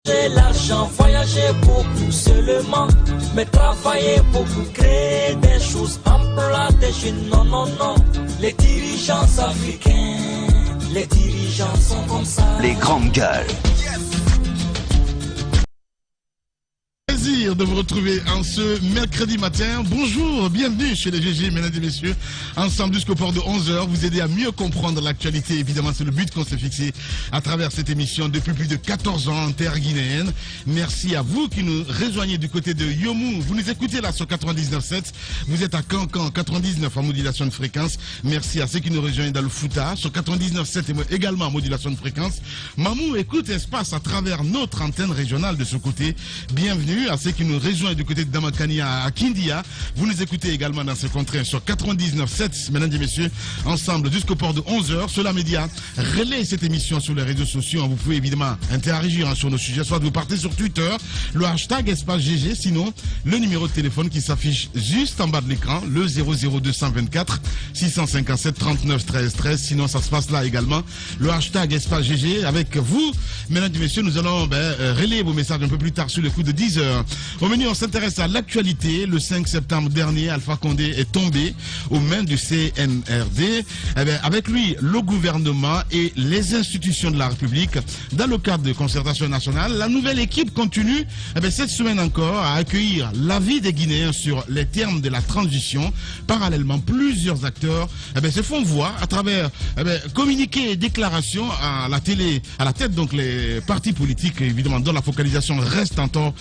L'argent, voyager beaucoup seulement, mais travailler beaucoup, créer des choses, emploi des jeunes, non, non, non. Les dirigeants africains, les dirigeants sont comme ça. Les grandes gueules. Plaisir de vous retrouver en ce mercredi matin. Bonjour, bienvenue chez les GG, mesdames et messieurs. Ensemble jusqu'au port de 11h, vous aider à mieux comprendre l'actualité. Évidemment, c'est le but qu'on s'est fixé à travers cette émission depuis plus de 14 ans en terre guinéenne. Merci à vous qui nous rejoignez du côté de Yomou. Vous nous écoutez là sur 99.7. Vous êtes à Cancan, 99 en modulation de fréquence. Merci à ceux qui nous rejoignent dans le Fouta sur 99.7 et également en modulation de fréquence. Mamou écoute espace à travers notre antenne régionale de ce côté. Bienvenue à ceux qui nous rejoignent du côté de Damakani à Kindia. Vous nous écoutez également dans ce contrées sur 99.7, mesdames et messieurs, ensemble jusqu'au port de 11h. Cela Média relaie cette émission sur les réseaux sociaux. Vous pouvez évidemment interagir sur nos sujets, soit vous partez sur Twitter, le hashtag espace GG, sinon le numéro de téléphone qui s'affiche juste en bas de l'écran, le 00224 657 39 13 13. Sinon ça se passe là également, le hashtag espace GG. Avec vous, mesdames et messieurs, nous allons relayer vos messages un peu plus tard sur le coup de 10h. Au menu, on s'intéresse à l'actualité. Le 5 septembre dernier, Alpha Condé est tombé aux mains du CNRD. Avec lui, le gouvernement et les institutions de la République. Dans le cadre de concertation nationale, la nouvelle équipe continue cette semaine encore à accueillir l'avis des Guinéens sur les termes de la transition. Parallèlement, plusieurs acteurs se font voir à travers communiqués et déclarations à la télé, à la tête donc les partis politiques, évidemment, dont la focalisation reste encore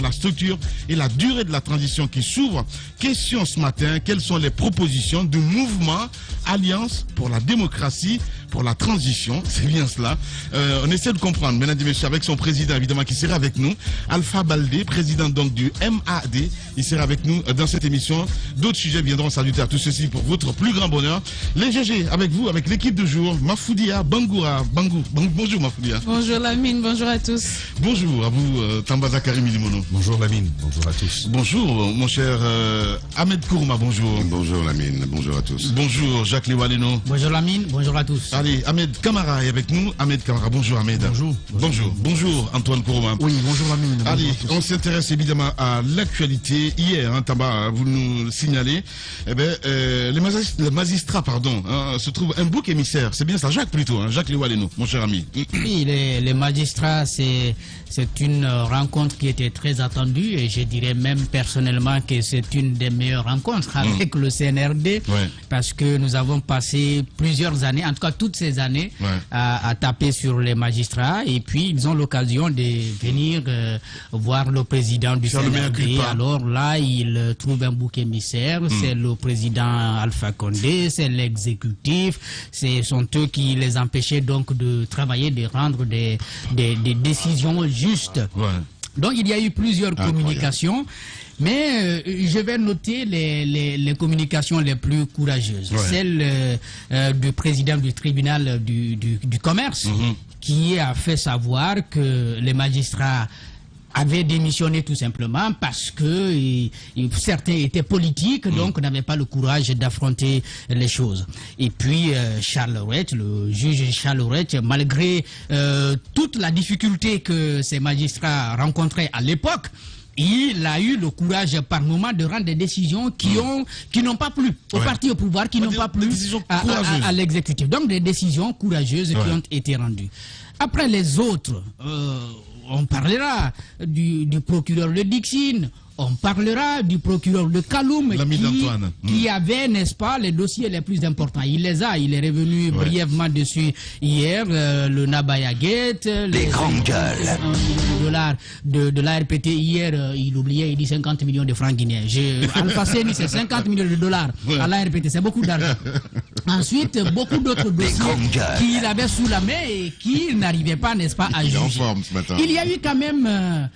la structure et la durée de la transition qui s'ouvre. Question ce matin, quelles sont les propositions du mouvement Alliance pour la démocratie, pour la transition? C'est bien cela. On essaie de comprendre, mesdames et messieurs, avec son président évidemment qui sera avec nous, Alpha Baldé, président donc du MAD. Il sera avec nous dans cette émission. D'autres sujets viendront s'ajouter à tout ceci pour votre plus grand bonheur. Les GG avec vous, avec l'équipe du jour, Mafoudia Bangoura. Bonjour Mafoudia. Bonjour Lamine, bonjour à tous. Bonjour à vous Tambaza Karim Limono. Bonjour Lamine, bonjour à tous. Bonjour mon cher Ahmed Kourouma, bonjour. Bonjour Lamine, bonjour à tous. Bonjour Jacques Lewaleno. Bonjour Lamine, bonjour à tous. Allez, Ahmed Kamara est avec nous. Ahmed Kamara, bonjour Ahmed. Bonjour. Bonjour Antoine Kourouma. Oui, bonjour Lamine. Allez, on s'intéresse évidemment à l'actualité. Hier, Tamba, vous nous signalez, les magistrats, se trouve un bouc émissaire. C'est bien ça, Jacques plutôt, Jacques Lewaleno, mon cher ami. Oui, les magistrats, c'est une rencontre qui était très attendue et je dirais même personnellement que c'est une des meilleures rencontres avec le CNRD parce que nous avons passé plusieurs années, en tout cas toutes ces années, à taper sur les magistrats et puis ils ont l'occasion de venir voir le président du CNRD. Alors là, ils trouvent un bouc émissaire, c'est le président Alpha Condé, c'est l'exécutif, ce sont eux qui les empêchaient donc de travailler, de rendre des décisions justes. Donc il y a eu plusieurs communications, mais je vais noter les communications les plus courageuses. Celle du président du tribunal du commerce qui a fait savoir que les magistrats avaient démissionné tout simplement parce que certains étaient politiques, donc n'avaient pas le courage d'affronter les choses. Et puis Charles Rouet, le juge Charles Rouet, malgré toute la difficulté que ces magistrats rencontraient à l'époque, il a eu le courage par moment de rendre des décisions qui n'ont pas plu au parti au pouvoir, qui n'ont pas plu à l'exécutif. Donc des décisions courageuses qui ont été rendues. Après les autres, on parlera du procureur de Dixine, on parlera du procureur de Kaloum qui avait, n'est-ce pas, les dossiers les plus importants. Il est revenu brièvement dessus hier, le Nabaya Gate, les grandes gueules. de l'ARPT hier, il oubliait, il dit 50 millions de francs guinéens. Alpha Seni, c'est 50 millions de dollars à l'ARPT, c'est beaucoup d'argent. Ensuite, beaucoup d'autres dossiers qu'il avait sous la main et qu'il n'arrivait pas, n'est-ce pas, à juger. Il y a eu quand même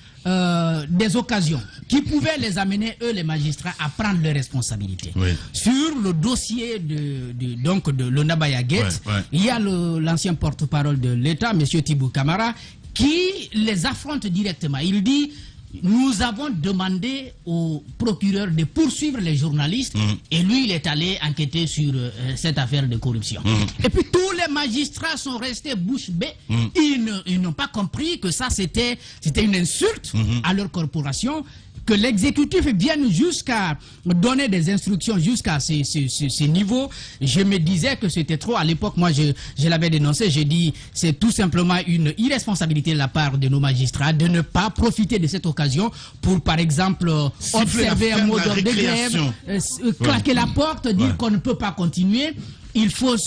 des occasions qui pouvaient les amener, eux, les magistrats, à prendre leurs responsabilités. Sur le dossier de l'Onabaya Gate, il y a l'ancien porte-parole de l'État, M. Thibou Camara, qui les affronte directement. Il dit nous avons demandé au procureur de poursuivre les journalistes et lui, il est allé enquêter sur cette affaire de corruption. Et puis tous les magistrats sont restés bouche bée. Ils n'ont pas compris que ça, c'était une insulte à leur corporation, que l'exécutif vienne jusqu'à donner des instructions jusqu'à ces niveaux. Je me disais que c'était trop. À l'époque, moi, je l'avais dénoncé. J'ai dit, c'est tout simplement une irresponsabilité de la part de nos magistrats de ne pas profiter de cette occasion pour, par exemple, observer un mot d'ordre de grève, claquer la porte, dire qu'on ne peut pas continuer. Il faut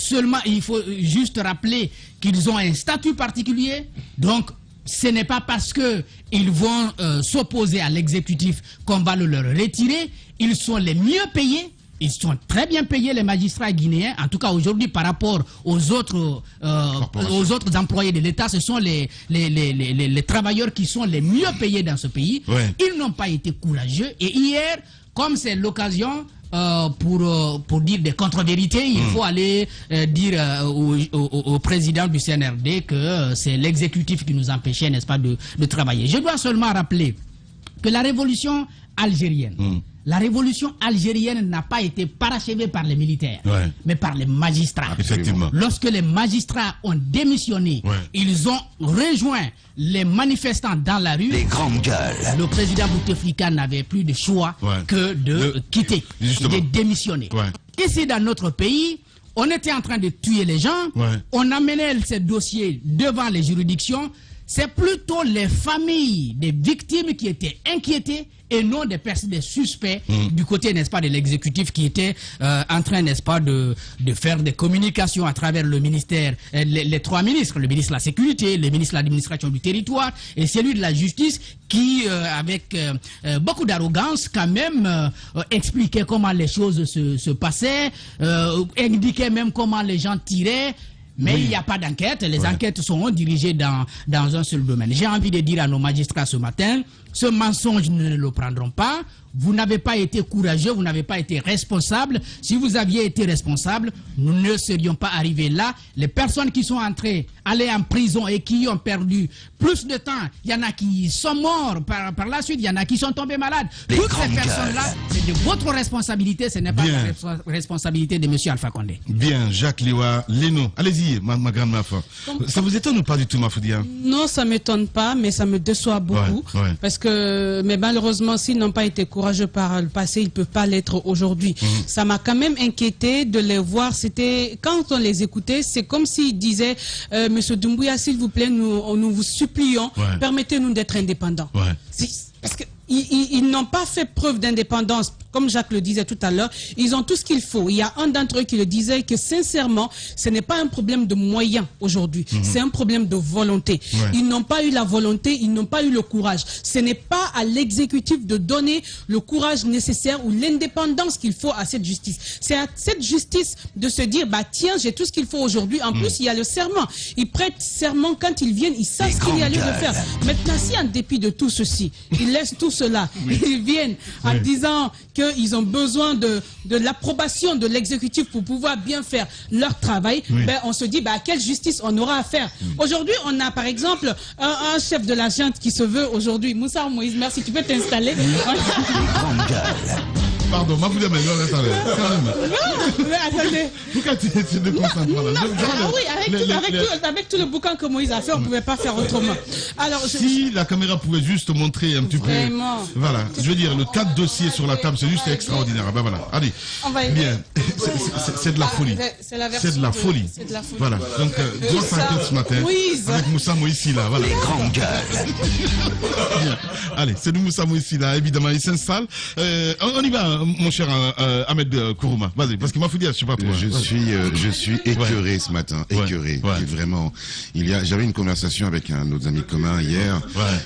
juste rappeler qu'ils ont un statut particulier. Donc, ce n'est pas parce qu'ils vont s'opposer à l'exécutif qu'on va le leur retirer. Ils sont les mieux payés. Ils sont très bien payés, les magistrats guinéens. En tout cas, aujourd'hui, par rapport aux autres employés de l'État, ce sont les travailleurs qui sont les mieux payés dans ce pays. Ils n'ont pas été courageux. Et hier, comme c'est l'occasion pour dire des contre-vérités, il faut aller dire au président du CNRD que c'est l'exécutif qui nous empêchait, n'est-ce pas, de travailler. Je dois seulement rappeler que la révolution algérienne, n'a pas été parachevée par les militaires, mais par les magistrats. Effectivement. Lorsque les magistrats ont démissionné, ils ont rejoint les manifestants dans la rue. Les grandes gueules. Le président Bouteflika n'avait plus de choix que de quitter, de démissionner. Ici, dans notre pays, on était en train de tuer les gens, on amenait ces dossiers devant les juridictions. C'est plutôt les familles des victimes qui étaient inquiétées et non des suspects du côté, n'est-ce pas, de l'exécutif qui était en train, n'est-ce pas, de faire des communications à travers le ministère, les trois ministres, le ministre de la Sécurité, le ministre de l'Administration du Territoire et celui de la Justice qui, avec beaucoup d'arrogance, quand même, expliquait comment les choses se passaient, indiquait même comment les gens tiraient. Mais il n'y a pas d'enquête, les enquêtes sont dirigées dans un seul domaine. J'ai envie de dire à nos magistrats ce matin, ce mensonge, nous ne le prendrons pas. Vous n'avez pas été courageux, vous n'avez pas été responsable. Si vous aviez été responsable, nous ne serions pas arrivés là. Les personnes qui sont allées en prison et qui ont perdu plus de temps, il y en a qui sont morts par la suite, il y en a qui sont tombés malades. Toutes ces personnes-là, c'est de votre responsabilité, ce n'est pas la responsabilité de M. Alpha Condé. Bien, Jacques Liwa, Léno, allez-y, ma grande Mafa. Ça vous étonne ou pas du tout, Mafoudia? Non, ça ne m'étonne pas, mais ça me déçoit beaucoup. Parce que, mais malheureusement, s'ils n'ont pas été courageux par le passé, ils ne peuvent pas l'être aujourd'hui. Ça m'a quand même inquiété de les voir. C'était, quand on les écoutait, c'est comme s'ils disaient, Monsieur Doumbouya, s'il vous plaît, nous vous supplions, permettez-nous d'être indépendants. Parce que ils n'ont pas fait preuve d'indépendance, comme Jacques le disait tout à l'heure. Ils ont tout ce qu'il faut. Il y a un d'entre eux qui le disait que sincèrement, ce n'est pas un problème de moyens aujourd'hui. C'est un problème de volonté. Ils n'ont pas eu la volonté, ils n'ont pas eu le courage. Ce n'est pas à l'exécutif de donner le courage nécessaire ou l'indépendance qu'il faut à cette justice. C'est à cette justice de se dire, bah tiens, j'ai tout ce qu'il faut aujourd'hui. En plus, il y a le serment. Ils prêtent serment quand ils viennent, ils savent ce qu'il y a lieu de faire. Maintenant, si en dépit de tout ceci, ils laissent tout cela, ils viennent en disant qu'ils ont besoin de l'approbation de l'exécutif pour pouvoir bien faire leur travail, ben, on se dit, bah, à quelle justice on aura affaire. Aujourd'hui, on a par exemple un chef de la junte qui se veut aujourd'hui, Moussa Moïse, merci, tu peux t'installer. Pardon, Mafoudia, mais non, attendez. Non, mais attendez. Pourquoi tu te déconcentres là? Oui, avec tout le bouquin que Moïse a fait, on ne pouvait pas faire autrement. Alors, si la caméra pouvait juste montrer un petit peu. Voilà, je veux dire, le 4 dossiers sur la table, c'est juste extraordinaire. Ben voilà, allez. Bien, c'est de la folie. C'est de la folie. Voilà, donc, grosse enquête ce matin. Avec Moussa Moïse là, voilà. Les grandes gueules. Bien, allez, c'est de Moussa Moïse là, évidemment, il s'installe. On y va. Mon cher Ahmed Kourouma, vas-y, parce que Mafoudia, je sais pas toi. Je suis écœuré ce matin, écœuré. Vraiment, j'avais une conversation avec un de nos amis communs hier,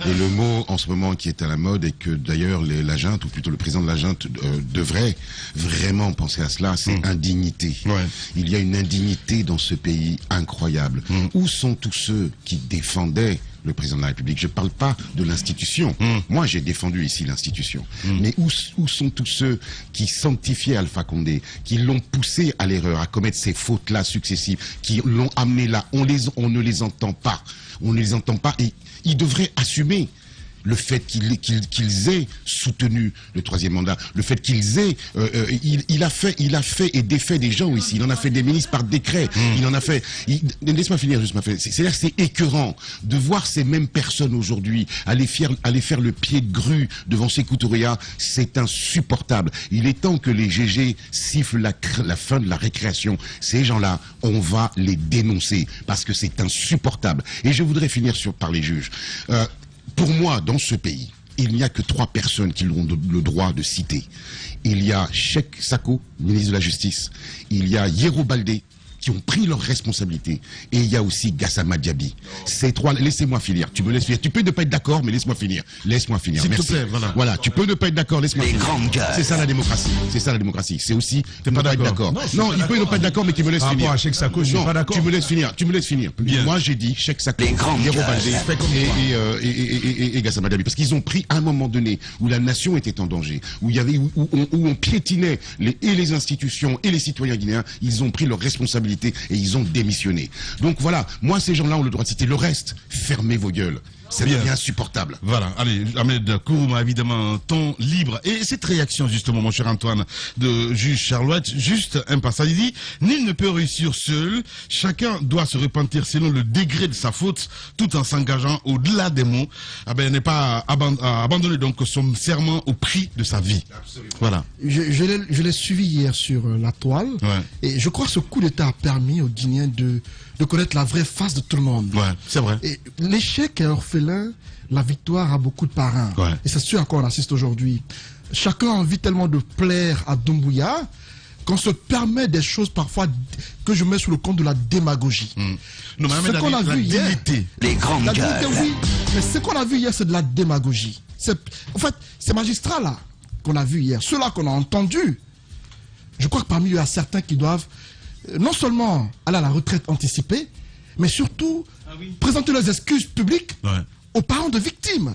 et le mot en ce moment qui est à la mode, et que d'ailleurs la junte, ou plutôt le président de la junte, devrait vraiment penser à cela, c'est indignité. Il y a une indignité dans ce pays incroyable. Où sont tous ceux qui défendaient le président de la République? Je ne parle pas de l'institution. Moi, j'ai défendu ici l'institution. Mais où sont tous ceux qui sanctifiaient Alpha Condé, qui l'ont poussé à l'erreur, à commettre ces fautes-là successives, qui l'ont amené là? On ne les entend pas. On ne les entend pas et ils devraient assumer le fait qu'ils aient soutenu le troisième mandat, le fait qu'ils aient, il a fait et défait des gens ici. Il en a fait des ministres par décret. Il en a fait. Laisse-moi finir juste ma fait. C'est-à-dire que c'est écœurant de voir ces mêmes personnes aujourd'hui aller faire le pied de grue devant Sékou Touréa. C'est insupportable. Il est temps que les GG sifflent la fin de la récréation. Ces gens-là, on va les dénoncer parce que c'est insupportable. Et je voudrais finir par les juges. Pour moi, dans ce pays, il n'y a que 3 personnes qui ont le droit de citer. Il y a Cheikh Sako, ministre de la Justice. Il y a Yero Baldé, qui ont pris leurs responsabilités. Et il y a aussi Gassama Diaby. Ces 3, laissez-moi finir. Tu me laisses finir. Tu peux ne pas être d'accord, mais laisse-moi finir. Laisse-moi finir. S'il te Merci. plaît, voilà. Tu peux ne pas être d'accord, laisse-moi finir. C'est ça la démocratie. C'est ça la démocratie. C'est aussi ne pas être d'accord. Non, il peut ne pas être d'accord, mais tu me laisses finir. À Cheikh Sako, je suis pas d'accord. Tu me laisses finir. Bien. Moi, j'ai dit Cheikh Sako, Yero Baldé et Gassama Diaby. Parce qu'ils ont pris à un moment donné où la nation était en danger, où on piétinait les institutions et les citoyens guinéens. Ils ont pris leurs responsabilités et ils ont démissionné. Donc voilà, moi ces gens-là ont le droit de citer. Le reste, fermez vos gueules. Ça devient insupportable. Voilà, allez, Ahmed Kourouma, évidemment, ton libre. Et cette réaction, justement, mon cher Antoine, de juge Charlotte, juste un passage, il dit, nul ne peut réussir seul, chacun doit se repentir selon le degré de sa faute, tout en s'engageant au-delà des mots, n'est pas abandonner donc son serment au prix de sa vie. Absolument. Voilà. Je l'ai suivi hier sur la toile, et je crois que ce coup d'État a permis aux Guinéens de connaître la vraie face de tout le monde. Ouais, c'est vrai. Et l'échec est orphelin, la victoire a beaucoup de parrains. Ouais. Et c'est sûr à quoi on assiste aujourd'hui. Chacun a envie tellement de plaire à Doumbouya qu'on se permet des choses parfois que je mets sous le compte de la démagogie. Non, mais ce qu'on a vu hier, les grandes gueules. oui, mais ce qu'on a vu hier, c'est de la démagogie. En fait, ces magistrats-là qu'on a vus hier, ceux-là qu'on a entendus, je crois que parmi eux, il y a certains qui doivent non seulement aller à la retraite anticipée, mais surtout présenter leurs excuses publiques aux parents de victimes.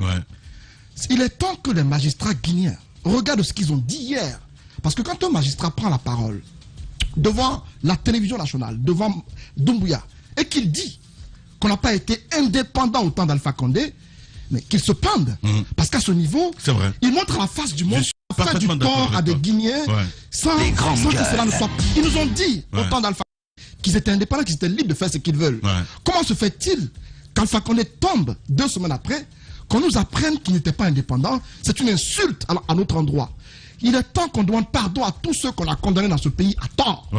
Il est temps que les magistrats guinéens regardent ce qu'ils ont dit hier. Parce que quand un magistrat prend la parole devant la télévision nationale, devant Doumbouya, et qu'il dit qu'on n'a pas été indépendant au temps d'Alpha Condé, mais qu'il se pende. Parce qu'à ce niveau, il montre la face du monde, faire du tort à des Guinéens sans que cela ne soit... Ils nous ont dit au temps d'Alpha qu'ils étaient indépendants, qu'ils étaient libres de faire ce qu'ils veulent. Comment se fait-il qu'Alpha Condé tombe 2 semaines après, qu'on nous apprenne qu'il n'était pas indépendant? C'est une insulte à notre endroit. Il est temps qu'on demande pardon à tous ceux qu'on a condamnés dans ce pays à tort.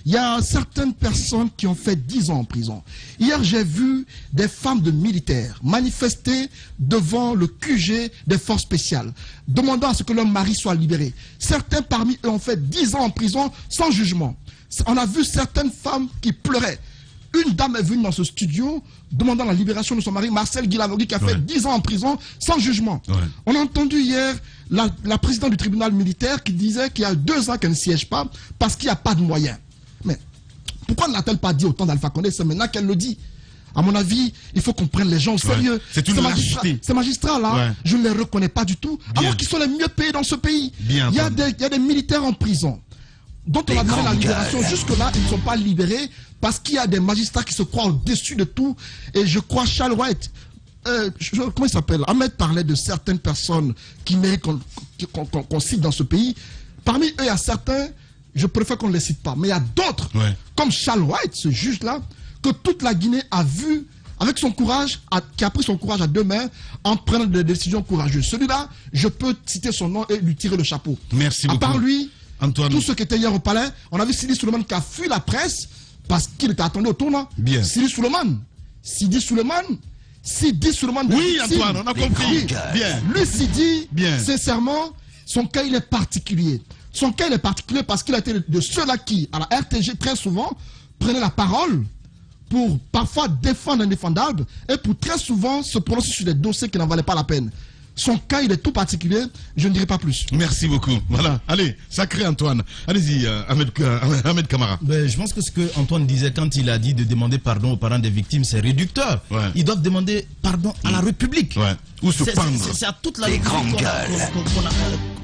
Il y a certaines personnes qui ont fait 10 ans en prison. Hier, j'ai vu des femmes de militaires manifester devant le QG des forces spéciales, demandant à ce que leur mari soit libéré. Certains parmi eux ont fait 10 ans en prison sans jugement. On a vu certaines femmes qui pleuraient. Une dame est venue dans ce studio demandant la libération de son mari, Marcel Guilavogui, qui a fait 10 ans en prison sans jugement. On a entendu hier la présidente du tribunal militaire qui disait qu'il y a 2 ans qu'elle ne siège pas parce qu'il n'y a pas de moyens. Mais pourquoi ne l'a-t-elle pas dit au temps d'Alpha Condé? C'est maintenant qu'elle le dit. À mon avis, il faut qu'on prenne les gens au sérieux. Ces magistrats-là, je ne les reconnais pas du tout, alors qu'ils sont les mieux payés dans ce pays. Il y a des militaires en prison dont on a demandé la libération. Jusque-là, ils ne sont pas libérés parce qu'il y a des magistrats qui se croient au-dessus de tout. Et je crois Charles White, comment il s'appelle? Ahmed parlait de certaines personnes qui méritent qu'on cite dans ce pays. Parmi eux, il y a certains, je préfère qu'on ne les cite pas. Mais il y a d'autres, comme Charles White, ce juge-là, que toute la Guinée a vu avec son courage, qui a pris son courage à 2 mains en prenant des décisions courageuses. Celui-là, je peux citer son nom et lui tirer le chapeau. Merci beaucoup. À part lui, Antoine. Tous ceux qui étaient hier au palais, on a vu Sidi Souleymane qui a fui la presse parce qu'il était attendu au tournant. Sidi Souleymane. Oui, Antoine, on a compris. Bien. Lui, Sidi, sincèrement, son cas, il est particulier. Son cas, il est particulier parce qu'il a été de ceux-là qui, à la RTG, très souvent, prenaient la parole pour parfois défendre l'indéfendable et pour très souvent se prononcer sur des dossiers qui n'en valaient pas la peine. Son cas, il est tout particulier, je ne dirai pas plus. Merci beaucoup. Voilà, allez, sacré Antoine. Allez-y, Ahmed Kamara. Je pense que ce que Antoine disait quand il a dit de demander pardon aux parents des victimes, c'est réducteur. Ils doivent demander pardon à la République. Ou se pendre. C'est à toute la République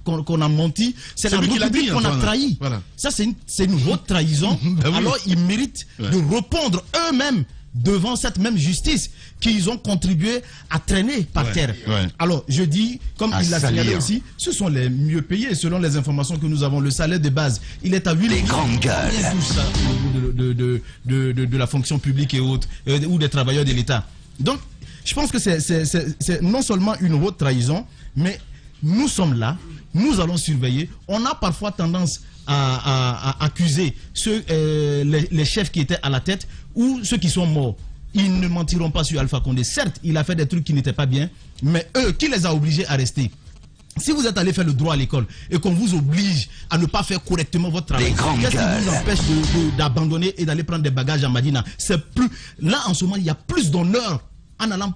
qu'on a menti. C'est la République qu'on a trahi. Ça, c'est une haute trahison. Alors, ils méritent de répondre eux-mêmes devant cette même justice qu'ils ont contribué à traîner par terre. Alors, je dis, comme il l'a signalé aussi, ce sont les mieux payés selon les informations que nous avons. Le salaire de base, il est à 8 000 grandes gueules. Tout ça au niveau de la fonction publique et autres, ou des travailleurs de l'État. Donc, je pense que c'est non seulement une haute trahison, mais nous sommes là, nous allons surveiller. On a parfois tendance à accuser les chefs qui étaient à la tête ou ceux qui sont morts. Ils ne mentiront pas sur Alpha Condé. Certes, il a fait des trucs qui n'étaient pas bien, mais eux, qui les a obligés à rester? Si vous êtes allé faire le droit à l'école et qu'on vous oblige à ne pas faire correctement votre travail, qu'est-ce qui vous empêche d'abandonner et d'aller prendre des bagages à Madina? C'est plus... Là, en ce moment, il y a plus d'honneur en allant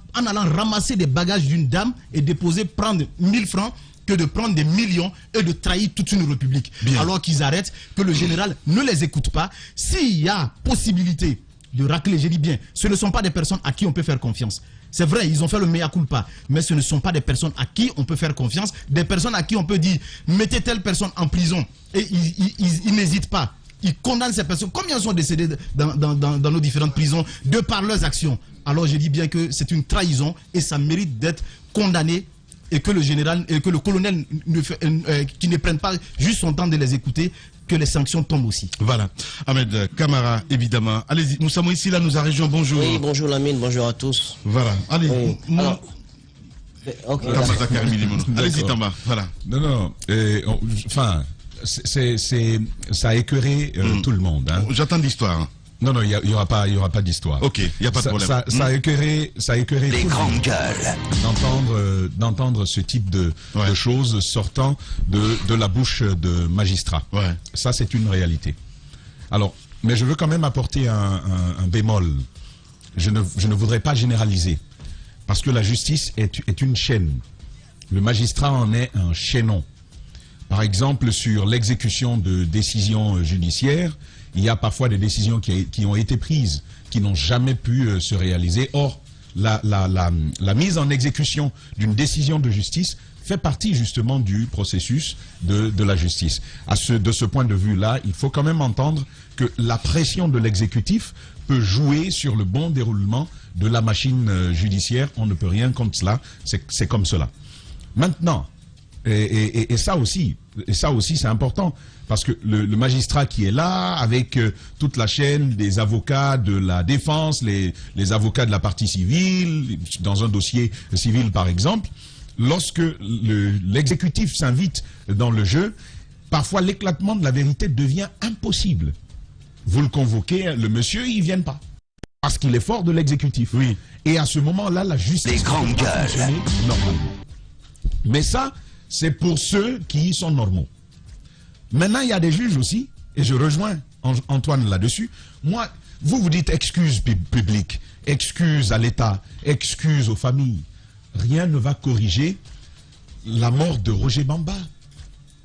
ramasser des bagages d'une dame et prendre 1000 francs que de prendre des millions et de trahir toute une république. Alors qu'ils arrêtent, que le général ne les écoute pas. S'il y a possibilité de racler, je dis bien, ce ne sont pas des personnes à qui on peut faire confiance. C'est vrai, ils ont fait le mea culpa, mais ce ne sont pas des personnes à qui on peut faire confiance, des personnes à qui on peut dire, mettez telle personne en prison, et ils n'hésitent pas. Ils condamnent ces personnes. Combien sont décédés dans nos différentes prisons de par leurs actions? Alors je dis bien que c'est une trahison et ça mérite d'être condamné, et que le général et que le colonel qui ne prenne pas juste son temps de les écouter, que les sanctions tombent aussi. Voilà. Ahmed Camara, évidemment. Allez-y, nous sommes ici, là, nous arrivons. Bonjour. Oui, bonjour Lamine, bonjour à tous. Voilà. Allez. Oui. Alors, okay, allez-y, Tamba. Voilà. Non. Enfin, ça a écœuré tout le monde. Hein. J'attends l'histoire. Hein. Non, il y aura pas d'histoire. Ok, il n'y a pas de problème. Ça a écœuré les grandes gueules. D'entendre ce type de choses sortant de la bouche de magistrats. Ça, c'est une réalité. Alors, mais je veux quand même apporter un bémol. Je ne voudrais pas généraliser. Parce que la justice est une chaîne. Le magistrat en est un chaînon. Par exemple, sur l'exécution de décisions judiciaires, il y a parfois des décisions qui ont été prises, qui n'ont jamais pu se réaliser. Or, la mise en exécution d'une décision de justice fait partie justement du processus de la justice. De ce point de vue-là, il faut quand même entendre que la pression de l'exécutif peut jouer sur le bon déroulement de la machine judiciaire. On ne peut rien contre cela, c'est comme cela. Maintenant, et ça aussi c'est important, parce que le magistrat qui est là, avec toute la chaîne des avocats de la défense, les avocats de la partie civile, dans un dossier civil par exemple, lorsque l'exécutif s'invite dans le jeu, parfois l'éclatement de la vérité devient impossible. Vous le convoquez, le monsieur, il ne vient pas. Parce qu'il est fort de l'exécutif. Oui. Et à ce moment-là, la justice va fonctionner normalement. Mais ça, c'est pour ceux qui sont normaux. Maintenant, il y a des juges aussi, et je rejoins Antoine là-dessus. Moi, vous dites excuse publique, excuse à l'État, excuse aux familles. Rien ne va corriger la mort de Roger Bamba.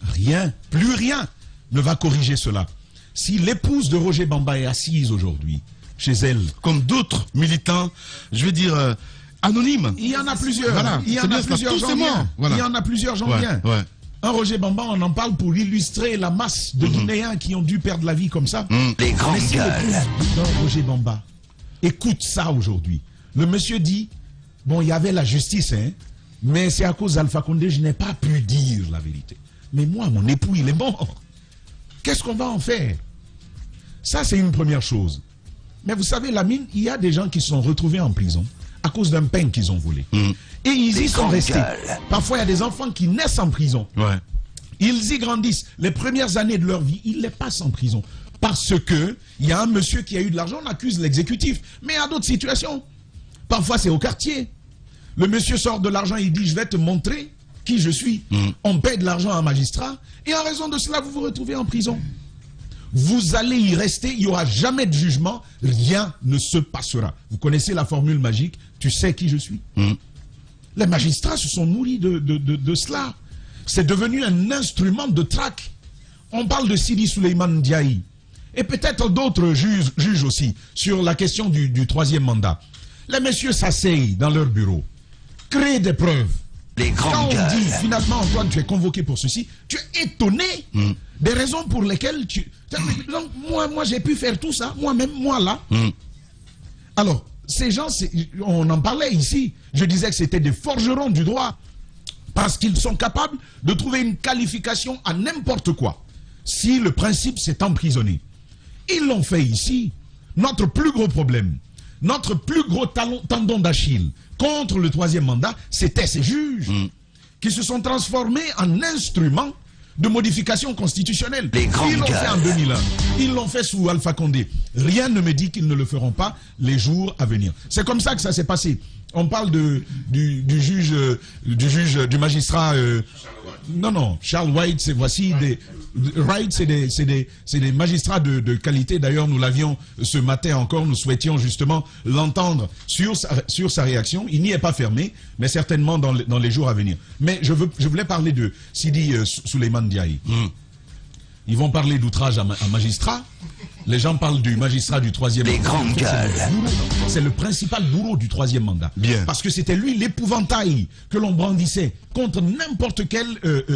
Rien, plus rien ne va corriger cela. Si l'épouse de Roger Bamba est assise aujourd'hui chez elle, comme d'autres militants, je veux dire anonymes. Il y en a plusieurs. Voilà. Il y en a plusieurs, j'en viens. Voilà. Il y en a plusieurs, j'en viens. Un Roger Bamba, on en parle pour illustrer la masse de Guinéens qui ont dû perdre la vie comme ça. Les grandes gueules. Roger Bamba, écoute ça aujourd'hui. Le monsieur dit, bon, il y avait la justice, hein, mais c'est à cause d'Alpha Condé, je n'ai pas pu dire la vérité. Mais moi, mon époux, il est mort. Qu'est-ce qu'on va en faire? Ça, c'est une première chose. Mais vous savez, Lamine, il y a des gens qui se sont retrouvés en prison à cause d'un pain qu'ils ont volé. Et ils y sont restés. Parfois, il y a des enfants qui naissent en prison. Ils y grandissent. Les premières années de leur vie, ils les passent en prison. Parce que il y a un monsieur qui a eu de l'argent, on accuse l'exécutif. Mais il y a d'autres situations. Parfois, c'est au quartier. Le monsieur sort de l'argent, il dit, je vais te montrer qui je suis. On paie de l'argent à un magistrat. Et en raison de cela, vous vous retrouvez en prison. Vous allez y rester, il n'y aura jamais de jugement, rien ne se passera. Vous connaissez la formule magique, tu sais qui je suis. Les magistrats se sont nourris de cela. C'est devenu un instrument de traque. On parle de Sidi Souleymane Ndiaye. Et peut-être d'autres juges aussi, sur la question du troisième mandat. Les messieurs s'asseyent dans leur bureau, créent des preuves. Quand on dit, finalement, Antoine, tu es convoqué pour ceci, tu es étonné des raisons pour lesquelles tu... Donc, moi j'ai pu faire tout ça, moi-même, moi là. Alors, ces gens, on en parlait ici, je disais que c'était des forgerons du droit, parce qu'ils sont capables de trouver une qualification à n'importe quoi, si le principe s'est emprisonné. Ils l'ont fait ici. Notre plus gros problème, notre plus gros tendon d'Achille contre le troisième mandat, c'était ces juges qui se sont transformés en instruments de modification constitutionnelle. Ils l'ont fait en 2001. Ils l'ont fait sous Alpha Condé. Rien ne me dit qu'ils ne le feront pas les jours à venir. C'est comme ça que ça s'est passé. On parle du magistrat. Non, Charles White, c'est des magistrats de qualité. D'ailleurs, nous l'avions ce matin encore. Nous souhaitions justement l'entendre sur sa réaction. Il n'y est pas fermé, mais certainement dans les jours à venir. Mais je voulais parler de Sidi Souleymane Diaye. Ils vont parler d'outrage à magistrat. Les gens parlent du magistrat du troisième mandat. Les grandes gueules. C'est le principal bourreau du troisième mandat. Bien. Parce que c'était lui l'épouvantail que l'on brandissait contre n'importe quel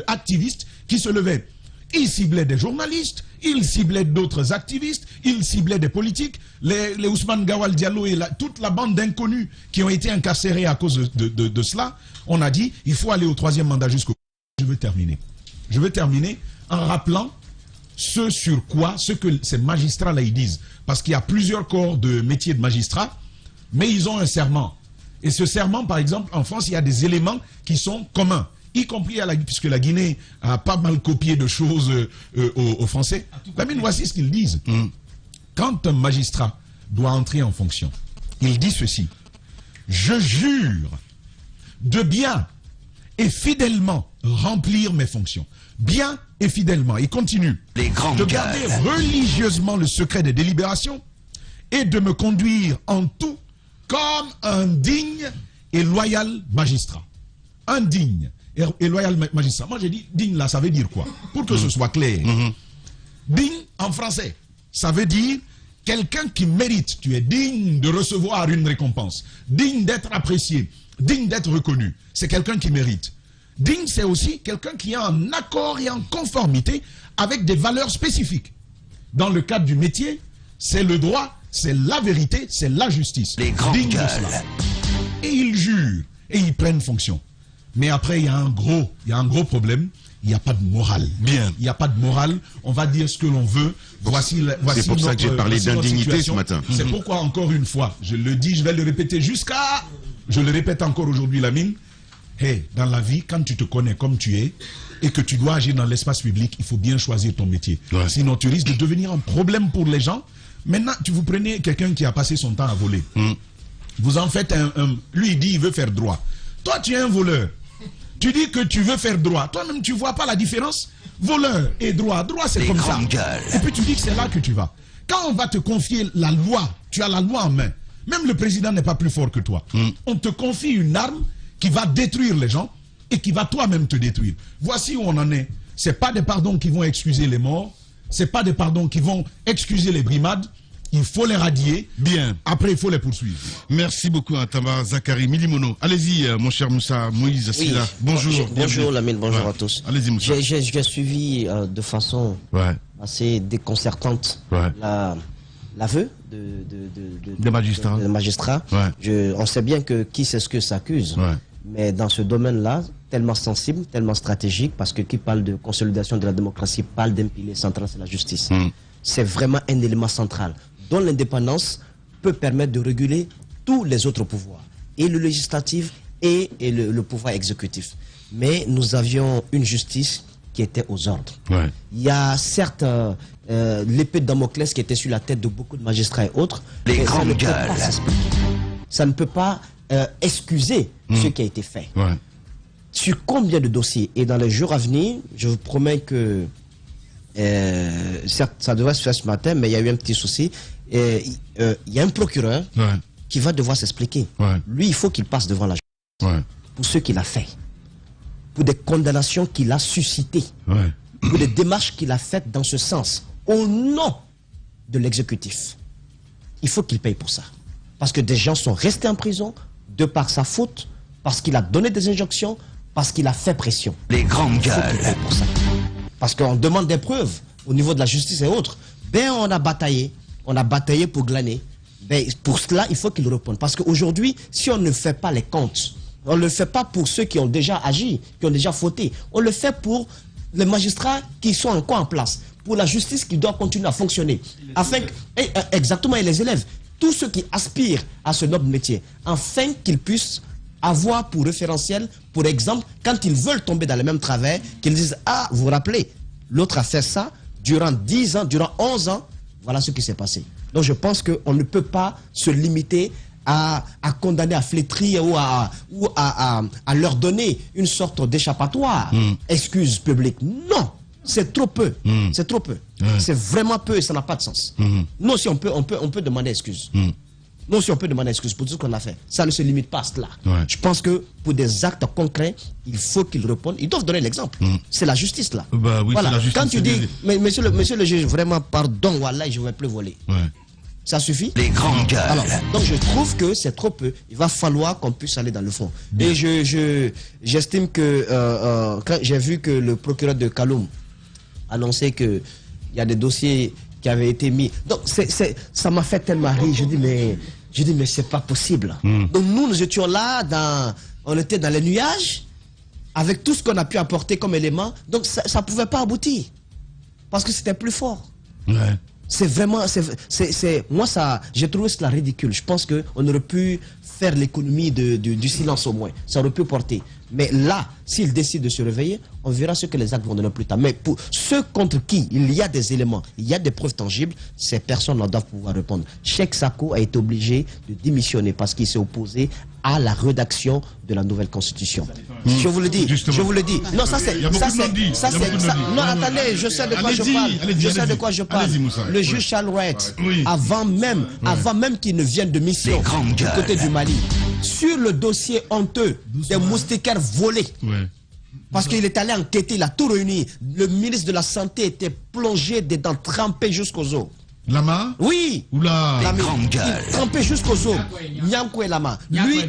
activiste qui se levait. Il ciblait des journalistes, il ciblait d'autres activistes, il ciblait des politiques. Les Ousmane Gawal Diallo et toute la bande d'inconnus qui ont été incarcérés à cause de cela, on a dit il faut aller au troisième mandat jusqu'au bout. Je veux terminer en rappelant ce que ces magistrats-là ils disent. Parce qu'il y a plusieurs corps de métiers de magistrats, mais ils ont un serment. Et ce serment, par exemple, en France, il y a des éléments qui sont communs, y compris puisque la Guinée a pas mal copié de choses aux Français. Mais voici ce qu'ils disent. Quand un magistrat doit entrer en fonction, il dit ceci: je jure de bien et fidèlement remplir mes fonctions. Bien et fidèlement. Il continue. De garder religieusement le secret des délibérations et de me conduire en tout comme un digne et loyal magistrat. Un digne et loyal magistrat. Moi j'ai dit digne là, ça veut dire quoi? Pour que ce soit clair. Digne en français, ça veut dire quelqu'un qui mérite. Tu es digne de recevoir une récompense, digne d'être apprécié, digne d'être reconnu. C'est quelqu'un qui mérite. Digne, c'est aussi quelqu'un qui est en accord et en conformité avec des valeurs spécifiques. Dans le cadre du métier, c'est le droit, c'est la vérité, c'est la justice. Les grandes gueules. De cela. Et ils jurent et ils prennent fonction. Mais après, il y a un gros problème. Il n'y a pas de morale. Bien. Il n'y a pas de morale. On va dire ce que l'on veut. Voici c'est pour ça que j'ai parlé d'indignité ce matin. C'est pourquoi, encore une fois, je le dis, je vais le répéter jusqu'à... Je le répète encore aujourd'hui, Lamine. Hey, dans la vie, quand tu te connais comme tu es et que tu dois agir dans l'espace public, il faut bien choisir ton métier. Ouais. Sinon, tu risques de devenir un problème pour les gens. Maintenant, vous prenez quelqu'un qui a passé son temps à voler. Vous en faites lui, il dit il veut faire droit. Toi, tu es un voleur. Tu dis que tu veux faire droit. Toi-même, tu ne vois pas la différence. Voleur et droit. Droit, c'est comme ça. Et puis, tu dis que c'est là que tu vas. Quand on va te confier la loi, tu as la loi en main. Même le président n'est pas plus fort que toi. On te confie une arme qui va détruire les gens et qui va toi-même te détruire. Voici où on en est. Ce n'est pas des pardons qui vont excuser les morts, ce n'est pas des pardons qui vont excuser les brimades. Il faut les radier. Bien. Après, il faut les poursuivre. Merci beaucoup à Tamba Zakari Milimono. Allez-y, mon cher Moussa Moïse Silla. Oui. Bonjour. Bonjour Lamine, bonjour à tous. Allez-y, Moussa. J'ai suivi de façon assez déconcertante l'aveu des magistrats. On sait bien que qui c'est ce que s'accuse. Mais dans ce domaine-là, tellement sensible, tellement stratégique, parce que qui parle de consolidation de la démocratie parle d'un pilier central, c'est la justice. C'est vraiment un élément central, dont l'indépendance peut permettre de réguler tous les autres pouvoirs, et le législatif et le pouvoir exécutif. Mais nous avions une justice qui était aux ordres. Il y a certes l'épée de Damoclès qui était sur la tête de beaucoup de magistrats et autres. Les grandes gueules. Ça ne peut pas excuser ce qui a été fait. Sur combien de dossiers? Et dans les jours à venir, je vous promets que certes, ça devrait se faire ce matin, mais il y a eu un petit souci. Il y a un procureur qui va devoir s'expliquer. Lui, il faut qu'il passe devant la justice pour ce qu'il a fait, pour des condamnations qu'il a suscitées, pour des démarches qu'il a faites dans ce sens, au nom de l'exécutif. Il faut qu'il paye pour ça. Parce que des gens sont restés en prison de par sa faute, parce qu'il a donné des injonctions, parce qu'il a fait pression. Les grandes gueules. Il faut qu'il paye pour ça. Parce qu'on demande des preuves au niveau de la justice et autres. Ben, on a bataillé pour glaner. Mais pour cela, il faut qu'ils répondent. Parce qu'aujourd'hui, si on ne fait pas les comptes, on ne le fait pas pour ceux qui ont déjà agi, qui ont déjà fauté. On le fait pour les magistrats qui sont encore en place, pour la justice qui doit continuer à fonctionner. Afin exactement, et les élèves, tous ceux qui aspirent à ce noble métier, afin qu'ils puissent avoir pour référentiel, pour exemple, quand ils veulent tomber dans le même travers, qu'ils disent, ah, vous vous rappelez, l'autre a fait ça durant 10 ans, durant 11 ans, voilà ce qui s'est passé. Donc je pense qu'on ne peut pas se limiter à condamner, à flétrir ou à leur donner une sorte d'échappatoire, excuse publique. Non, c'est trop peu. C'est trop peu. C'est vraiment peu et ça n'a pas de sens. Nous aussi, on peut demander excuse. Nous aussi, on peut demander excuse pour tout ce qu'on a fait. Ça ne se limite pas à cela. Je pense que pour des actes concrets, il faut qu'ils répondent. Ils doivent donner l'exemple. C'est la justice, là. Bah, oui, voilà. La justice, quand tu dis, mais monsieur le juge, vraiment, pardon, voilà, je ne vais plus voler. Ça suffit? Les grandes gueules. Alors, donc je trouve que c'est trop peu. Il va falloir qu'on puisse aller dans le fond. Et j'estime que quand j'ai vu que le procureur de Kaloum annonçait qu'il y a des dossiers qui avaient été mis. Donc ça m'a fait tellement rire. Je dis mais c'est pas possible. Donc nous étions là, on était dans les nuages avec tout ce qu'on a pu apporter comme élément. Donc ça pouvait pas aboutir parce que c'était plus fort. C'est vraiment, moi ça, j'ai trouvé cela ridicule. Je pense qu'on aurait pu faire l'économie du silence au moins. Ça aurait pu porter. Mais là, s'ils décident de se réveiller, on verra ce que les actes vont donner plus tard. Mais pour ceux contre qui il y a des éléments, il y a des preuves tangibles, ces personnes doivent pouvoir répondre. Cheikh Sako a été obligé de démissionner parce qu'il s'est opposé à la rédaction de la nouvelle constitution. Je vous le dis, justement. Je vous le dis. Non, ça c'est... Non, attendez, je sais de quoi je parle. Je sais de quoi je parle. Le juge Charles Wright, avant même qu'il ne vienne de mission du côté du Mali, sur le dossier honteux des moustiquaires volés, parce qu'il est allé enquêter, il a tout réuni. Le ministre de la Santé était plongé dedans, trempé jusqu'aux os. Lama? Oui. Oula. Il trempé jusqu'aux os. Nyankou et Lama. Lui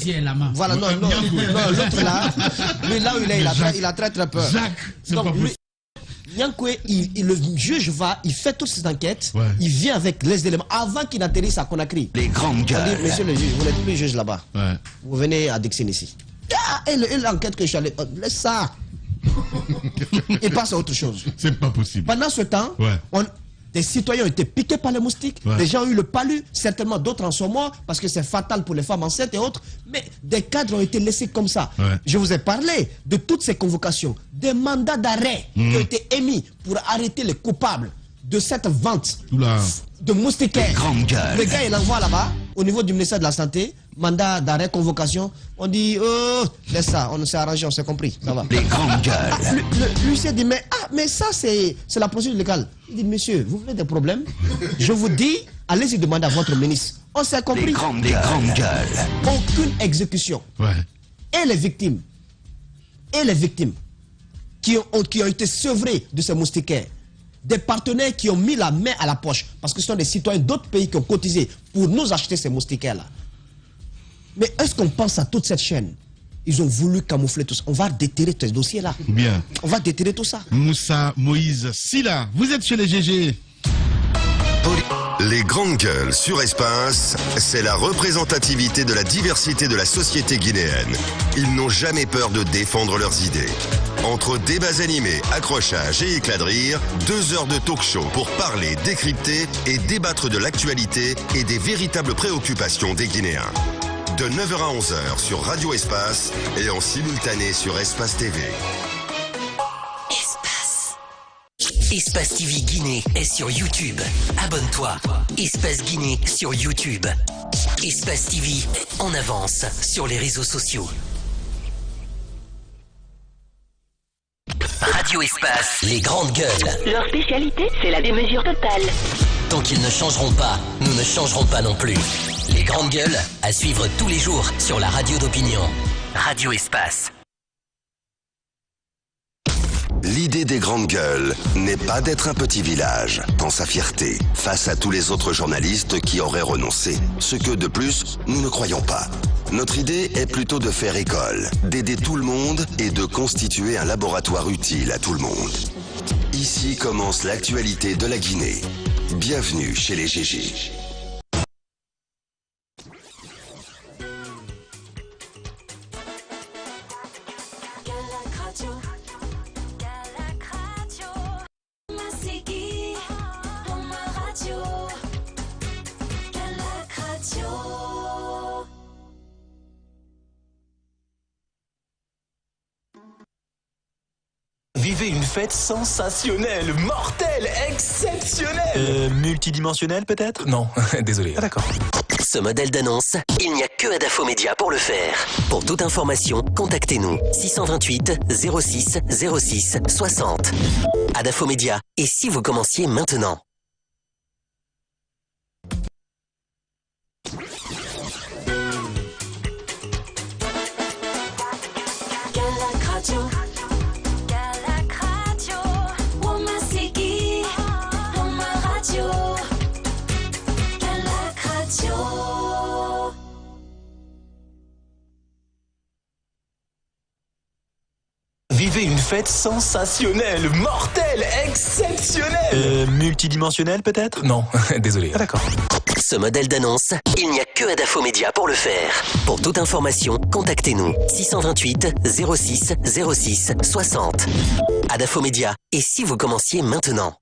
et Lama. Voilà, non, l'autre là, lui là où il est, il a très très peur. Jacques, c'est pas possible. Nyankoué, le juge va, il fait toutes ces enquêtes, il vient avec les éléments avant qu'il n'atterrisse à Conakry. Les grandes gueules. On dit, monsieur le juge, vous n'êtes plus juge là-bas. Vous venez à Dixon ici. Et l'enquête que je suis allé, laisse ça. Il passe à autre chose. C'est pas possible. Pendant ce temps, des citoyens ont été piqués par les moustiques, des gens ont eu le palu, certainement d'autres en sont morts parce que c'est fatal pour les femmes enceintes et autres, mais des cadres ont été laissés comme ça. Je vous ai parlé de toutes ces convocations, des mandats d'arrêt qui ont été émis pour arrêter les coupables de cette vente de moustiquaires. Le gars il envoie là-bas, au niveau du ministère de la Santé, mandat d'arrêt, convocation, on dit, oh, laisse ça, on s'est arrangé, on s'est compris, ça va. Les grandes gueules. Lui s'est dit, mais ça c'est la procédure légale. Il dit, monsieur, vous voulez des problèmes? Je vous dis, allez-y demander à votre ministre. On s'est compris. Les grandes gueules. Aucune exécution. Et les victimes qui ont été sevrées de ces moustiquaires, des partenaires qui ont mis la main à la poche, parce que ce sont des citoyens d'autres pays qui ont cotisé pour nous acheter ces moustiquaires-là. Mais est-ce qu'on pense à toute cette chaîne? Ils ont voulu camoufler tout ça. On va déterrer tous ces dossiers-là. Bien. On va déterrer tout ça. Moussa Moïse Silla, vous êtes chez les GG. Les grandes gueules sur Espace, c'est la représentativité de la diversité de la société guinéenne. Ils n'ont jamais peur de défendre leurs idées. Entre débats animés, accrochages et éclats de rire, 2 heures de talk show pour parler, décrypter et débattre de l'actualité et des véritables préoccupations des Guinéens. De 9h à 11h sur Radio Espace et en simultané sur Espace TV. Espace TV Guinée est sur YouTube. Abonne-toi. Espace Guinée sur YouTube. Espace TV en avance sur les réseaux sociaux. Radio Espace, les grandes gueules. Leur spécialité, c'est la démesure totale. Tant qu'ils ne changeront pas, nous ne changerons pas non plus. Les grandes gueules, à suivre tous les jours sur la radio d'opinion. Radio Espace. L'idée des grandes gueules n'est pas d'être un petit village dans sa fierté face à tous les autres journalistes qui auraient renoncé. Ce que, de plus, nous ne croyons pas. Notre idée est plutôt de faire école, d'aider tout le monde et de constituer un laboratoire utile à tout le monde. Ici commence l'actualité de la Guinée. Bienvenue chez les GG. Vivez une fête sensationnelle, mortelle, exceptionnelle. Multidimensionnelle peut-être? Non, désolé. Ah d'accord. Ce modèle d'annonce, il n'y a que Adafo Média pour le faire. Pour toute information, contactez-nous 628 06 06 60. Adafo Média. Et si vous commenciez maintenant? Vivez une fête sensationnelle, mortelle, exceptionnelle. Multidimensionnelle peut-être? Non, désolé. Ah d'accord. Ce modèle d'annonce, il n'y a que Adafo Média pour le faire. Pour toute information, contactez-nous 628 06 06 60. Adafo Média. Et si vous commenciez maintenant?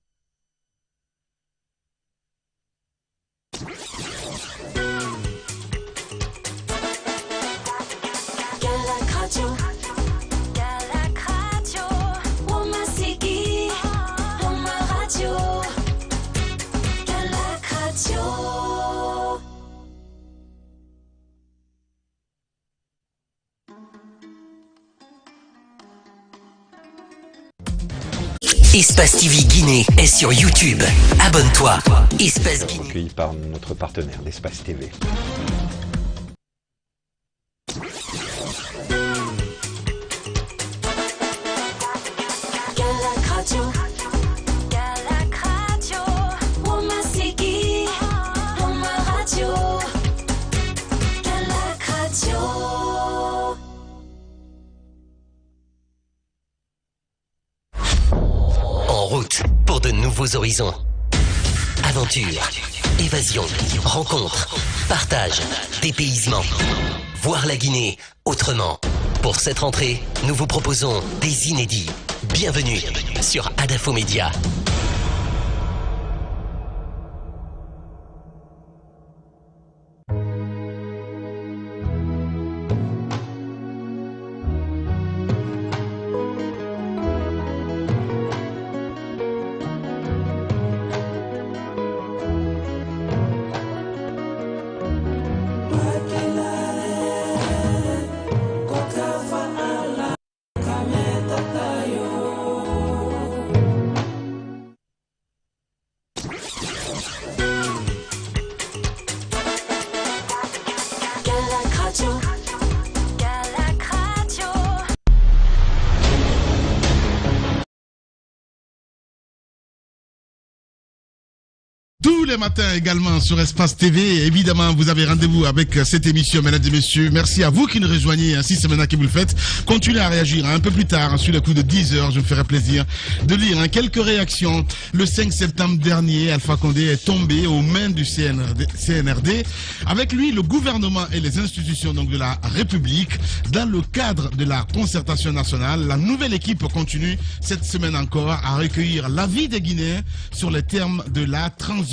Espace TV Guinée est sur YouTube. Abonne-toi. Espace Guinée. Recueilli par notre partenaire d'Espace TV. En route pour de nouveaux horizons. Aventure, évasion, rencontre, partage, dépaysement. Voir la Guinée autrement. Pour cette rentrée, nous vous proposons des inédits. Bienvenue sur Adafo Média. Tous les matins également sur Espace TV. Évidemment, vous avez rendez-vous avec cette émission, mesdames et messieurs. Merci à vous qui nous rejoignez. Ainsi, c'est maintenant que vous le faites. Continuez à réagir un peu plus tard, sur le coup de 10h. Je me ferai plaisir de lire quelques réactions. Le 5 septembre dernier, Alpha Condé est tombé aux mains du CNRD. Avec lui, le gouvernement et les institutions donc, de la République. Dans le cadre de la concertation nationale, la nouvelle équipe continue cette semaine encore à recueillir l'avis des Guinéens sur les termes de la transition.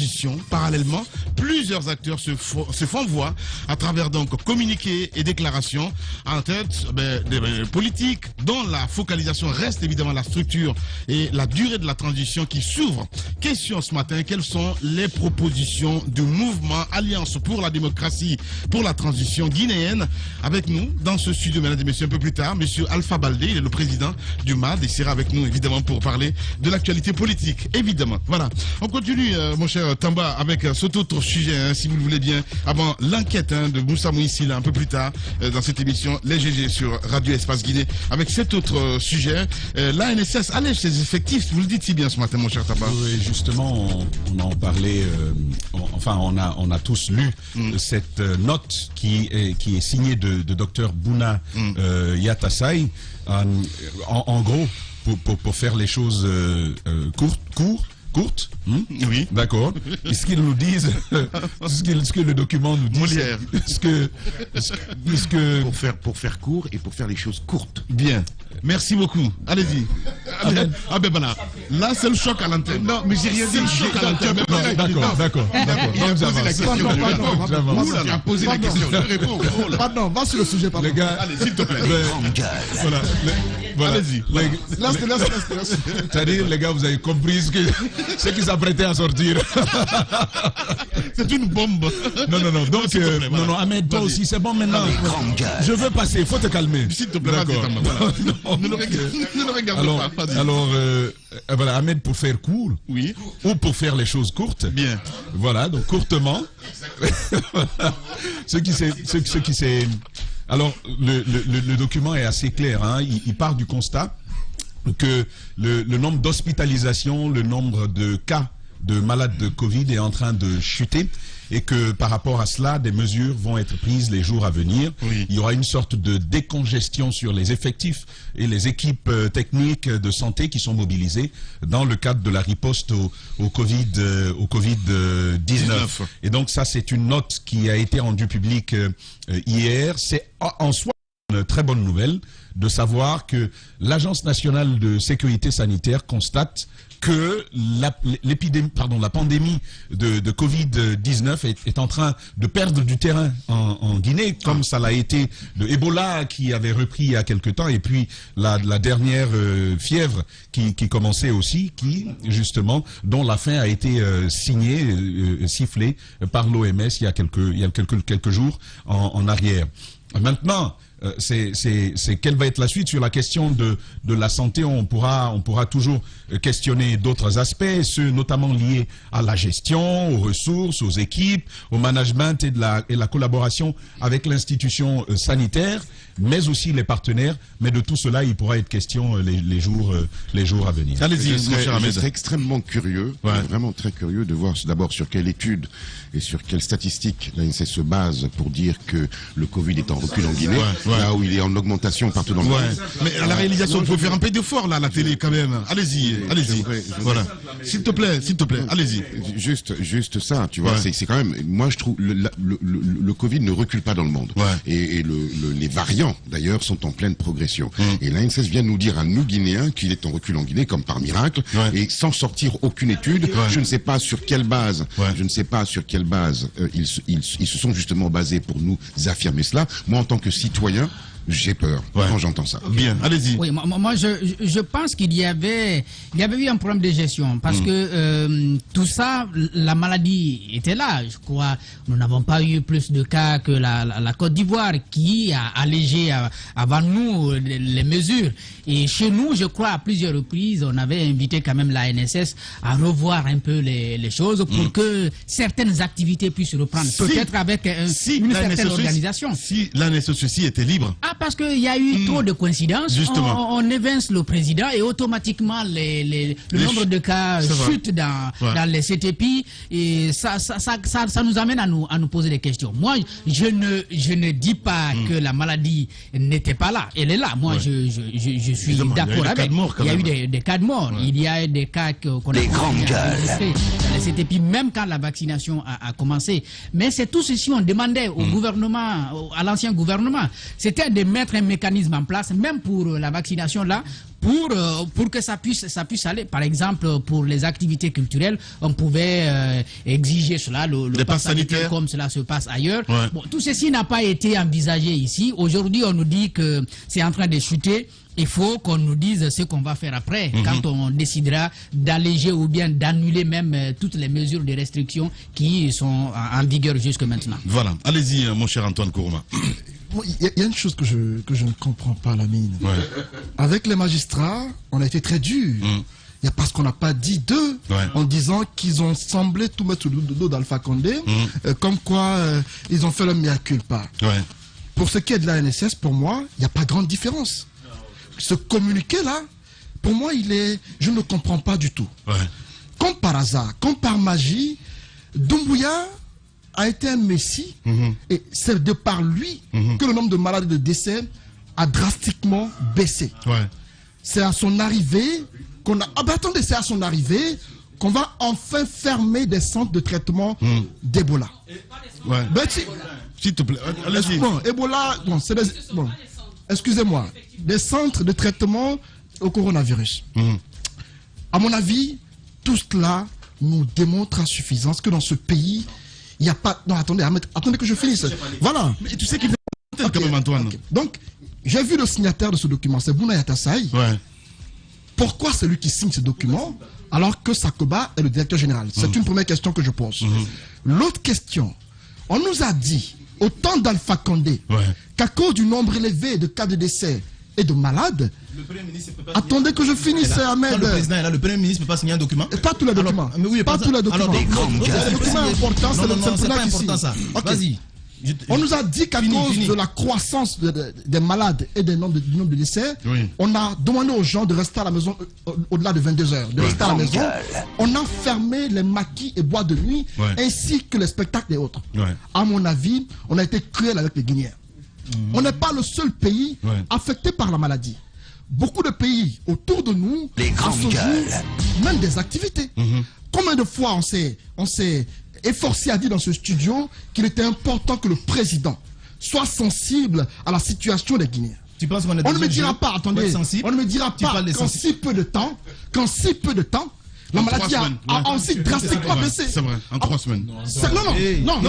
Parallèlement, plusieurs acteurs se font voix à travers donc communiqués et déclarations en tête des politiques dont la focalisation reste évidemment la structure et la durée de la transition qui s'ouvre. Question ce matin, quelles sont les propositions du mouvement Alliance pour la démocratie pour la transition guinéenne? Avec nous dans ce studio, mesdames et messieurs, un peu plus tard, monsieur Alpha Baldé, il est le président du MAD, il sera avec nous évidemment pour parler de l'actualité politique, évidemment. Voilà, on continue mon cher Tamba avec cet autre sujet, si vous le voulez bien, avant l'enquête de Moussa Mouissi, un peu plus tard dans cette émission, les GG sur Radio Espace Guinée, avec cet autre sujet. L'ANSS allège ses effectifs, vous le dites si bien ce matin, mon cher Tamba. Oui, justement, on en parlait, on a tous lu cette note qui est signée de Dr Bouna Yatasai, en gros, pour faire les choses courtes, oui, d'accord. Ce qu'ils nous disent, ce que le document nous dit, Molière. Pour faire court et pour faire les choses courtes. Bien. Merci beaucoup. Allez-y. Ah ben voilà. Là, c'est le choc à l'antenne. Non, mais j'ai rien dit. Le choc à l'antenne. D'accord. Il a posé la question. Je réponds. Pardon, va sur le sujet. Les gars, allez, s'il te plaît. Voilà. Voilà. Allez-y. Laisse. C'est-à-dire, les gars, vous avez compris ce qu'ils s'apprêtaient à sortir. C'est une bombe. Non. Donc, non, Ahmed, toi aussi, c'est bon maintenant. Je veux passer, il faut te calmer. S'il te plaît, d'accord. Ne le regarde pas. Alors, voilà, Ahmed, pour faire court, oui, ou pour faire les choses courtes. Bien. Voilà, donc courtement. Ce qui c'est. Alors, le document est assez clair. Hein. Il part du constat que le nombre d'hospitalisations, le nombre de cas de malades de Covid est en train de chuter et que par rapport à cela, des mesures vont être prises les jours à venir. Oui. Il y aura une sorte de décongestion sur les effectifs et les équipes techniques de santé qui sont mobilisées dans le cadre de la riposte au Covid-19. Et donc ça, c'est une note qui a été rendue publique hier. C'est en soi une très bonne nouvelle de savoir que l'Agence nationale de sécurité sanitaire constate que la pandémie de Covid-19 est en train de perdre du terrain en Guinée, comme ça l'a été de Ebola qui avait repris il y a quelque temps, et puis la dernière fièvre qui commençait aussi, justement, dont la fin a été sifflée par l'OMS il y a quelques jours en arrière. Maintenant, c'est quelle va être la suite sur la question de la santé. On pourra toujours questionner d'autres aspects, ceux notamment liés à la gestion, aux ressources, aux équipes, au management et la collaboration avec l'institution sanitaire, mais aussi les partenaires. Mais de tout cela, il pourra être question les jours à venir. Allez-y, je serais extrêmement curieux, vraiment très curieux de voir d'abord sur quelle étude et sur quelle statistique l'ANSES se base pour dire que le Covid est en recul en Guinée, là où il est en augmentation partout dans le monde. Mais à la réalisation, il faut faire un peu d'effort là à la télé quand même. Allez-y. Voilà. S'il te plaît, allez-y. Juste ça, tu vois, c'est quand même, moi je trouve, le Covid ne recule pas dans le monde. Et les variants, d'ailleurs, sont en pleine progression. Et l'ANSES vient nous dire à nous, Guinéens, qu'il est en recul en Guinée, comme par miracle, et sans sortir aucune étude. Je ne sais pas sur quelle base, ils se sont justement basés pour nous affirmer cela. Moi, en tant que citoyen, j'ai peur quand j'entends ça. Bien, allez-y. Oui, moi je pense qu'il y avait eu un problème de gestion parce que tout ça, la maladie était là. Je crois nous n'avons pas eu plus de cas que la Côte d'Ivoire qui a allégé avant nous les mesures. Et chez nous, je crois à plusieurs reprises, on avait invité quand même la NSS à revoir un peu les choses pour que certaines activités puissent reprendre. Peut-être avec une certaine organisation. Si la NSS était libre. Parce qu'il y a eu trop de coïncidences. On évince le président et automatiquement le nombre de cas chute dans les CTP et ça nous amène à nous poser des questions. Moi, je ne dis pas que la maladie n'était pas là. Elle est là. Moi, je suis d'accord avec. Il y a eu des cas de mort. Il y a des cas qu'on a enregistrés dans les CTP, même quand la vaccination a commencé. Mais c'est tout ceci on demandait au gouvernement, à l'ancien gouvernement. C'était de mettre un mécanisme en place, même pour la vaccination là, pour que ça puisse aller. Par exemple, pour les activités culturelles, on pouvait exiger cela, le pass sanitaire comme cela se passe ailleurs. Bon, tout ceci n'a pas été envisagé ici. Aujourd'hui, on nous dit que c'est en train de chuter. Il faut qu'on nous dise ce qu'on va faire après, quand on décidera d'alléger ou bien d'annuler même toutes les mesures de restriction qui sont en vigueur jusque maintenant. Voilà. Allez-y, mon cher Antoine Kourouma. Il y a une chose que je ne comprends pas, Lamine. Avec les magistrats, on a été très dur. Il y a parce qu'on n'a pas dit d'eux, en disant qu'ils ont semblé tout mettre sous le dos d'Alpha Condé, comme quoi ils ont fait le mea culpa. Pour ce qui est de la NSS, pour moi, il n'y a pas grande différence. Ce communiqué-là, pour moi, je ne le comprends pas du tout. Comme par hasard, comme par magie, Doumbouya a été un messie, et c'est de par lui que le nombre de malades et de décès a drastiquement baissé. C'est à son arrivée qu'on a... Ah ben attendez, c'est à son arrivée qu'on va enfin fermer des centres de traitement d'Ebola. Ben, s'il te plaît, allez-y. Bon, Ebola, bon, c'est des... Bon, excusez-moi, des centres de traitement au coronavirus. À mon avis, tout cela nous démontre à suffisance que dans ce pays, il n'y a pas... Non, attendez que je finisse. Voilà. Mais tu sais qu'il fait quand même, Antoine. Donc, J'ai vu le signataire de ce document, c'est Bouna Yatassaï. Pourquoi c'est lui qui signe ce document alors que Sakoba est le directeur général? C'est une première question que je pose. L'autre question, on nous a dit, au temps d'Alpha Condé, qu'à cause du nombre élevé de cas de décès et de malades, le Premier ministre peut pas attendez que je finisse, Ahmed. Quand le président est là, le Premier ministre ne peut pas signer un document. Pas tous les documents. Pas tous les documents. Le document important, c'est le président qui signe. Vas-y. On nous a dit qu'à cause de la croissance des malades et du nombre de décès, on a demandé aux gens de rester à la maison au-delà de 22 heures. De rester à la maison. On a fermé les maquis et boîtes de nuit, ainsi que les spectacles et autres. À mon avis, on a été cruel avec les Guinéens. On n'est pas le seul pays affecté par la maladie. Beaucoup de pays autour de nous, à ce jour, même des activités. Combien de fois on s'est efforcé à dire dans ce studio qu'il était important que le président soit sensible à la situation des Guinéens. Tu penses qu'on est on ne me dira pas, attendez, on ne me dira pas qu'en si peu de temps, la maladie a aussi drastiquement baissé. C'est vrai, en 3 semaines. Non,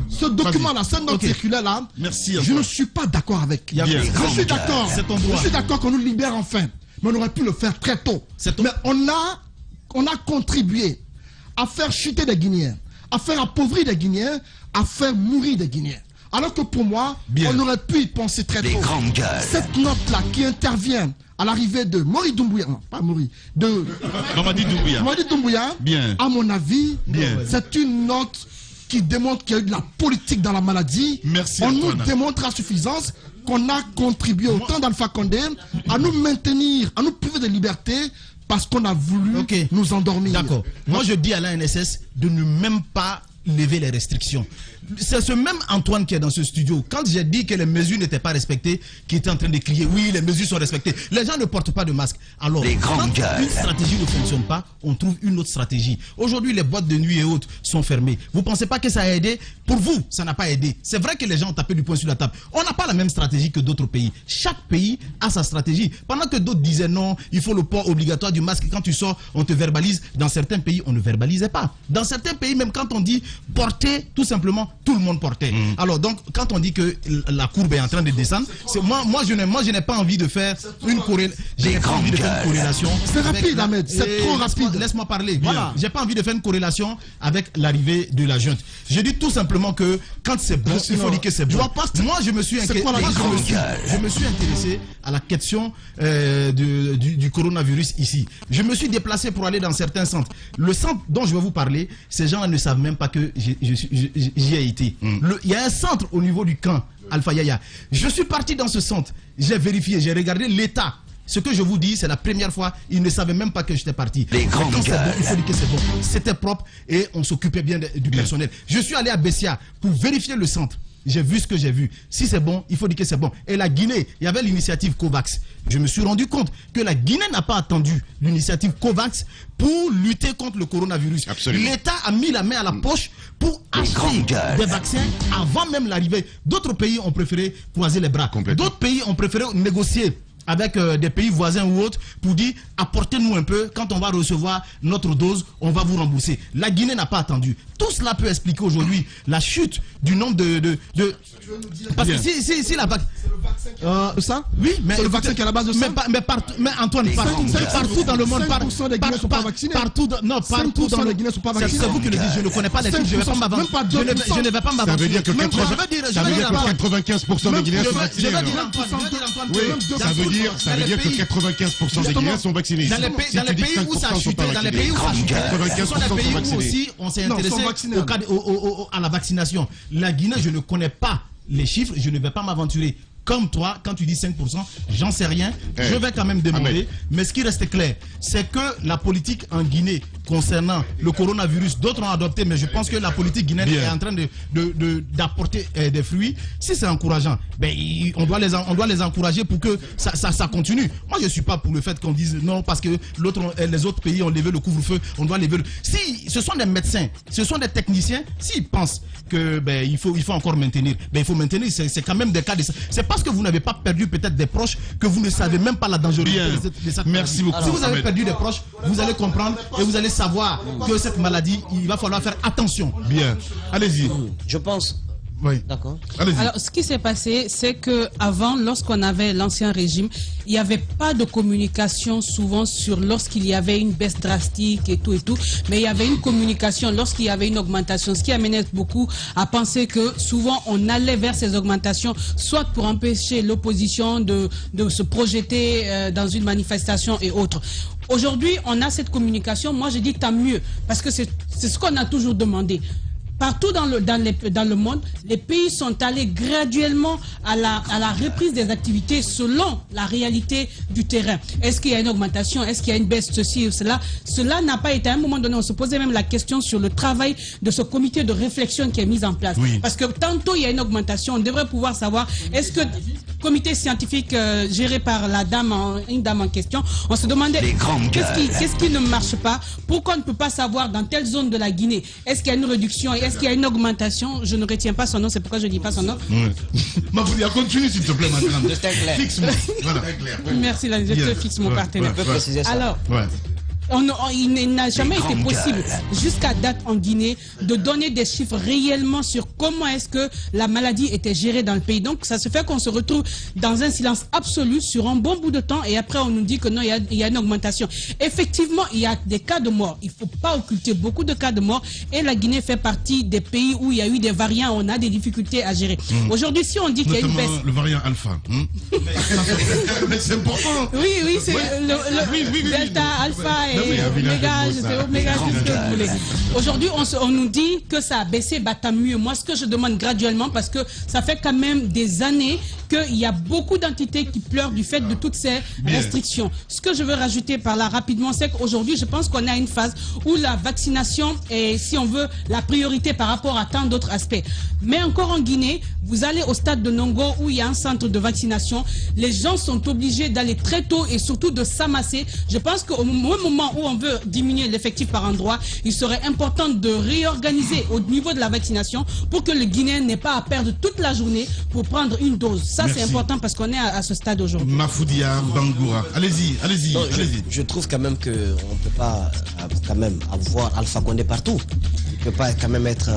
ce document-là, cette note circulaire-là, je ne suis pas d'accord avec. Je suis d'accord qu'on nous libère enfin, mais on aurait pu le faire très tôt. Mais on a contribué à faire chuter des Guinéens, à faire appauvrir des Guinéens, à faire mourir des Guinéens. Alors que pour moi, on aurait pu y penser très tôt. Cette note-là qui intervient à l'arrivée de Mori Doumbouya, non, pas Mori, de Mamadi Doumbouya, à mon avis, c'est une note qui démontre qu'il y a eu de la politique dans la maladie. Merci, on nous démontre à suffisance qu'on a contribué au temps d'Alpha Condé à nous maintenir, à nous priver de liberté, parce qu'on a voulu nous endormir. D'accord. Moi, je dis à l'ANSS de ne même pas lever les restrictions. C'est ce même Antoine qui est dans ce studio. Quand j'ai dit que les mesures n'étaient pas respectées, qui était en train de crier, oui, les mesures sont respectées. Les gens ne portent pas de masque. Alors, quand une stratégie ne fonctionne pas, on trouve une autre stratégie. Aujourd'hui, les boîtes de nuit et autres sont fermées. Vous ne pensez pas que ça a aidé? Pour vous, ça n'a pas aidé. C'est vrai que les gens ont tapé du poing sur la table. On n'a pas la même stratégie que d'autres pays. Chaque pays a sa stratégie. Pendant que d'autres disaient non, il faut le port obligatoire du masque. Quand tu sors, on te verbalise. Dans certains pays, on ne verbalisait pas. Dans certains pays, même quand on dit porter, tout simplement, tout le monde portait. Alors donc, quand on dit que la courbe est en train de descendre, moi je n'ai pas envie de faire une corrélation. C'est rapide, Ahmed, c'est trop rapide. Laisse-moi parler. Voilà. J'ai pas envie de faire une corrélation avec l'arrivée de la junte. Je dis tout simplement que quand c'est bon, il faut dire que c'est bon. Moi, je me suis intéressé à la question du coronavirus ici. Je me suis déplacé pour aller dans certains centres. Le centre dont je vais vous parler, ces gens ne savent même pas que j'y ai été. Il y a un centre au niveau du camp Alpha Yaya. Je suis parti dans ce centre, j'ai vérifié, j'ai regardé l'état. Ce que je vous dis, c'est la première fois, ils ne savaient même pas que j'étais parti. Quand c'est bon, il faut dire que c'est bon. C'était propre et on s'occupait bien du personnel. Je suis allé à Bessia pour vérifier le centre. J'ai vu ce que j'ai vu. Si c'est bon, il faut dire que c'est bon. Et la Guinée, il y avait l'initiative COVAX. Je me suis rendu compte que la Guinée n'a pas attendu l'initiative COVAX pour lutter contre le coronavirus. L'État a mis la main à la poche pour acheter des vaccins avant même l'arrivée. D'autres pays ont préféré croiser les bras. D'autres pays ont préféré négocier avec des pays voisins ou autres pour dire apportez-nous un peu, quand on va recevoir notre dose, on va vous rembourser. La Guinée n'a pas attendu. Tout cela peut expliquer aujourd'hui la chute du nombre de... Parce que si la vaccin... ça oui, mais c'est le vaccin qui est à la base de ça. Mais Antoine, partout dans le monde, 5% des Guinéens ne sont pas vaccinés. Partout dans les Guinéens ne sont pas vaccinés. C'est vous qui le dites, je ne connais pas les chiffres, je ne vais pas m'avancer. Je ne vais pas m'avancer. Ça veut dire que 95% des Guinéens sont vaccinés. Ça veut dire que 95% des Guinéens sont vaccinés. Dans les pays où ça a chuté, dans les pays où ça a chuté, ce sont des pays où aussi on s'est intéressé à la vaccination. La Guinée, je ne connais pas les chiffres, je ne vais pas m'aventurer. Comme toi, quand tu dis 5%, j'en sais rien, je vais quand même demander. Mais ce qui reste clair, c'est que la politique en Guinée concernant le coronavirus, d'autres ont adopté, mais je pense que la politique guinéenne est en train d'apporter des fruits. Si c'est encourageant, ben, on doit les encourager pour que ça continue. Moi, je ne suis pas pour le fait qu'on dise non, parce que les autres pays ont levé le couvre-feu, on doit lever le... Si ce sont des médecins, ce sont des techniciens, s'ils pensent que ben, il faut encore maintenir, ben, il faut maintenir, c'est quand même des cas de... C'est parce que vous n'avez pas perdu peut-être des proches que vous ne savez même pas la dangerosité de cette Merci beaucoup. Si vous avez perdu des proches, vous allez comprendre et vous allez savoir que cette maladie, il va falloir faire attention. Bien. Allez-y. Je pense, Oui. D'accord. Alors, ce qui s'est passé, c'est que avant, lorsqu'on avait l'ancien régime, il n'y avait pas de communication souvent sur lorsqu'il y avait une baisse drastique et tout, mais il y avait une communication lorsqu'il y avait une augmentation, ce qui amenait beaucoup à penser que souvent on allait vers ces augmentations, soit pour empêcher l'opposition de se projeter dans une manifestation et autres. Aujourd'hui, on a cette communication. Moi, je dis tant mieux, parce que c'est ce qu'on a toujours demandé. Partout dans le monde, les pays sont allés graduellement à la reprise des activités selon la réalité du terrain. Est-ce qu'il y a une augmentation? Est-ce qu'il y a une baisse? Ceci ou cela? Cela n'a pas été. À un moment donné, on se posait même la question sur le travail de ce comité de réflexion qui est mis en place. Oui. Parce que tantôt, il y a une augmentation. On devrait pouvoir savoir, est-ce que comité scientifique géré par une dame en question, on se demandait qu'est-ce qui ne marche pas? Pourquoi on ne peut pas savoir dans telle zone de la Guinée? Est-ce qu'il y a une réduction? Est-ce qu'il y a une augmentation? Je ne retiens pas son nom, c'est pourquoi je ne dis pas son nom. Mafoudia, continue s'il te plaît, madame. Fixe-moi. Voilà. Merci, je te fixe mon partenaire. Alors, il n'a jamais été possible jusqu'à date en Guinée de donner des chiffres réellement sur comment est-ce que la maladie était gérée dans le pays. Donc ça se fait qu'on se retrouve dans un silence absolu sur un bon bout de temps et après on nous dit que non, il y a une augmentation. Effectivement, il y a des cas de mort. Il ne faut pas occulter beaucoup de cas de mort et la Guinée fait partie des pays où il y a eu des variants, on a des difficultés à gérer. Aujourd'hui, si on dit qu'il y a une baisse... le variant alpha. Mais c'est important. Oui, c'est le delta, alpha et oméga, je sais oméga, tout ce que vous voulez. Aujourd'hui, on nous dit que ça a baissé, bah tant mieux. Moi, ce que je demande graduellement, parce que ça fait quand même des années qu'il y a beaucoup d'entités qui pleurent du fait de toutes ces restrictions. Ce que je veux rajouter par là rapidement, c'est qu'aujourd'hui, je pense qu'on a une phase où la vaccination est, si on veut, la priorité par rapport à tant d'autres aspects. Mais encore en Guinée, vous allez au stade de Nongo où il y a un centre de vaccination. Les gens sont obligés d'aller très tôt et surtout de s'amasser. Je pense qu'au moment où on veut diminuer l'effectif par endroit, il serait important de réorganiser au niveau de la vaccination pour que le Guinéen n'ait pas à perdre toute la journée pour prendre une dose. Ça, c'est important parce qu'on est à ce stade aujourd'hui. Mafoudia Bangoura, allez-y. Je trouve quand même qu'on ne peut pas quand même avoir Alpha Condé partout. Il ne peut pas quand même être...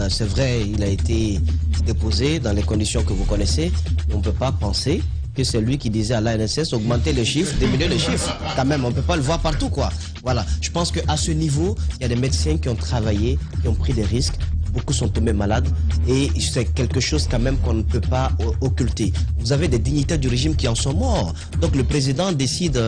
c'est vrai, il a été déposé dans les conditions que vous connaissez, mais on ne peut pas penser que c'est lui qui disait à l'ANSS augmenter les chiffres, diminuer les chiffres. Quand même, on ne peut pas le voir partout, quoi. Voilà. Je pense qu'à ce niveau, il y a des médecins qui ont travaillé, qui ont pris des risques. Beaucoup sont tombés malades et c'est quelque chose quand même qu'on ne peut pas occulter. Vous avez des dignitaires du régime qui en sont morts. Donc le président décide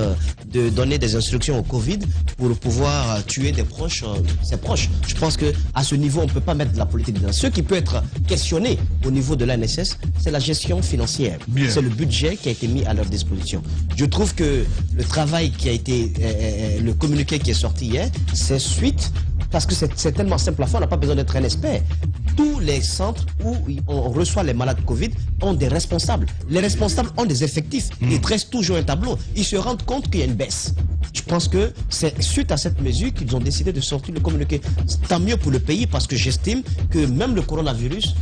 de donner des instructions au Covid pour pouvoir tuer des proches, ses proches. Je pense qu'à ce niveau, on ne peut pas mettre de la politique dedans. Ce qui peut être questionné au niveau de l'ANSS, c'est la gestion financière. C'est le budget qui a été mis à leur disposition. Je trouve que le travail qui a été, le communiqué qui est sorti hier, c'est suite. Parce que c'est tellement simple à faire, on n'a pas besoin d'être un expert. Tous les centres où on reçoit les malades Covid ont des responsables. Les responsables ont des effectifs. Ils dressent toujours un tableau. Ils se rendent compte qu'il y a une baisse. Je pense que c'est suite à cette mesure qu'ils ont décidé de sortir le communiqué. Tant mieux pour le pays parce que j'estime que même le coronavirus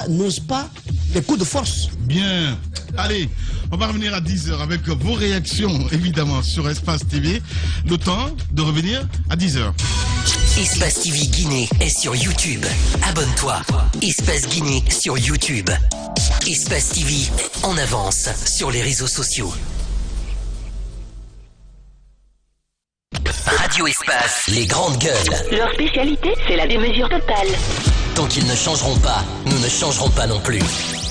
n'ose pas les coups de force. Bien. Allez, on va revenir à 10h avec vos réactions, évidemment, sur Espace TV. Le temps de revenir à 10h. Espace TV Guinée est sur YouTube. Abonne-toi. Espace Guinée sur YouTube. Espace TV en avance sur les réseaux sociaux. Radio Espace, les grandes gueules. Leur spécialité, c'est la démesure totale. Tant qu'ils ne changeront pas, nous ne changerons pas non plus.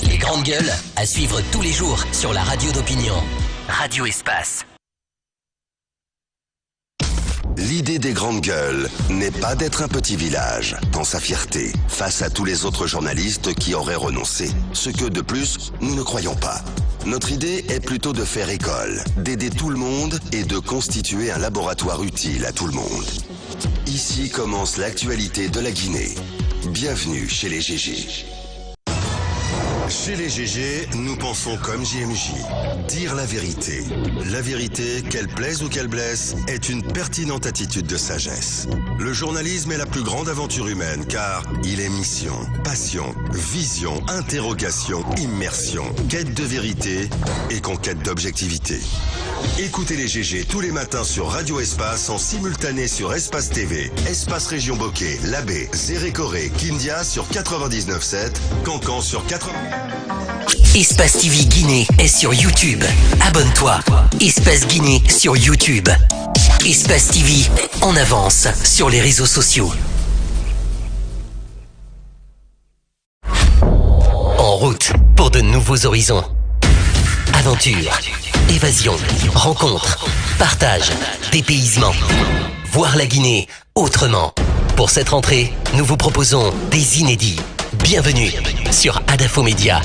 Les grandes gueules, à suivre tous les jours sur la radio d'opinion. Radio Espace. L'idée des grandes gueules n'est pas d'être un petit village dans sa fierté face à tous les autres journalistes qui auraient renoncé. Ce que, de plus, nous ne croyons pas. Notre idée est plutôt de faire école, d'aider tout le monde et de constituer un laboratoire utile à tout le monde. Ici commence l'actualité de la Guinée. Bienvenue chez les GG. Chez les GG, nous pensons comme JMJ. Dire la vérité. La vérité, qu'elle plaise ou qu'elle blesse, est une pertinente attitude de sagesse. Le journalisme est la plus grande aventure humaine car il est mission, passion, vision, interrogation, immersion, quête de vérité et conquête d'objectivité. Écoutez les GG tous les matins sur Radio Espace en simultané sur Espace TV, Espace Région Bokeh, Labé, Zérékoré, Kindia sur 99.7, Cancan sur 80. Espace TV Guinée est sur YouTube. Abonne-toi. Espace Guinée sur YouTube. Espace TV en avance sur les réseaux sociaux. En route pour de nouveaux horizons. Aventure, évasion, rencontre, partage, dépaysement. Voir la Guinée autrement. Pour cette rentrée, nous vous proposons des inédits. Bienvenue sur Adafo Média.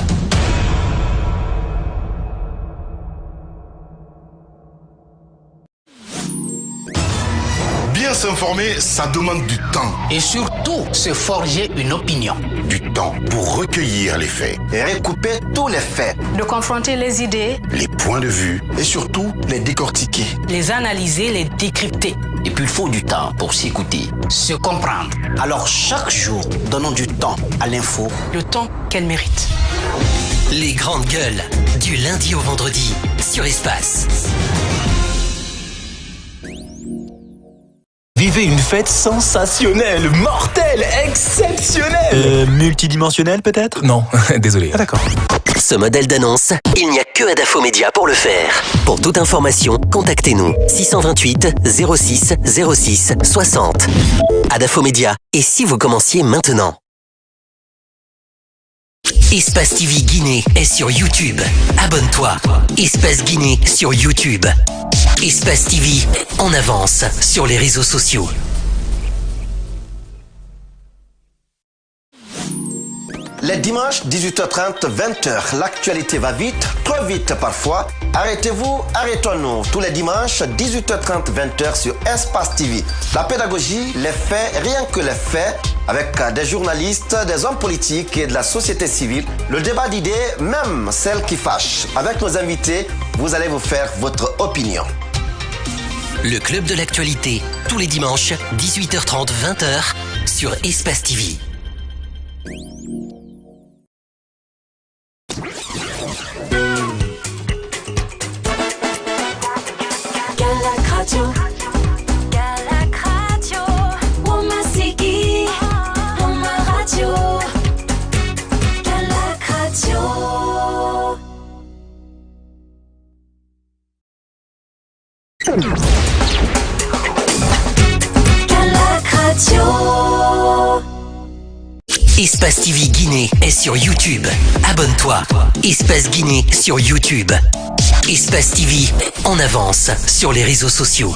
Bien s'informer, ça demande du temps. Et surtout, se forger une opinion. Du temps pour recueillir les faits. Et recouper tous les faits. De confronter les idées. Les points de vue. Et surtout, les décortiquer. Les analyser, les décrypter. Et puis il faut du temps pour s'écouter, se comprendre. Alors chaque jour, donnons du temps à l'info. Le temps qu'elle mérite. Les grandes gueules, du lundi au vendredi, sur Espace. Vivez une fête sensationnelle, mortelle, exceptionnelle. Multidimensionnelle peut-être? Non, désolé. Ah d'accord. Ce modèle d'annonce, il n'y a que Adafo Média pour le faire. Pour toute information, contactez-nous 628 06 06 60. Adafo Média, et si vous commenciez maintenant? Espace TV Guinée est sur YouTube. Abonne-toi. Espace Guinée sur YouTube. Espace TV en avance sur les réseaux sociaux. Les dimanches 18h30, 20h, l'actualité va vite, trop vite parfois. Arrêtez-vous, arrêtons-nous. Tous les dimanches, 18h30, 20h sur Espace TV. La pédagogie, les faits, rien que les faits, avec des journalistes, des hommes politiques et de la société civile. Le débat d'idées, même celles qui fâchent. Avec nos invités, vous allez vous faire votre opinion. Le club de l'actualité, tous les dimanches, 18h30, 20h, sur Espace TV. Espace TV Guinée est sur YouTube. Abonne-toi. Espace Guinée sur YouTube. Espace TV en avance sur les réseaux sociaux.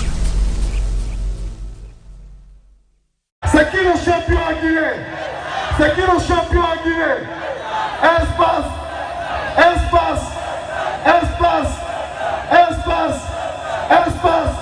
C'est qui le champion à Guinée? C'est qui le champion à Guinée? Espace, espace, espace, espace, espace.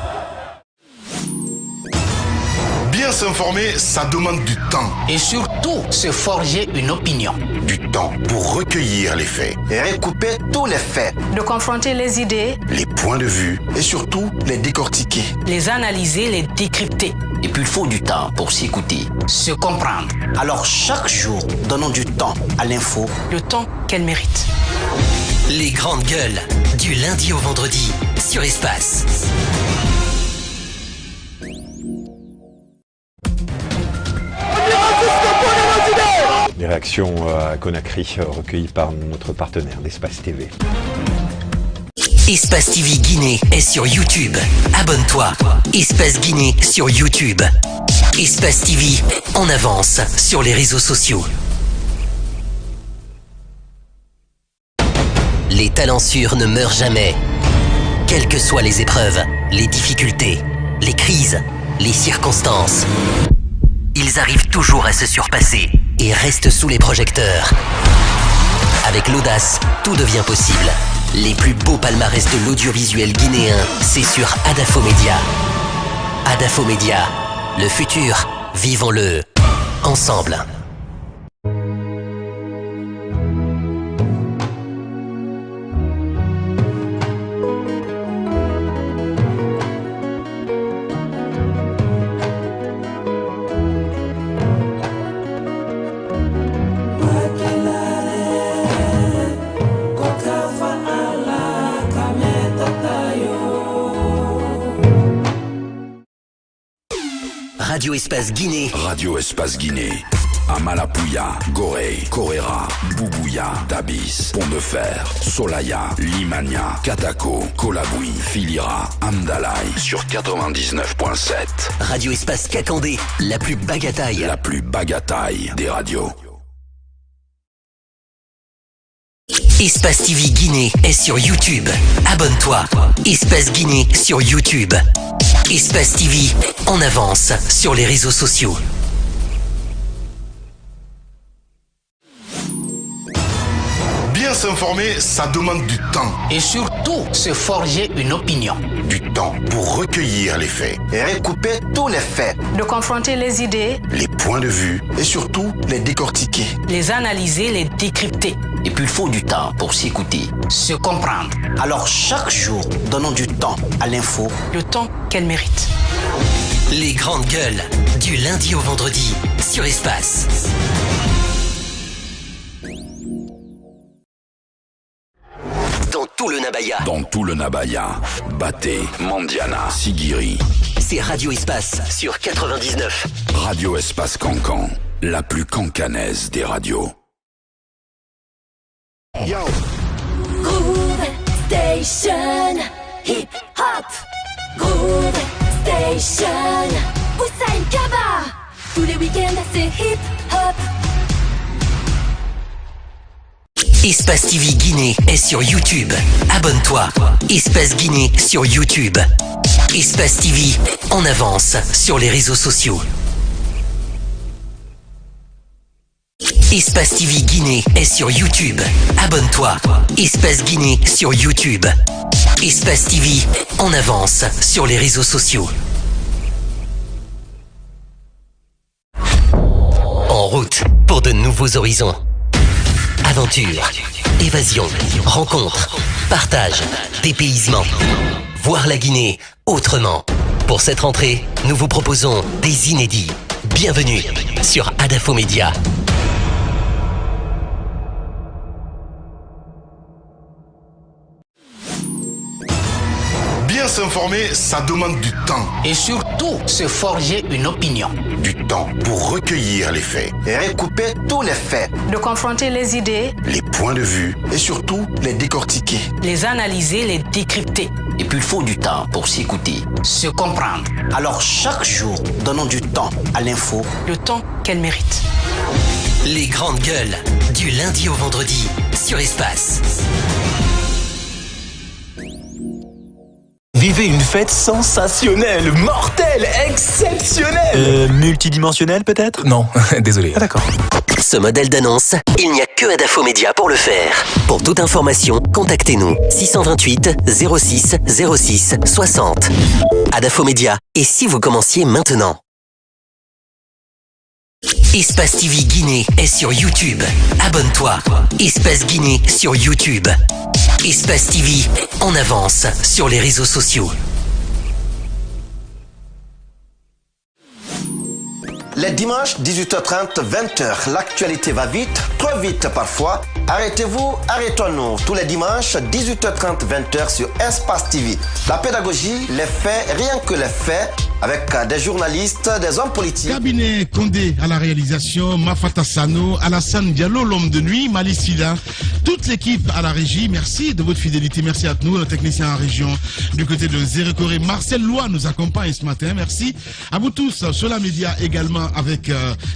Bien s'informer, ça demande du temps. Et surtout, se forger une opinion. Du temps pour recueillir les faits. Et recouper tous les faits. De confronter les idées. Les points de vue. Et surtout, les décortiquer. Les analyser, les décrypter. Et puis il faut du temps pour s'écouter, se comprendre. Alors chaque jour, donnons du temps à l'info. Le temps qu'elle mérite. Les grandes gueules, du lundi au vendredi, sur Espace. Les réactions à Conakry recueillies par notre partenaire d'Espace TV. Espace TV Guinée est sur YouTube. Abonne-toi. Espace Guinée sur YouTube. Espace TV en avance sur les réseaux sociaux. Les talents sûrs ne meurent jamais. Quelles que soient les épreuves, les difficultés, les crises, les circonstances, ils arrivent toujours à se surpasser et restent sous les projecteurs. Avec l'audace, tout devient possible. Les plus beaux palmarès de l'audiovisuel guinéen, c'est sur Adafo Média. Adafo Média, le futur, vivons-le ensemble. Radio Espace Guinée. Radio Espace Guinée. Amalapouya, Gorée, Koréra, Boubouya, Tabis, Pont de Fer, Solaya, Limania, Katako, Kolaboui, Filira, Amdalaï sur 99.7. Radio Espace Kakandé, la plus bagataille. La plus bagataille des radios. Espace TV Guinée est sur YouTube. Abonne-toi. Espace Guinée sur YouTube. Espace TV en avance sur les réseaux sociaux. Bien s'informer, ça demande du temps. Et surtout, se forger une opinion. Du temps pour recueillir les faits. Et recouper tous les faits. De confronter les idées. Les points de vue. Et surtout, les décortiquer. Les analyser, les décrypter. Et puis il faut du temps pour s'écouter, se comprendre. Alors chaque jour, donnons du temps à l'info. Le temps qu'elle mérite. Les grandes gueules, du lundi au vendredi, sur Espace. Dans tout le Nabaya. Dans tout le Nabaya. Baté, Mandiana, Sigiri. C'est Radio Espace sur 99. Radio Espace Cancan, la plus cancanaise des radios. Yo. Groove Station, hip hop. Groove Station, Hussein Kaba. Tous les week-ends c'est hip hop. Espace TV Guinée est sur YouTube. Abonne-toi. Espace Guinée sur YouTube. Espace TV en avance sur les réseaux sociaux. Espace TV Guinée est sur YouTube. Abonne-toi. Espace Guinée sur YouTube. Espace TV en avance sur les réseaux sociaux. En route pour de nouveaux horizons. Aventure, évasion, rencontre, partage, dépaysement. Voir la Guinée autrement. Pour cette rentrée, nous vous proposons des inédits. Bienvenue sur Adafo Média. Bien s'informer, ça demande du temps. Et surtout, se forger une opinion. Du temps pour recueillir les faits. Et recouper tous les faits. De confronter les idées. Les points de vue. Et surtout, les décortiquer. Les analyser, les décrypter. Et puis il faut du temps pour s'écouter, se comprendre. Alors chaque jour, donnons du temps à l'info. Le temps qu'elle mérite. Les grandes gueules, du lundi au vendredi, sur Espace. Vivez une fête sensationnelle, mortelle, exceptionnelle. Multidimensionnelle peut-être? Non, désolé. Ah d'accord. Ce modèle d'annonce, il n'y a que Adafo Média pour le faire. Pour toute information, contactez-nous 628 06 06 60. Adafo Média. Et si vous commenciez maintenant? Espace TV Guinée est sur YouTube. Abonne-toi. Espace Guinée sur YouTube. Espace TV en avance sur les réseaux sociaux. Les dimanches 18h30, 20h, l'actualité va vite, trop vite parfois. Arrêtez-vous, arrêtons-nous. Tous les dimanches 18h30, 20h sur Espace TV. La pédagogie, les faits, rien que les faits, avec des journalistes, des hommes politiques. Cabinet Condé à la réalisation, Mafata Sano, Alassane Diallo, l'homme de nuit, Malice Sida, toute l'équipe à la régie. Merci de votre fidélité, merci à nous, le technicien en région du côté de Zérekoré. Marcel Lois nous accompagne ce matin, merci à vous tous sur la média également avec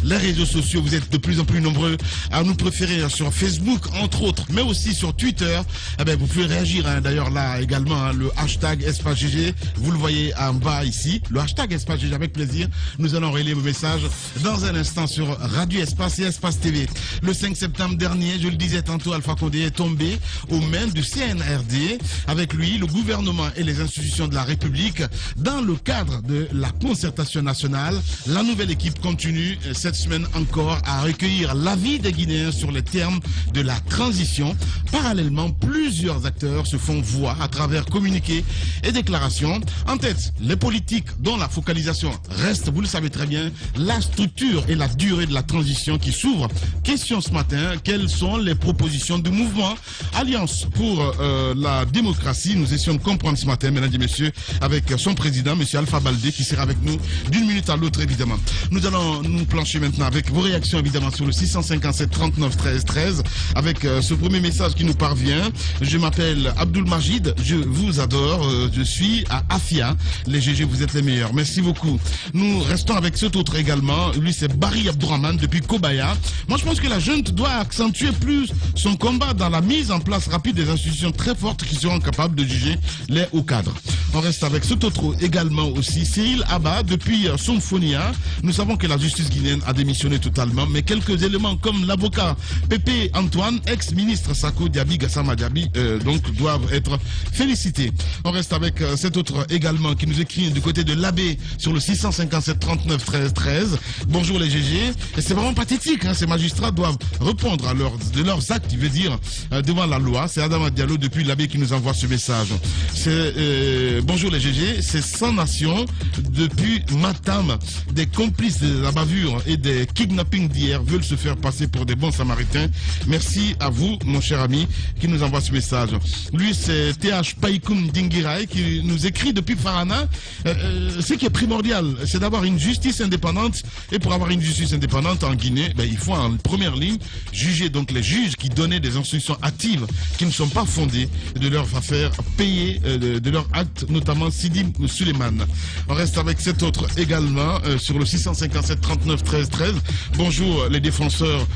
les réseaux sociaux. Vous êtes de plus en plus nombreux à nous préférer sur Facebook entre autres, mais aussi sur Twitter. Eh bien, vous pouvez réagir d'ailleurs là également, le hashtag EspaceGG, vous le voyez en bas ici, le hashtag EspaceGG, avec plaisir. Nous allons relayer vos messages dans un instant sur Radio Espace et Espace TV. Le 5 septembre dernier, je le disais tantôt, Alpha Condé est tombé aux mains du CNRD. Avec lui, le gouvernement et les institutions de la République, dans le cadre de la concertation nationale, la nouvelle équipe continue cette semaine encore à recueillir l'avis des Guinéens sur les termes de la transition. Parallèlement, plusieurs acteurs se font voix à travers communiqués et déclarations. En tête, les politiques dont la focalisation reste, vous le savez très bien, la structure et la durée de la transition qui s'ouvre. Question ce matin, quelles sont les propositions du mouvement Alliance pour la démocratie? Nous essayons de comprendre ce matin, mesdames et messieurs, avec son président, M. Alpha Baldé, qui sera avec nous d'une minute à l'autre, évidemment. Nous allons nous plancher maintenant avec vos réactions, évidemment, sur le 657 39 13 13, avec ce premier message qui nous parvient. Je m'appelle Abdul Majid, je vous adore, je suis à Afia. Les GG, vous êtes les meilleurs. Merci beaucoup. Nous restons avec cet autre également. Lui, c'est Barry Abdourahman depuis Kobaya. Moi, je pense que la junte doit accentuer plus son combat dans la mise en place rapide des institutions très fortes qui seront capables de juger les hauts cadres. On reste avec cet autre également aussi, Cyril Abba depuis Somphonia. Nous savons que la justice guinéenne a démissionné totalement, mais quelques éléments comme l'avocat Pépé Antoine, ex-ministre Sako Diaby, Gassama Diaby, donc doivent être félicités. On reste avec cet autre également qui nous écrit du côté de l'abbé sur le 657 39 13 13. Bonjour les GG. Et c'est vraiment pathétique, hein, ces magistrats doivent répondre à leurs actes, il veut dire, devant la loi. C'est Adama Diallo depuis l'abbé qui nous envoie ce message. C'est bonjour les GG, c'est 100 nations depuis Matam. Des complices de la bavure et des kidnappings d'hier veulent se faire passer pour des bons samaritains. Merci à vous, mon cher ami, qui nous envoie ce message. Lui, c'est TH Paikoum Dingirai qui nous écrit depuis Farana. Ce qui est primordial, c'est d'avoir une justice indépendante. Et pour avoir une justice indépendante en Guinée, il faut en première ligne juger donc les juges qui donnaient des instructions hâtives qui ne sont pas fondées, de leur faire payer de leurs actes, notamment Sidi Suleiman. On reste avec cet autre également sur le 657 39 13 13. Bonjour les défenseurs,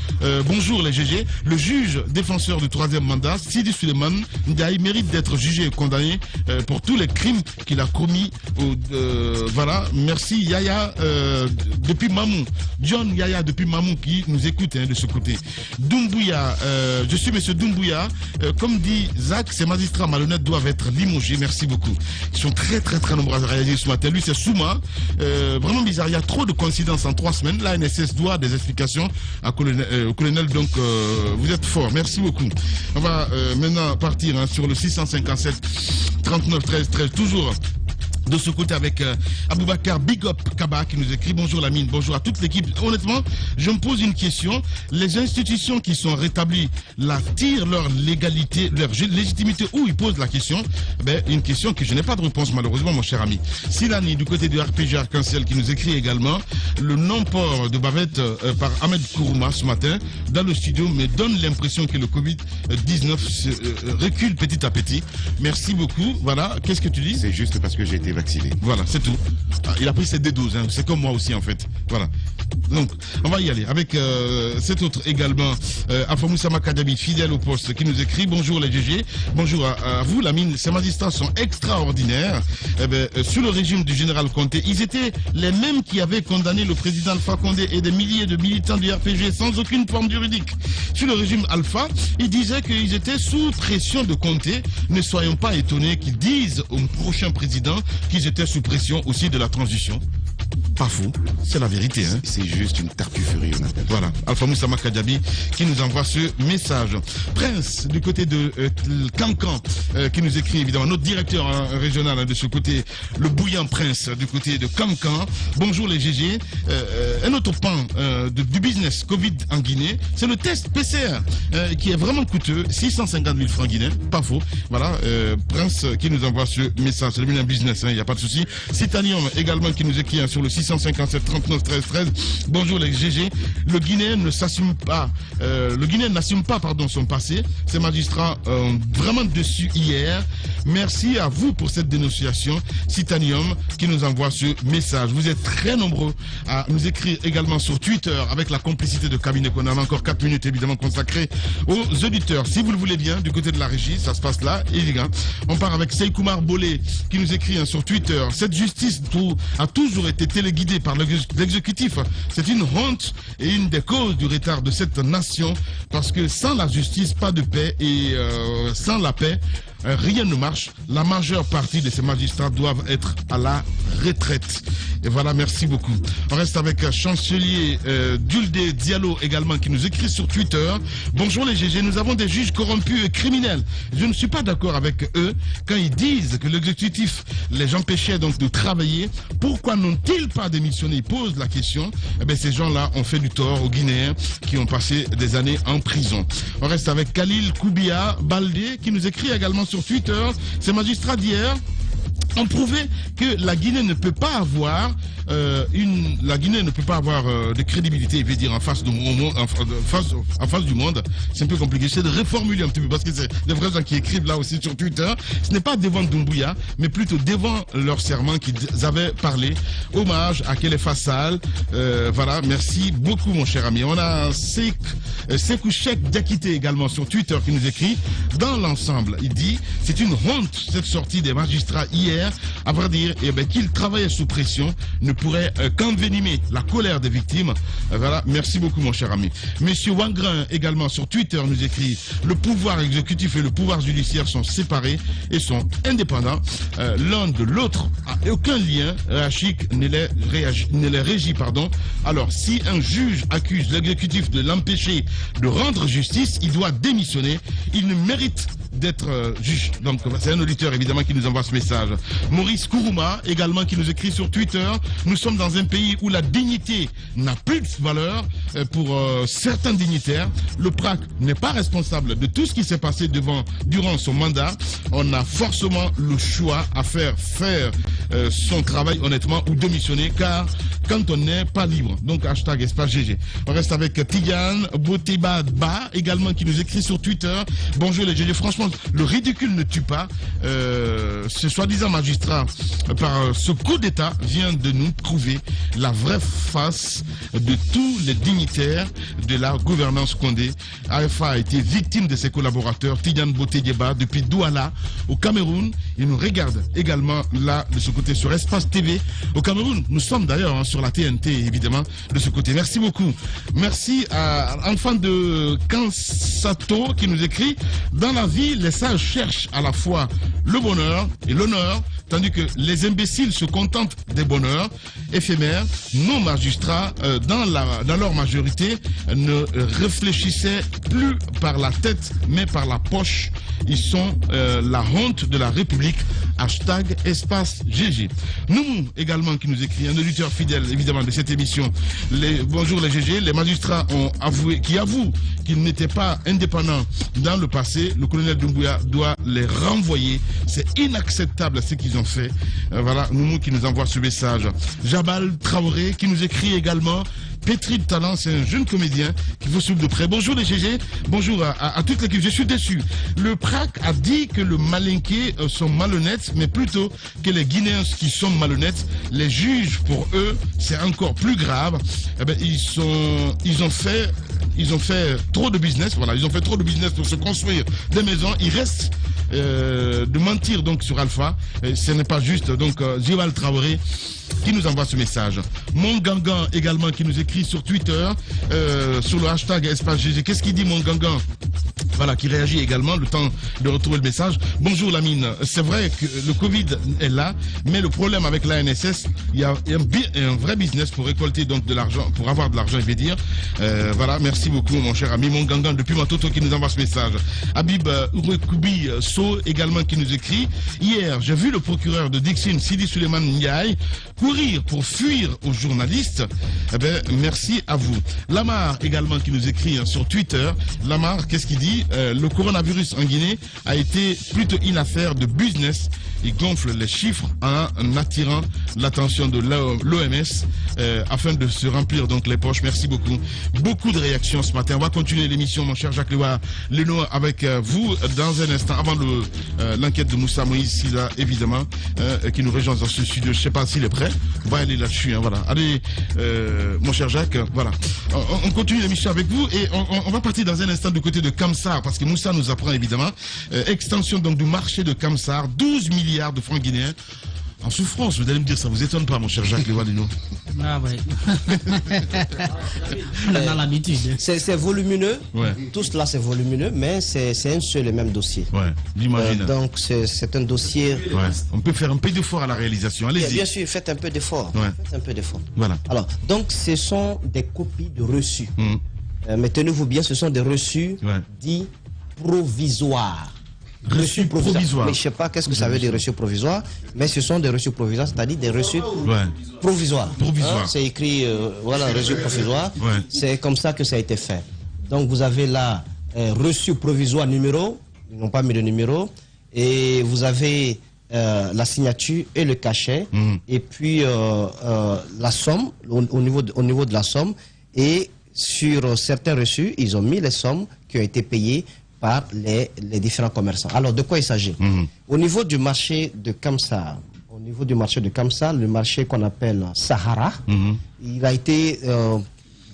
bonjour les GG. Le juge défenseur du 3e mandat, Sidi Suleiman Ndiaye, mérite d'être jugé et condamné pour tous les crimes qu'il a commis. Voilà, merci Yaya depuis Mamou, John Yaya depuis Mamou qui nous écoute de ce côté. Doumbouya, je suis monsieur Doumbouya. Comme dit Zach, ces magistrats malhonnêtes doivent être limogés. Merci beaucoup. Ils sont très nombreux à réagir ce matin. Lui, c'est Souma. Vraiment bizarre. Il y a trop de coïncidences en 3 semaines. La NSS doit des explications au colonel. Donc, vous êtes fort. Merci beaucoup. On va maintenant partir sur le 657 39 13 13. Toujours de ce côté avec Aboubakar Big Up Kaba qui nous écrit bonjour Lamine, bonjour à toute l'équipe. Honnêtement, je me pose une question. Les institutions qui sont rétablies là tirent leur légalité, leur légitimité où ils posent la question? Une question que je n'ai pas de réponse malheureusement, mon cher ami. Silani du côté du RPG Arc-en-Ciel qui nous écrit également le non-port de bavette par Ahmed Kourouma ce matin dans le studio me donne l'impression que le Covid-19 recule petit à petit. Merci beaucoup. Voilà, qu'est-ce que tu dis? C'est juste parce que j'ai été vacciné. Voilà, c'est tout. Il a pris ses 2 doses, hein. C'est comme moi aussi en fait. Voilà. Donc, on va y aller avec cet autre également, Afamoussa Makadabi, fidèle au poste, qui nous écrit bonjour les GG, bonjour à vous, Lamine. Ces magistrats sont extraordinaires. Sous le régime du général Conté, ils étaient les mêmes qui avaient condamné le président Alpha Condé et des milliers de militants du RPG sans aucune forme juridique. Sous le régime Alpha, ils disaient qu'ils étaient sous pression de Conté. Ne soyons pas étonnés qu'ils disent au prochain président qu'ils étaient sous pression aussi de la transition. Pas faux, c'est la vérité. Hein. C'est juste une tartufferie. Voilà, Alpha Moussa Makadiabi qui nous envoie ce message. Prince, du côté de Cancan, qui nous écrit évidemment, notre directeur régional de ce côté, le bouillant Prince, du côté de Cancan. Bonjour les GG. Un autre pan du business Covid en Guinée, c'est le test PCR qui est vraiment coûteux, 650 000 francs guinéens, pas faux. Voilà, Prince qui nous envoie ce message. C'est le business, il n'y a pas de souci. Citanium également qui nous écrit sur le 657 39 13 13. Bonjour les GG. Le Guinéen ne s'assume pas. Le Guinéen n'assume pas son passé. Ces magistrats ont vraiment dessus hier. Merci à vous pour cette dénonciation. Citanium qui nous envoie ce message. Vous êtes très nombreux à nous écrire également sur Twitter avec la complicité de cabinet qu'on avait encore 4 minutes évidemment consacrées aux auditeurs. Si vous le voulez bien, du côté de la régie, ça se passe là. Et les gars, on part avec Seikoumar Bolé qui nous écrit sur Twitter. Cette justice a toujours été téléguidée par l'exécutif. C'est une honte et une des causes du retard de cette nation parce que sans la justice, pas de paix et sans la paix, rien ne marche. La majeure partie de ces magistrats doivent être à la retraite. Et voilà, merci beaucoup. On reste avec chancelier Dulde Diallo également qui nous écrit sur Twitter. Bonjour les GG, nous avons des juges corrompus et criminels. Je ne suis pas d'accord avec eux quand ils disent que l'exécutif les empêchait donc de travailler. Pourquoi n'ont-ils pas démissionné? Ils posent la question. Eh bien, ces gens-là ont fait du tort aux Guinéens qui ont passé des années en prison. On reste avec Khalil Koubia Baldé qui nous écrit également sur Twitter. Ces magistrats d'hier ont prouvé que la Guinée ne peut pas avoir de crédibilité, je veux dire, en face du monde. C'est un peu compliqué. J'essaie de reformuler un petit peu parce que c'est les vrais gens qui écrivent là aussi sur Twitter. Ce n'est pas devant Doumbouya, mais plutôt devant leur serment qu'ils avaient parlé. Hommage à Kéléfa Sall. Voilà, merci beaucoup mon cher ami. On a Sekou Cheikh Diakité également sur Twitter qui nous écrit. Dans l'ensemble, il dit, c'est une honte cette sortie des magistrats hier. À vrai dire, qu'ils travaillaient sous pression ne pourrait qu'envenimer la colère des victimes. Voilà, merci beaucoup mon cher ami. Monsieur Wangrin également sur Twitter nous écrit, le pouvoir exécutif et le pouvoir judiciaire sont séparés et sont indépendants. L'un de l'autre a aucun lien hiérarchique ne les régit. Alors, si un juge accuse l'exécutif de l'empêcher de rendre justice, il doit démissionner. Il ne mérite d'être juge. Donc, c'est un auditeur évidemment qui nous envoie ce message. Maurice Kourouma également qui nous écrit sur Twitter. Nous sommes dans un pays où la dignité n'a plus de valeur pour certains dignitaires. Le PRAC n'est pas responsable de tout ce qui s'est passé durant son mandat. On a forcément le choix à faire son travail honnêtement ou démissionner car quand on n'est pas libre. Donc hashtag espace GG. On reste avec Tidiane Boteba également qui nous écrit sur Twitter. Bonjour les GG, franchement le ridicule ne tue pas. Ce soi-disant magistrat par ce coup d'état vient de nous prouver la vraie face de tous les dignitaires de la gouvernance Condé. AFA a été victime de ses collaborateurs. Tidiane Boteba depuis Douala au Cameroun. Il nous regarde également là de ce côté sur Espace TV au Cameroun. Nous sommes d'ailleurs sur la TNT évidemment de ce côté. Merci beaucoup. Merci à Enfant de Kansato qui nous écrit: dans la vie, les sages cherchent à la fois le bonheur et l'honneur, tandis que les imbéciles se contentent des bonheurs éphémères. Nos magistrats, dans leur majorité, ne réfléchissaient plus par la tête, mais par la poche. Ils sont la honte de la République. Hashtag espace GG. Nous également qui nous écrit, un auditeur fidèle évidemment de cette émission. Bonjour les GG, les magistrats avouent qu'ils n'étaient pas indépendants dans le passé. Le colonel Doumbouya doit les renvoyer. C'est inacceptable ce qu'ils ont fait. Voilà, Noumou qui nous envoie ce message. Jabal Traoré qui nous écrit également: pétri de talent, c'est un jeune comédien qu'il faut suivre de près. Bonjour les GG, bonjour à toute l'équipe. Je suis déçu. Le PRAC a dit que les Malinqués sont malhonnêtes, mais plutôt que les Guinéens qui sont malhonnêtes. Les juges, pour eux, c'est encore plus grave. Eh bien, ils ont fait trop de business. Voilà, ils ont fait trop de business pour se construire des maisons. Il reste de mentir donc sur Alpha. Ce n'est pas juste. Donc, Jabal Traoré qui nous envoie ce message. Mon Gangan également qui nous écrit sur Twitter, sur le hashtag Espace GG. Qu'est-ce qu'il dit mon Gangan? Voilà, qui réagit également, le temps de retrouver le message. Bonjour Lamine, c'est vrai que le Covid est là, mais le problème avec l'ANSS, il y a un vrai business pour récolter donc de l'argent, pour avoir de l'argent, je vais dire. Voilà, merci beaucoup mon cher ami, mon Gangan depuis Matoto qui nous envoie ce message. Habib Urekubi So également qui nous écrit: hier, j'ai vu le procureur de Dixine, Sidi Suleiman Ndiaye, courir pour fuir aux journalistes. Eh bien, merci à vous. Lamar également qui nous écrit sur Twitter. Lamar, qu'est-ce qu'il dit? Le coronavirus en Guinée a été plutôt une affaire de business. Il gonfle les chiffres en attirant l'attention de l'OMS afin de se remplir donc les poches. Merci beaucoup. Beaucoup de réactions ce matin. On va continuer l'émission, mon cher Jacques Leno, avec vous dans un instant avant l'enquête de Moussa Moïse Sida, évidemment, qui nous rejoint dans ce studio. Je ne sais pas s'il est prêt. On va aller là-dessus. Voilà. Allez, mon cher Jacques, voilà. On continue l'émission avec vous et on va partir dans un instant du côté de Kamsar parce que Moussa nous apprend évidemment. Extension donc du marché de Kamsar, 12 milliards de francs guinéens en souffrance. Vous allez me dire, ça vous étonne pas, mon cher Jacques Lewalino? Ah ouais. On a l'habitude. C'est volumineux. Ouais. Tout cela, c'est volumineux, mais c'est un seul et même dossier. Ouais, j'imagine. Donc, c'est un dossier... Ouais. On peut faire un peu d'effort à la réalisation. Allez-y. Bien sûr, faites un peu d'effort. Ouais. Faites un peu d'effort. Voilà. Alors, donc, ce sont des copies de reçus. Mais tenez-vous bien, ce sont des reçus dits provisoires. Reçus provisoires. Mais je ne sais pas qu'est-ce que ça veut dire reçus provisoires, mais ce sont des reçus provisoires, c'est-à-dire des reçus provisoires. Hein, c'est écrit, voilà, reçus provisoires. C'est comme ça que ça a été fait. Donc vous avez là reçu provisoire numéro, ils n'ont pas mis de numéro, et vous avez la signature et le cachet, et puis la somme, au niveau de la somme, et sur certains reçus, ils ont mis les sommes qui ont été payées par les différents commerçants. Alors, de quoi il s'agit? Au niveau du marché de Kamsa, le marché qu'on appelle Sahara, il a été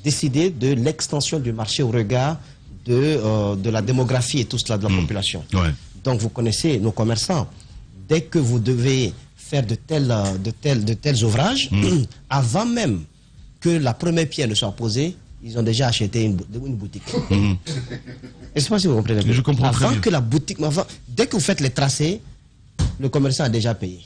décidé de l'extension du marché au regard de la démographie et tout cela de la population. Donc, vous connaissez nos commerçants. Dès que vous devez faire de tels ouvrages, avant même que la première pierre ne soit posée, ils ont déjà acheté une boutique. Je ne sais pas si vous comprenez. Je comprends avant très bien. que la boutique, dès que vous faites les tracés, le commerçant a déjà payé.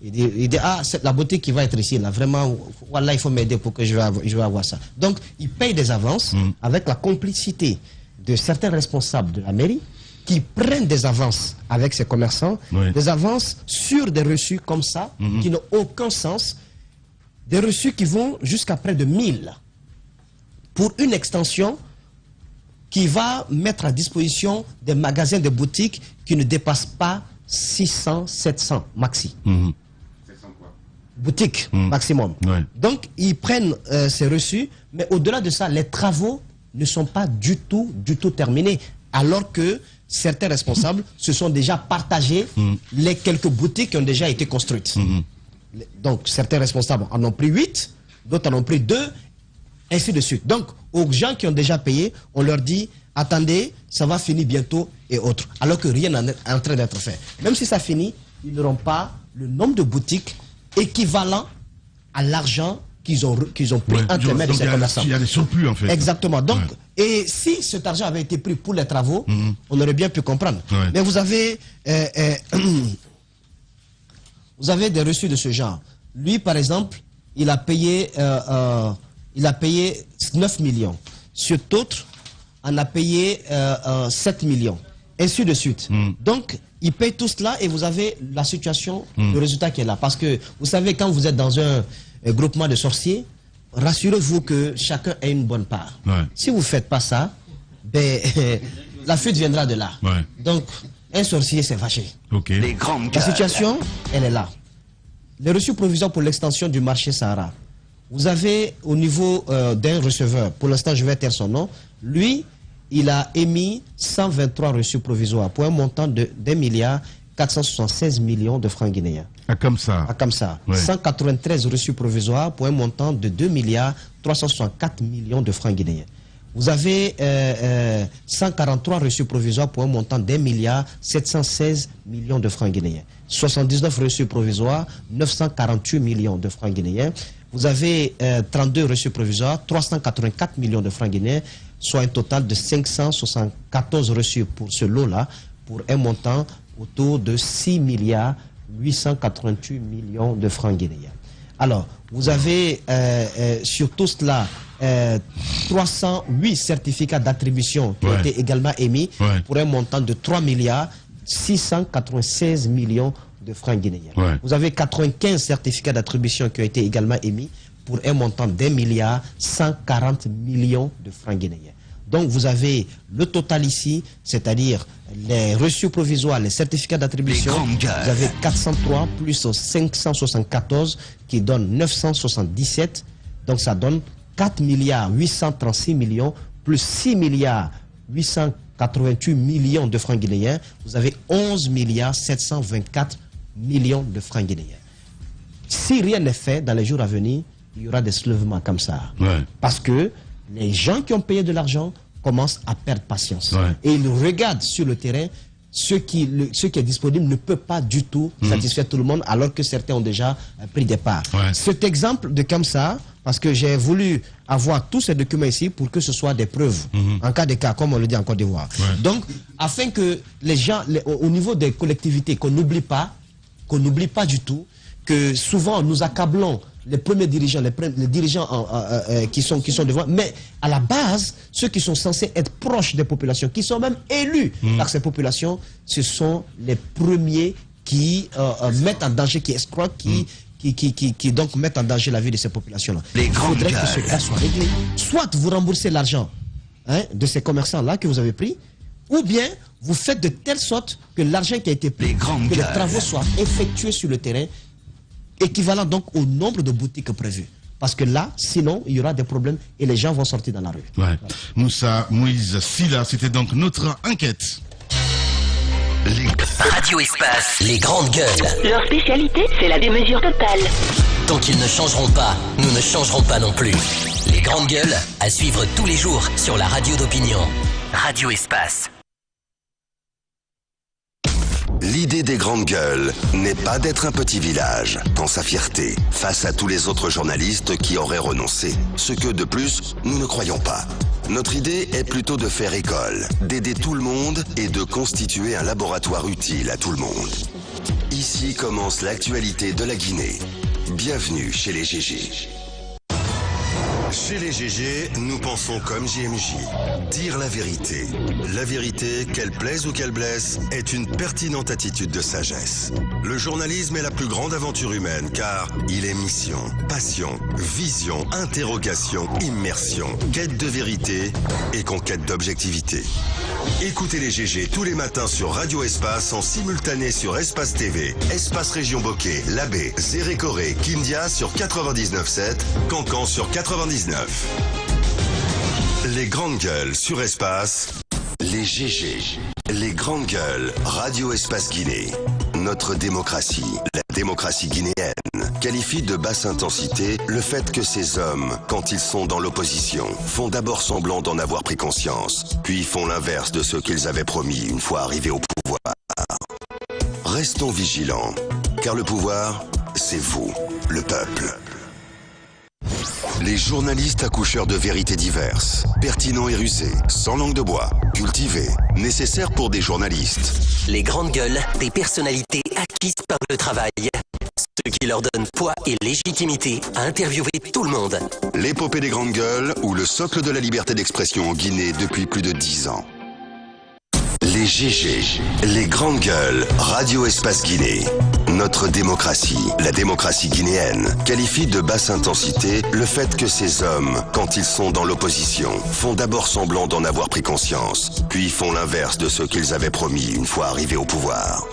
Il dit ah, c'est la boutique qui va être ici, là, vraiment, voilà, il faut m'aider pour que je vais avoir ça. Donc, il paye des avances avec la complicité de certains responsables de la mairie qui prennent des avances avec ces commerçants, des avances sur des reçus comme ça, qui n'ont aucun sens, des reçus qui vont jusqu'à près de 1000 pour une extension qui va mettre à disposition des magasins, des boutiques qui ne dépassent pas 600, 700 maxi. Boutiques maximum. Donc, ils prennent ces reçus, mais au-delà de ça, les travaux ne sont pas du tout terminés, alors que certains responsables se sont déjà partagés les quelques boutiques qui ont déjà été construites. Donc, certains responsables en ont pris 8, d'autres en ont pris 2, ainsi de suite. Donc, aux gens qui ont déjà payé, on leur dit, attendez, ça va finir bientôt et autres. Alors que rien n'est en train d'être fait. Même si ça finit, ils n'auront pas le nombre de boutiques équivalent à l'argent qu'ils ont pris entre les mains de ces commerçants. Il y a des surplus, en fait. Exactement. Donc, et si cet argent avait été pris pour les travaux, on aurait bien pu comprendre. Mais vous avez des reçus de ce genre. Lui, par exemple, il a payé 9 millions. Cet autre en a payé 7 millions. Ainsi de suite. Donc, il paye tout cela et vous avez la situation, le résultat qui est là. Parce que, vous savez, quand vous êtes dans un groupement de sorciers, rassurez-vous que chacun a une bonne part. Si vous ne faites pas ça, ben, la fuite viendra de là. Donc, un sorcier s'est fâché. La situation, elle est là. Les reçus provisoires pour l'extension du marché Sahara. Vous avez au niveau d'un receveur, pour l'instant je vais taire son nom, lui, il a émis 123 reçus provisoires pour un montant de 1,476 millions de francs guinéens. À Kamsa. 193 reçus provisoires pour un montant de 2,364 millions de francs guinéens. Vous avez 143 reçus provisoires pour un montant d'1,716 millions de francs guinéens. 79 reçus provisoires, 948 millions de francs guinéens. Vous avez 32 reçus provisoires, 384 millions de francs guinéens, soit un total de 574 reçus pour ce lot-là, pour un montant autour de 6,888 millions de francs guinéens. Alors, vous avez sur tout cela 308 certificats d'attribution qui ont été également émis pour un montant de 3,696 millions de francs guinéens. Vous avez 95 certificats d'attribution qui ont été également émis pour un montant d'1,140 millions de francs guinéens. Donc vous avez le total ici, c'est-à-dire les reçus provisoires, les certificats d'attribution, vous avez 403 plus 574 qui donne 977, donc ça donne 4,836 millions plus 6,888 millions de francs guinéens, vous avez 11,724 millions de francs guinéens. Si rien n'est fait dans les jours à venir, il y aura des soulèvements comme ça. Parce que les gens qui ont payé de l'argent commencent à perdre patience. Et ils regardent sur le terrain ce qui est disponible ne peut pas du tout satisfaire tout le monde, alors que certains ont déjà pris des parts. Cet exemple de Kamsa, parce que j'ai voulu avoir tous ces documents ici pour que ce soit des preuves, en cas de cas, comme on le dit en Côte d'Ivoire. Donc, afin que les gens, au niveau des collectivités, qu'on n'oublie pas du tout, que souvent nous accablons les premiers dirigeants, les dirigeants qui sont devant, mais à la base, ceux qui sont censés être proches des populations, qui sont même élus par ces populations, ce sont les premiers qui mettent en danger, qui escroquent, qui donc mettent en danger la vie de ces populations-là. Il faudrait que ce cas soit réglé. Soit vous remboursez l'argent de ces commerçants-là que vous avez pris, ou bien vous faites de telle sorte que l'argent qui a été pris, que les travaux soient effectués sur le terrain, équivalent donc au nombre de boutiques prévues. Parce que là, sinon, il y aura des problèmes et les gens vont sortir dans la rue. Voilà. Moussa Moïse Silla, c'était donc notre enquête. Radio Espace, les grandes gueules. Leur spécialité, c'est la démesure totale. Tant qu'ils ne changeront pas, nous ne changerons pas non plus. Les grandes gueules, à suivre tous les jours sur la radio d'opinion. Radio Espace. L'idée des grandes gueules n'est pas d'être un petit village, dans sa fierté, face à tous les autres journalistes qui auraient renoncé. Ce que, de plus, nous ne croyons pas. Notre idée est plutôt de faire école, d'aider tout le monde et de constituer un laboratoire utile à tout le monde. Ici commence l'actualité de la Guinée. Bienvenue chez les GG. Chez les GG, nous pensons comme JMJ. Dire la vérité. La vérité, qu'elle plaise ou qu'elle blesse, est une pertinente attitude de sagesse. Le journalisme est la plus grande aventure humaine car il est mission, passion, vision, interrogation, immersion, quête de vérité et conquête d'objectivité. Écoutez les GG tous les matins sur Radio Espace en simultané sur Espace TV, Espace Région Bokeh, Labé, Zérékoré, Kindia sur 99.7, Cancan sur 99. Les grandes gueules sur Espace, les GG, les grandes gueules, Radio Espace Guinée. Notre démocratie, la démocratie guinéenne, qualifie de basse intensité le fait que ces hommes, quand ils sont dans l'opposition, font d'abord semblant d'en avoir pris conscience, puis font l'inverse de ce qu'ils avaient promis une fois arrivés au pouvoir. Restons vigilants, car le pouvoir, c'est vous, le peuple. Les journalistes accoucheurs de vérités diverses, pertinents et rusés, sans langue de bois, cultivés, nécessaires pour des journalistes. Les grandes gueules, des personnalités acquises par le travail. Ce qui leur donne poids et légitimité à interviewer tout le monde. L'épopée des grandes gueules ou le socle de la liberté d'expression en Guinée depuis plus de 10 ans. Les GG, les grandes gueules, Radio Espace Guinée. Notre démocratie, la démocratie guinéenne, qualifie de basse intensité le fait que ces hommes, quand ils sont dans l'opposition, font d'abord semblant d'en avoir pris conscience, puis font l'inverse de ce qu'ils avaient promis une fois arrivés au pouvoir.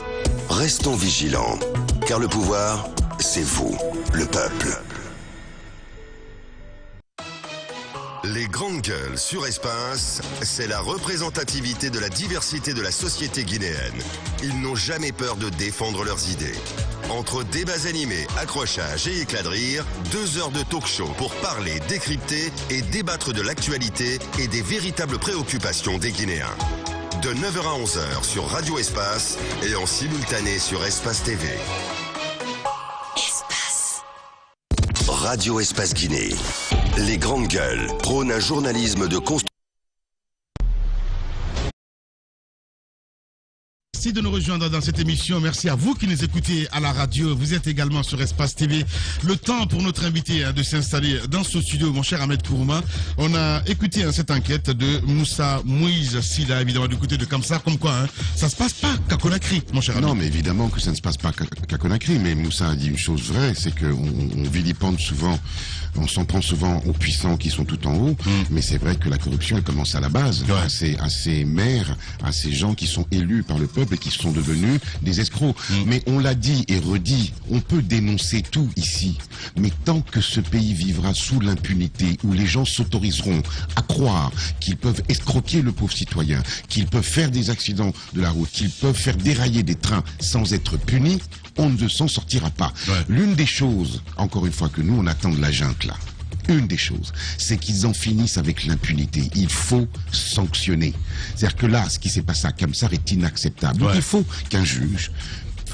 Restons vigilants, car le pouvoir, c'est vous, le peuple. Les grandes gueules sur Espace, c'est la représentativité de la diversité de la société guinéenne. Ils n'ont jamais peur de défendre leurs idées. Entre débats animés, accrochages et éclats de rire, 2 heures de talk-show pour parler, décrypter et débattre de l'actualité et des véritables préoccupations des Guinéens. De 9h à 11h sur Radio Espace et en simultané sur Espace TV. Espace. Radio Espace Guinée. Les grandes gueules prônent un journalisme de construction. Merci de nous rejoindre dans cette émission. Merci à vous qui nous écoutez à la radio. Vous êtes également sur Espace TV. Le temps pour notre invité de s'installer dans ce studio, mon cher Ahmed Kourouma. On a écouté cette enquête de Moussa Moïse Silla, évidemment du côté de Kamsa, comme quoi ça se passe pas qu'à Conakry, mon cher Ahmed. Non, mais évidemment que ça ne se passe pas qu'à Conakry. Mais Moussa a dit une chose vraie, c'est qu'on vilipende souvent, on s'en prend souvent aux puissants qui sont tout en haut. Mais c'est vrai que la corruption, elle commence à la base, à ces maires, à ces gens qui sont élus par le peuple et qui sont devenus des escrocs. Mais on l'a dit et redit, on peut dénoncer tout ici, mais tant que ce pays vivra sous l'impunité, où les gens s'autoriseront à croire qu'ils peuvent escroquer le pauvre citoyen, qu'ils peuvent faire des accidents de la route, qu'ils peuvent faire dérailler des trains sans être punis, on ne s'en sortira pas. L'une des choses, encore une fois, que nous on attend de la junte là, une des choses, c'est qu'ils en finissent avec l'impunité. Il faut sanctionner. C'est-à-dire que là, ce qui s'est passé à Kamsar est inacceptable. Donc il faut qu'un juge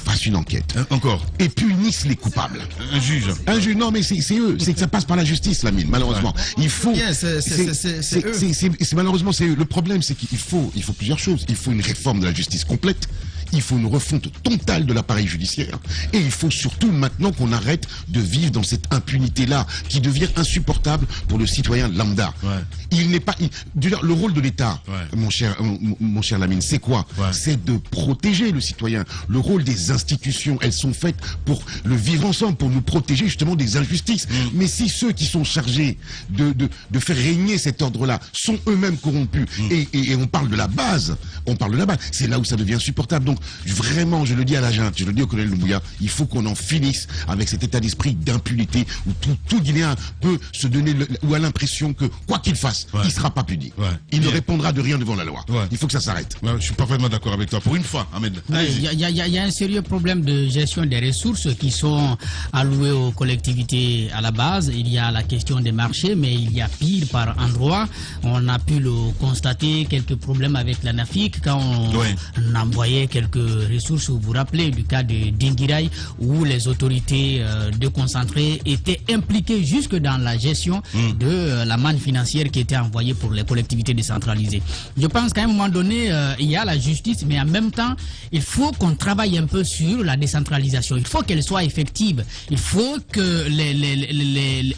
fasse une enquête. Encore. Et punisse les coupables. Un juge. Non, mais c'est eux. C'est que ça passe par la justice, Lamine, malheureusement. Il faut. Malheureusement, c'est eux. Le problème, c'est qu'il faut plusieurs choses. Il faut une réforme de la justice complète. Il faut une refonte totale de l'appareil judiciaire. Et il faut surtout maintenant qu'on arrête de vivre dans cette impunité-là, qui devient insupportable pour le citoyen lambda. Il n'est pas. Le rôle de l'État, mon cher Lamine, c'est quoi? C'est de protéger le citoyen. Le rôle des institutions, elles sont faites pour le vivre ensemble, pour nous protéger justement des injustices. Mais si ceux qui sont chargés de faire régner cet ordre-là sont eux-mêmes corrompus, et on parle de la base, c'est là où ça devient insupportable. Donc vraiment, je le dis à la junte, je le dis au colonel Doumbouya, il faut qu'on en finisse avec cet état d'esprit d'impunité où tout Guinéen peut se donner ou a l'impression que quoi qu'il fasse, il ne sera pas puni. Il ne répondra de rien devant la loi. Il faut que ça s'arrête. Je suis parfaitement d'accord avec toi. Pour une fois, Ahmed. Il y a un sérieux problème de gestion des ressources qui sont allouées aux collectivités à la base. Il y a la question des marchés, mais il y a pire par endroit. On a pu le constater, quelques problèmes avec la NAFIC quand on envoyait quelques ressources. Vous vous rappelez du cas de Dinguiraï où les autorités déconcentrées étaient impliquées jusque dans la gestion de la manne financière qui était envoyée pour les collectivités décentralisées. Je pense qu'à un moment donné, il y a la justice, mais en même temps, il faut qu'on travaille un peu sur la décentralisation. Il faut qu'elle soit effective. Il faut que les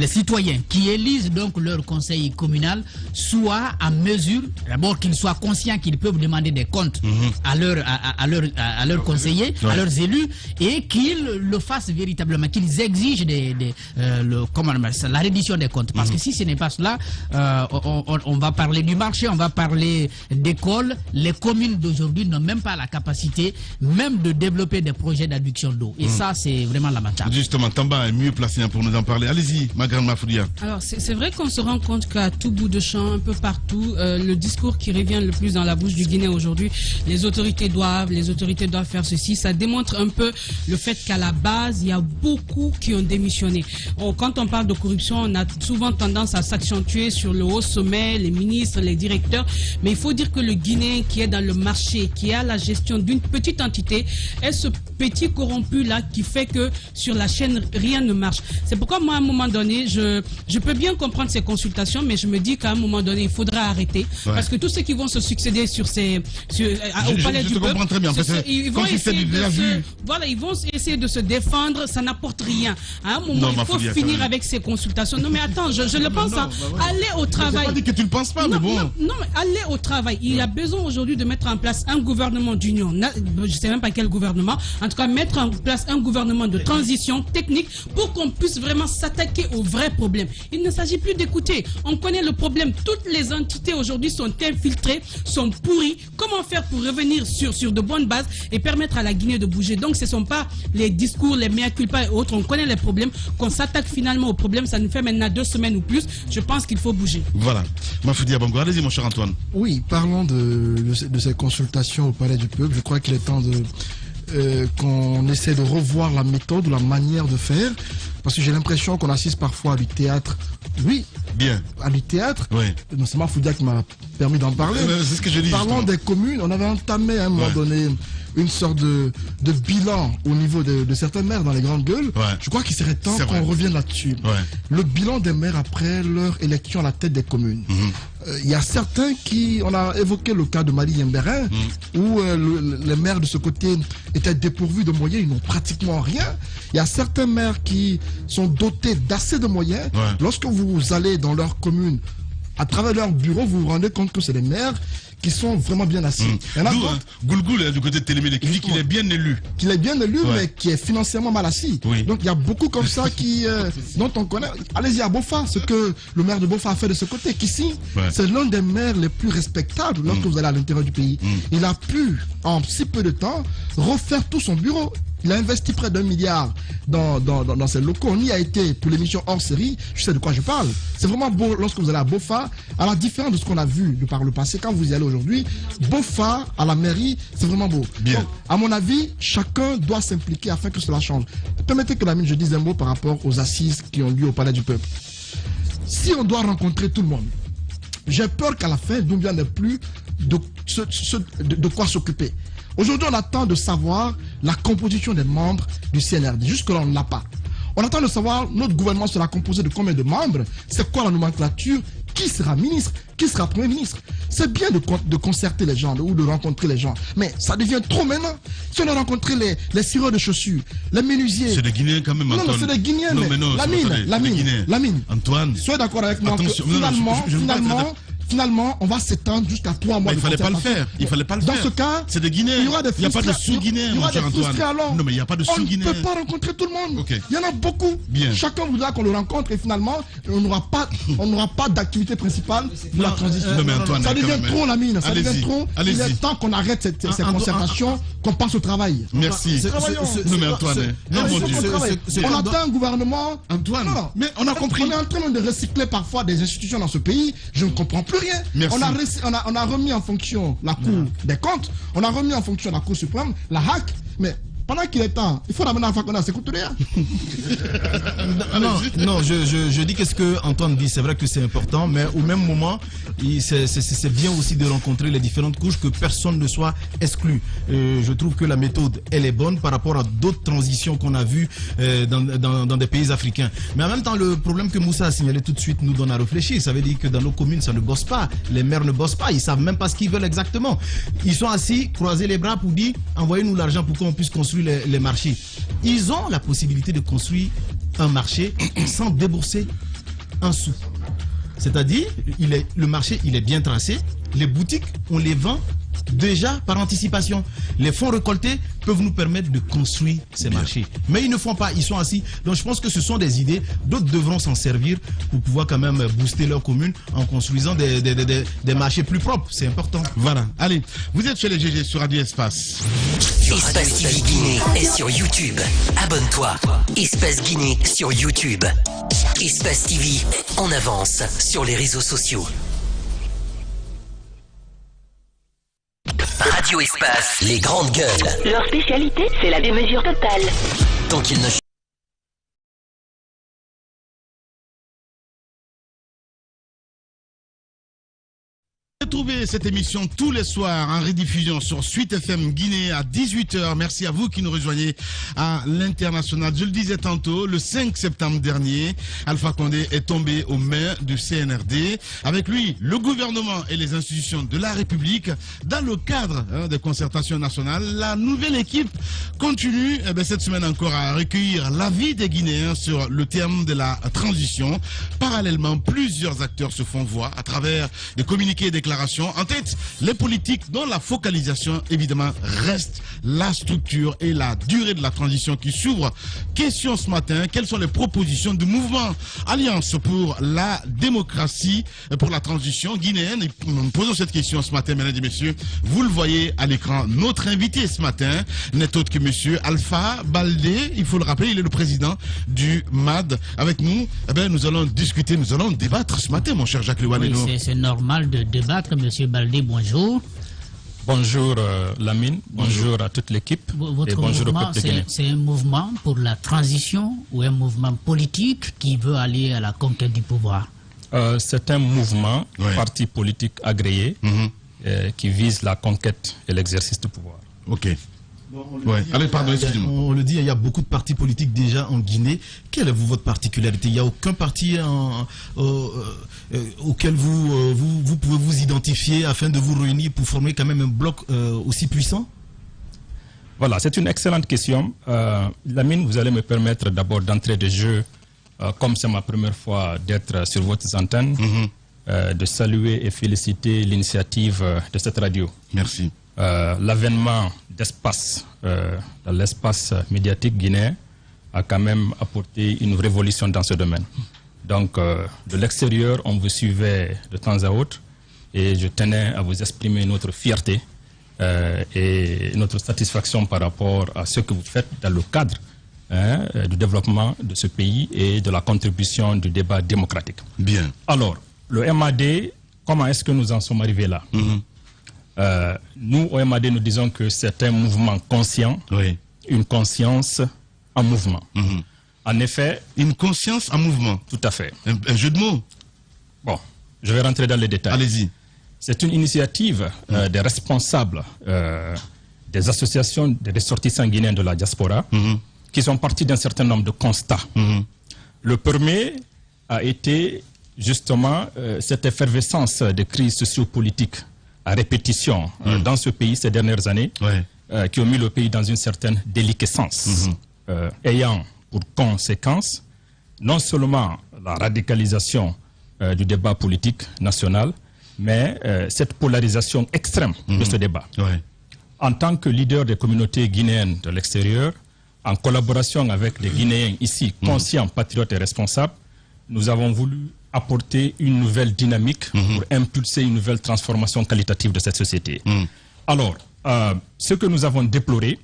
citoyens qui élisent donc leur conseil communal soient en mesure, d'abord qu'ils soient conscients qu'ils peuvent demander des comptes à leurs conseillers, à leurs élus, et qu'ils le fassent véritablement, qu'ils exigent la reddition des comptes. Parce que si ce n'est pas cela, on va parler du marché, on va parler d'écoles. Les communes d'aujourd'hui n'ont même pas la capacité même de développer des projets d'adduction d'eau. Et ça, c'est vraiment lamentable. Justement, Tamba est mieux placé pour nous en parler. Allez-y, ma grande Mafoudia. Alors, c'est vrai qu'on se rend compte qu'à tout bout de champ, un peu partout, le discours qui revient le plus dans la bouche du Guinéen aujourd'hui, les autorités doivent faire ceci. Ça démontre un peu le fait qu'à la base, il y a beaucoup qui ont démissionné. Quand on parle de corruption, on a souvent tendance à s'accentuer sur le haut sommet, les ministres, les directeurs. Mais il faut dire que le Guinéen qui est dans le marché, qui a la gestion d'une petite entité, est ce petit corrompu-là qui fait que sur la chaîne, rien ne marche. C'est pourquoi moi, à un moment donné, je peux bien comprendre ces consultations, mais je me dis qu'à un moment donné, il faudra arrêter. Parce que tous ceux qui vont se succéder au palais du peuple, très bien, ils vont essayer de se défendre, ça n'apporte rien. À un moment, il faut finir avec ces consultations. Non mais attends, je le pense. Allez au travail. Je n'ai pas dit que tu ne penses pas, mais bon. Non, mais allez au travail. Il y a besoin aujourd'hui de mettre en place un gouvernement d'union. Je ne sais même pas quel gouvernement. En tout cas, mettre en place un gouvernement de transition technique pour qu'on puisse vraiment s'attaquer aux vrais problèmes. Il ne s'agit plus d'écouter. On connaît le problème. Toutes les entités aujourd'hui sont infiltrées, sont pourries. Comment faire pour revenir sur de bonnes bases et permettre à la Guinée de bouger? Donc ce ne sont pas les discours, les mea culpa et autres. On connaît les problèmes. Qu'on s'attaque finalement aux problèmes, ça nous fait maintenant 2 semaines ou plus. Je pense qu'il faut bouger. Voilà. Mafoudia Bango, allez-y mon cher Antoine. Oui, parlons de ces consultations au Palais du Peuple. Je crois qu'il est temps qu'on essaie de revoir la méthode ou la manière de faire. Parce que j'ai l'impression qu'on assiste parfois à du théâtre. Oui. Bien. À du théâtre. Oui. Non, c'est Mafoudia qui m'a permis d'en parler. C'est ce que je dis. Parlons des communes. On avait entamé à un moment donné une sorte de bilan au niveau de certains maires dans les grandes gueules. Je crois qu'il serait temps qu'on revienne là-dessus. Le bilan des maires après leur élection à la tête des communes. Il y a certains on a évoqué le cas de Marie Yemberin, où les maires de ce côté étaient dépourvus de moyens, ils n'ont pratiquement rien. Il y a certains maires qui sont dotés d'assez de moyens. Lorsque vous allez dans leur commune, à travers leur bureau, vous vous rendez compte que c'est des maires qui sont vraiment bien assis. Goulgoul, du côté de Télémé, qui dit qu'il est bien élu. Qu'il est bien élu, mais qui est financièrement mal assis. Donc il y a beaucoup comme ça dont on connaît. Allez-y à Bofa, ce que le maire de Bofa a fait de ce côté, qu'ici, c'est l'un des maires les plus respectables lorsque vous allez à l'intérieur du pays. Il a pu, en si peu de temps, refaire tout son bureau. Il a investi près d'1 milliard dans ses locaux. On y a été pour l'émission hors série. Je sais de quoi je parle. C'est vraiment beau lorsque vous allez à Bofa. À la différence de ce qu'on a vu de par le passé, quand vous y allez aujourd'hui, Bofa à la mairie, c'est vraiment beau. Bien. Donc, à mon avis, chacun doit s'impliquer afin que cela change. Permettez que Lamine, je dise un mot par rapport aux assises qui ont lieu au Palais du Peuple. Si on doit rencontrer tout le monde, j'ai peur qu'à la fin, nous n'ayons plus de quoi s'occuper. Aujourd'hui, on attend de savoir la composition des membres du CNRD. Jusque-là, on ne l'a pas. On attend de savoir notre gouvernement sera composé de combien de membres, c'est quoi la nomenclature, qui sera ministre, qui sera Premier ministre. C'est bien de concerter les gens ou de rencontrer les gens, mais ça devient trop maintenant. Si on a rencontré les cireurs de chaussures, les menuisiers... C'est des Guinéens quand même, Antoine. Non, c'est des Guinéens, non, mais non, Lamine, Antoine, soyez d'accord avec moi attention, que finalement, on va s'étendre jusqu'à 3 mois. Mais il fallait pas le faire. Il fallait pas le faire. Dans ce cas, c'est des Guinéens. Il n'y a pas de sous-Guinéens, mon cher Antoine. Non, mais il n'y a pas de sous-Guinéens. On ne peut pas rencontrer tout le monde. Okay. Il y en a beaucoup. Bien. Chacun voudra qu'on le rencontre et finalement, on n'aura pas d'activité principale de la transition. Non, mais Antoine, ça devient trop, Lamine. Ça devient trop. Il est temps qu'on arrête ces concertations, qu'on passe au travail. Merci. Non, mais Antoine, on attend un gouvernement. Antoine, mais on a compris. On est en train de recycler parfois des institutions dans ce pays. Je ne comprends plus rien. Merci. On a remis en fonction la Cour des comptes, on a remis en fonction la Cour suprême, la HAC, mais pendant qu'il est temps, il faut ramener à Fakona, c'est coutumier. Non, je dis qu'est-ce que Antoine dit, c'est vrai que c'est important, mais au même moment, c'est bien aussi de rencontrer les différentes couches, que personne ne soit exclu. Je trouve que la méthode, elle est bonne par rapport à d'autres transitions qu'on a vues dans des pays africains. Mais en même temps, le problème que Moussa a signalé tout de suite nous donne à réfléchir. Ça veut dire que dans nos communes, ça ne bosse pas. Les maires ne bossent pas, ils savent même pas ce qu'ils veulent exactement. Ils sont assis, croisés les bras pour dire, envoyez-nous l'argent pour qu'on puisse construire les marchés. Ils ont la possibilité de construire un marché sans débourser un sou. C'est-à-dire, le marché, il est bien tracé. Les boutiques, on les vend déjà par anticipation. Les fonds récoltés peuvent nous permettre de construire ces marchés. Mais ils ne font pas, ils sont assis. Donc je pense que ce sont des idées. D'autres devront s'en servir pour pouvoir quand même booster leur commune en construisant des marchés plus propres. C'est important. Voilà. Allez, vous êtes chez les GG sur Radio Espace. Espace TV Guinée est sur YouTube. Abonne-toi. Espace Guinée sur YouTube. Espace TV en avance sur les réseaux sociaux. Radio Espace, les grandes gueules. Leur spécialité, c'est la démesure totale. Donc ils ne... Retrouvez cette émission tous les soirs en rediffusion sur Suite FM Guinée à 18h. Merci à vous qui nous rejoignez à l'international. Je le disais tantôt, le 5 septembre dernier, Alpha Condé est tombé aux mains du CNRD. Avec lui, le gouvernement et les institutions de la République, dans le cadre des concertations nationales. La nouvelle équipe continue cette semaine encore à recueillir l'avis des Guinéens sur le terme de la transition. Parallèlement, plusieurs acteurs se font voir à travers des communiqués et déclarations. En tête, les politiques dont la focalisation, évidemment, reste la structure et la durée de la transition qui s'ouvre. Question ce matin, quelles sont les propositions du mouvement Alliance pour la démocratie, pour la transition guinéenne? Et nous posons cette question ce matin, mesdames et messieurs. Vous le voyez à l'écran. Notre invité ce matin n'est autre que monsieur Alpha Baldé. Il faut le rappeler, il est le président du MAD. Avec nous, nous allons discuter, nous allons débattre ce matin, mon cher Jacques Lewaneno. Oui, c'est normal de débattre. Monsieur Baldé, bonjour. Bonjour Lamine, bonjour à toute l'équipe et bonjour au peuple guinéen. C'est un mouvement pour la transition ou un mouvement politique qui veut aller à la conquête du pouvoir? C'est un mouvement, parti politique agréé qui vise la conquête et l'exercice du pouvoir. Ok. Bon, on le dit, il y a beaucoup de partis politiques déjà en Guinée. Quelle est votre particularité? Il n'y a aucun parti auquel vous pouvez vous identifier afin de vous réunir pour former quand même un bloc aussi puissant? Voilà, c'est une excellente question. Lamine, vous allez me permettre d'abord d'entrer de jeu, comme c'est ma première fois d'être sur votre antenne, de saluer et féliciter l'initiative de cette radio. Merci. L'avènement d'espace, dans l'espace médiatique guinéen, a quand même apporté une révolution dans ce domaine. Donc, de l'extérieur, on vous suivait de temps à autre et je tenais à vous exprimer notre fierté et notre satisfaction par rapport à ce que vous faites dans le cadre du développement de ce pays et de la contribution du débat démocratique. Bien. Alors, le MAD, comment est-ce que nous en sommes arrivés là? Nous, au MAD, nous disons que c'est un mouvement conscient, une conscience en mouvement. En effet... Une conscience en mouvement. Tout à fait. Un jeu de mots. Bon, je vais rentrer dans les détails. Allez-y. C'est une initiative des responsables des associations des ressortissants guinéens de la diaspora qui sont partis d'un certain nombre de constats. Le premier a été justement cette effervescence de crise sociopolitique à répétition dans ce pays ces dernières années qui ont mis le pays dans une certaine déliquescence, ayant pour conséquence non seulement la radicalisation du débat politique national, mais cette polarisation extrême de ce débat. En tant que leader des communautés guinéennes de l'extérieur, en collaboration avec les Guinéens ici, conscients, patriotes et responsables, nous avons voulu apporter une nouvelle dynamique pour impulser une nouvelle transformation qualitative de cette société. Alors, ce que nous avons déploré,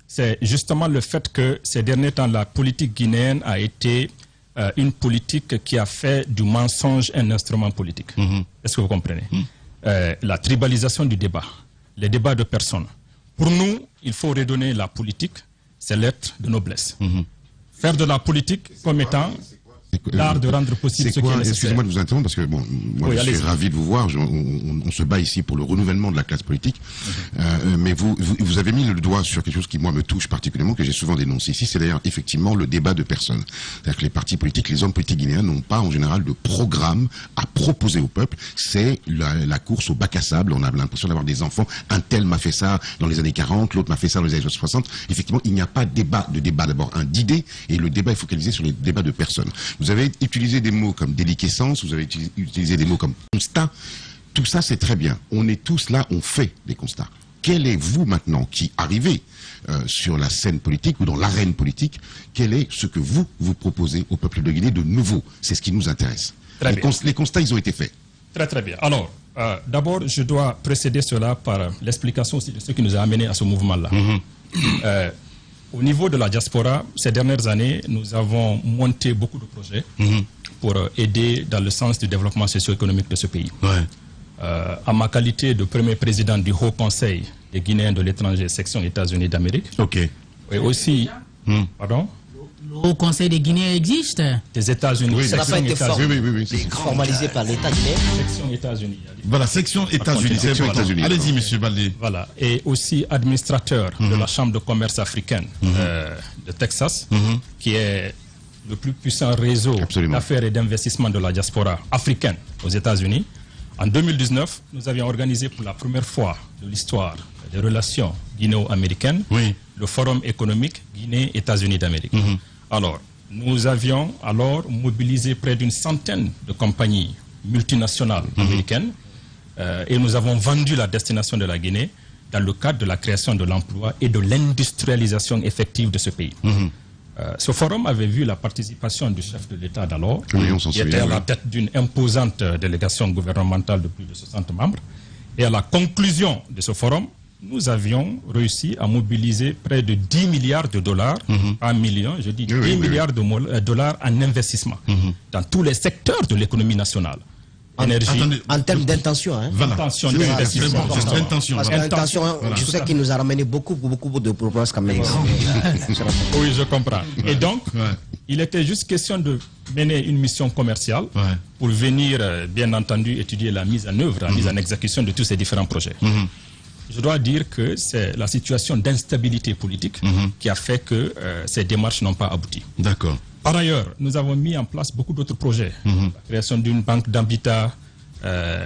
c'est justement le fait que ces derniers temps, la politique guinéenne a été une politique qui a fait du mensonge un instrument politique. Est-ce que vous comprenez? La tribalisation du débat, les débats de personnes. Pour nous, il faut redonner la politique, c'est l'être de noblesse. Faire de la politique comme étant l'art de rendre possible ce qui est nécessaire. Excusez-moi de vous interrompre parce que bon, moi je suis ravi de vous voir. On se bat ici pour le renouvellement de la classe politique. Mais vous avez mis le doigt sur quelque chose qui moi me touche particulièrement, que j'ai souvent dénoncé ici. C'est d'ailleurs effectivement le débat de personnes. C'est-à-dire que les partis politiques, les hommes politiques guinéens n'ont pas en général de programme à proposer au peuple. C'est la course au bac à sable. On a l'impression d'avoir des enfants. Un tel m'a fait ça dans les années 40, l'autre m'a fait ça dans les années 60. Effectivement, il n'y a pas de débat d'abord d'idées, et le débat est focalisé sur les débats de personnes. Vous avez utilisé des mots comme déliquescence, vous avez utilisé des mots comme constat. Tout ça, c'est très bien. On est tous là, on fait des constats. Quel est vous maintenant qui arrivez sur la scène politique ou dans l'arène politique? Quel est ce que vous proposez au peuple de Guinée de nouveau? C'est ce qui nous intéresse. Les constats, ils ont été faits. Très très bien. Alors, d'abord, je dois précéder cela par l'explication aussi de ce qui nous a amenés à ce mouvement-là. Au niveau de la diaspora, ces dernières années, nous avons monté beaucoup de projets pour aider dans le sens du développement socio-économique de ce pays. En ma qualité de premier président du Haut Conseil des Guinéens de l'étranger, section États-Unis d'Amérique. Et aussi, pardon? Le Haut Conseil des Guinéens existe? Des États-Unis. Oui, ça n'a pas été formalisé par l'État guinéen. Section États-Unis. Voilà, section États-Unis. Allez-y, monsieur Baldé. Voilà. Et aussi administrateur de la Chambre de commerce africaine de Texas, qui est le plus puissant réseau d'affaires et d'investissement de la diaspora africaine aux États-Unis. En 2019, nous avions organisé pour la première fois de l'histoire des relations guinéo-américaines le Forum économique Guinée-États-Unis d'Amérique. Alors, nous avions alors mobilisé près d'une centaine de compagnies multinationales américaines et nous avons vendu la destination de la Guinée dans le cadre de la création de l'emploi et de l'industrialisation effective de ce pays. Ce forum avait vu la participation du chef de l'État d'alors, qui était à la tête d'une imposante délégation gouvernementale de plus de 60 membres. Et à la conclusion de ce forum, nous avions réussi à mobiliser près de 10 milliards de dollars, pas millions, je dis 10 milliards de dollars en investissement dans tous les secteurs de l'économie nationale. En termes d'intention, hein. Intention d'investissement. Parce que l'intention, je sais qu'il nous a ramené beaucoup de promesses quand même. Oui, je comprends. Et donc, il était juste question de mener une mission commerciale pour venir, bien entendu, étudier la mise en œuvre, la mise en exécution de tous ces différents projets. Je dois dire que c'est la situation d'instabilité politique qui a fait que ces démarches n'ont pas abouti. D'accord. Par ailleurs, nous avons mis en place beaucoup d'autres projets. La création d'une banque d'habitat,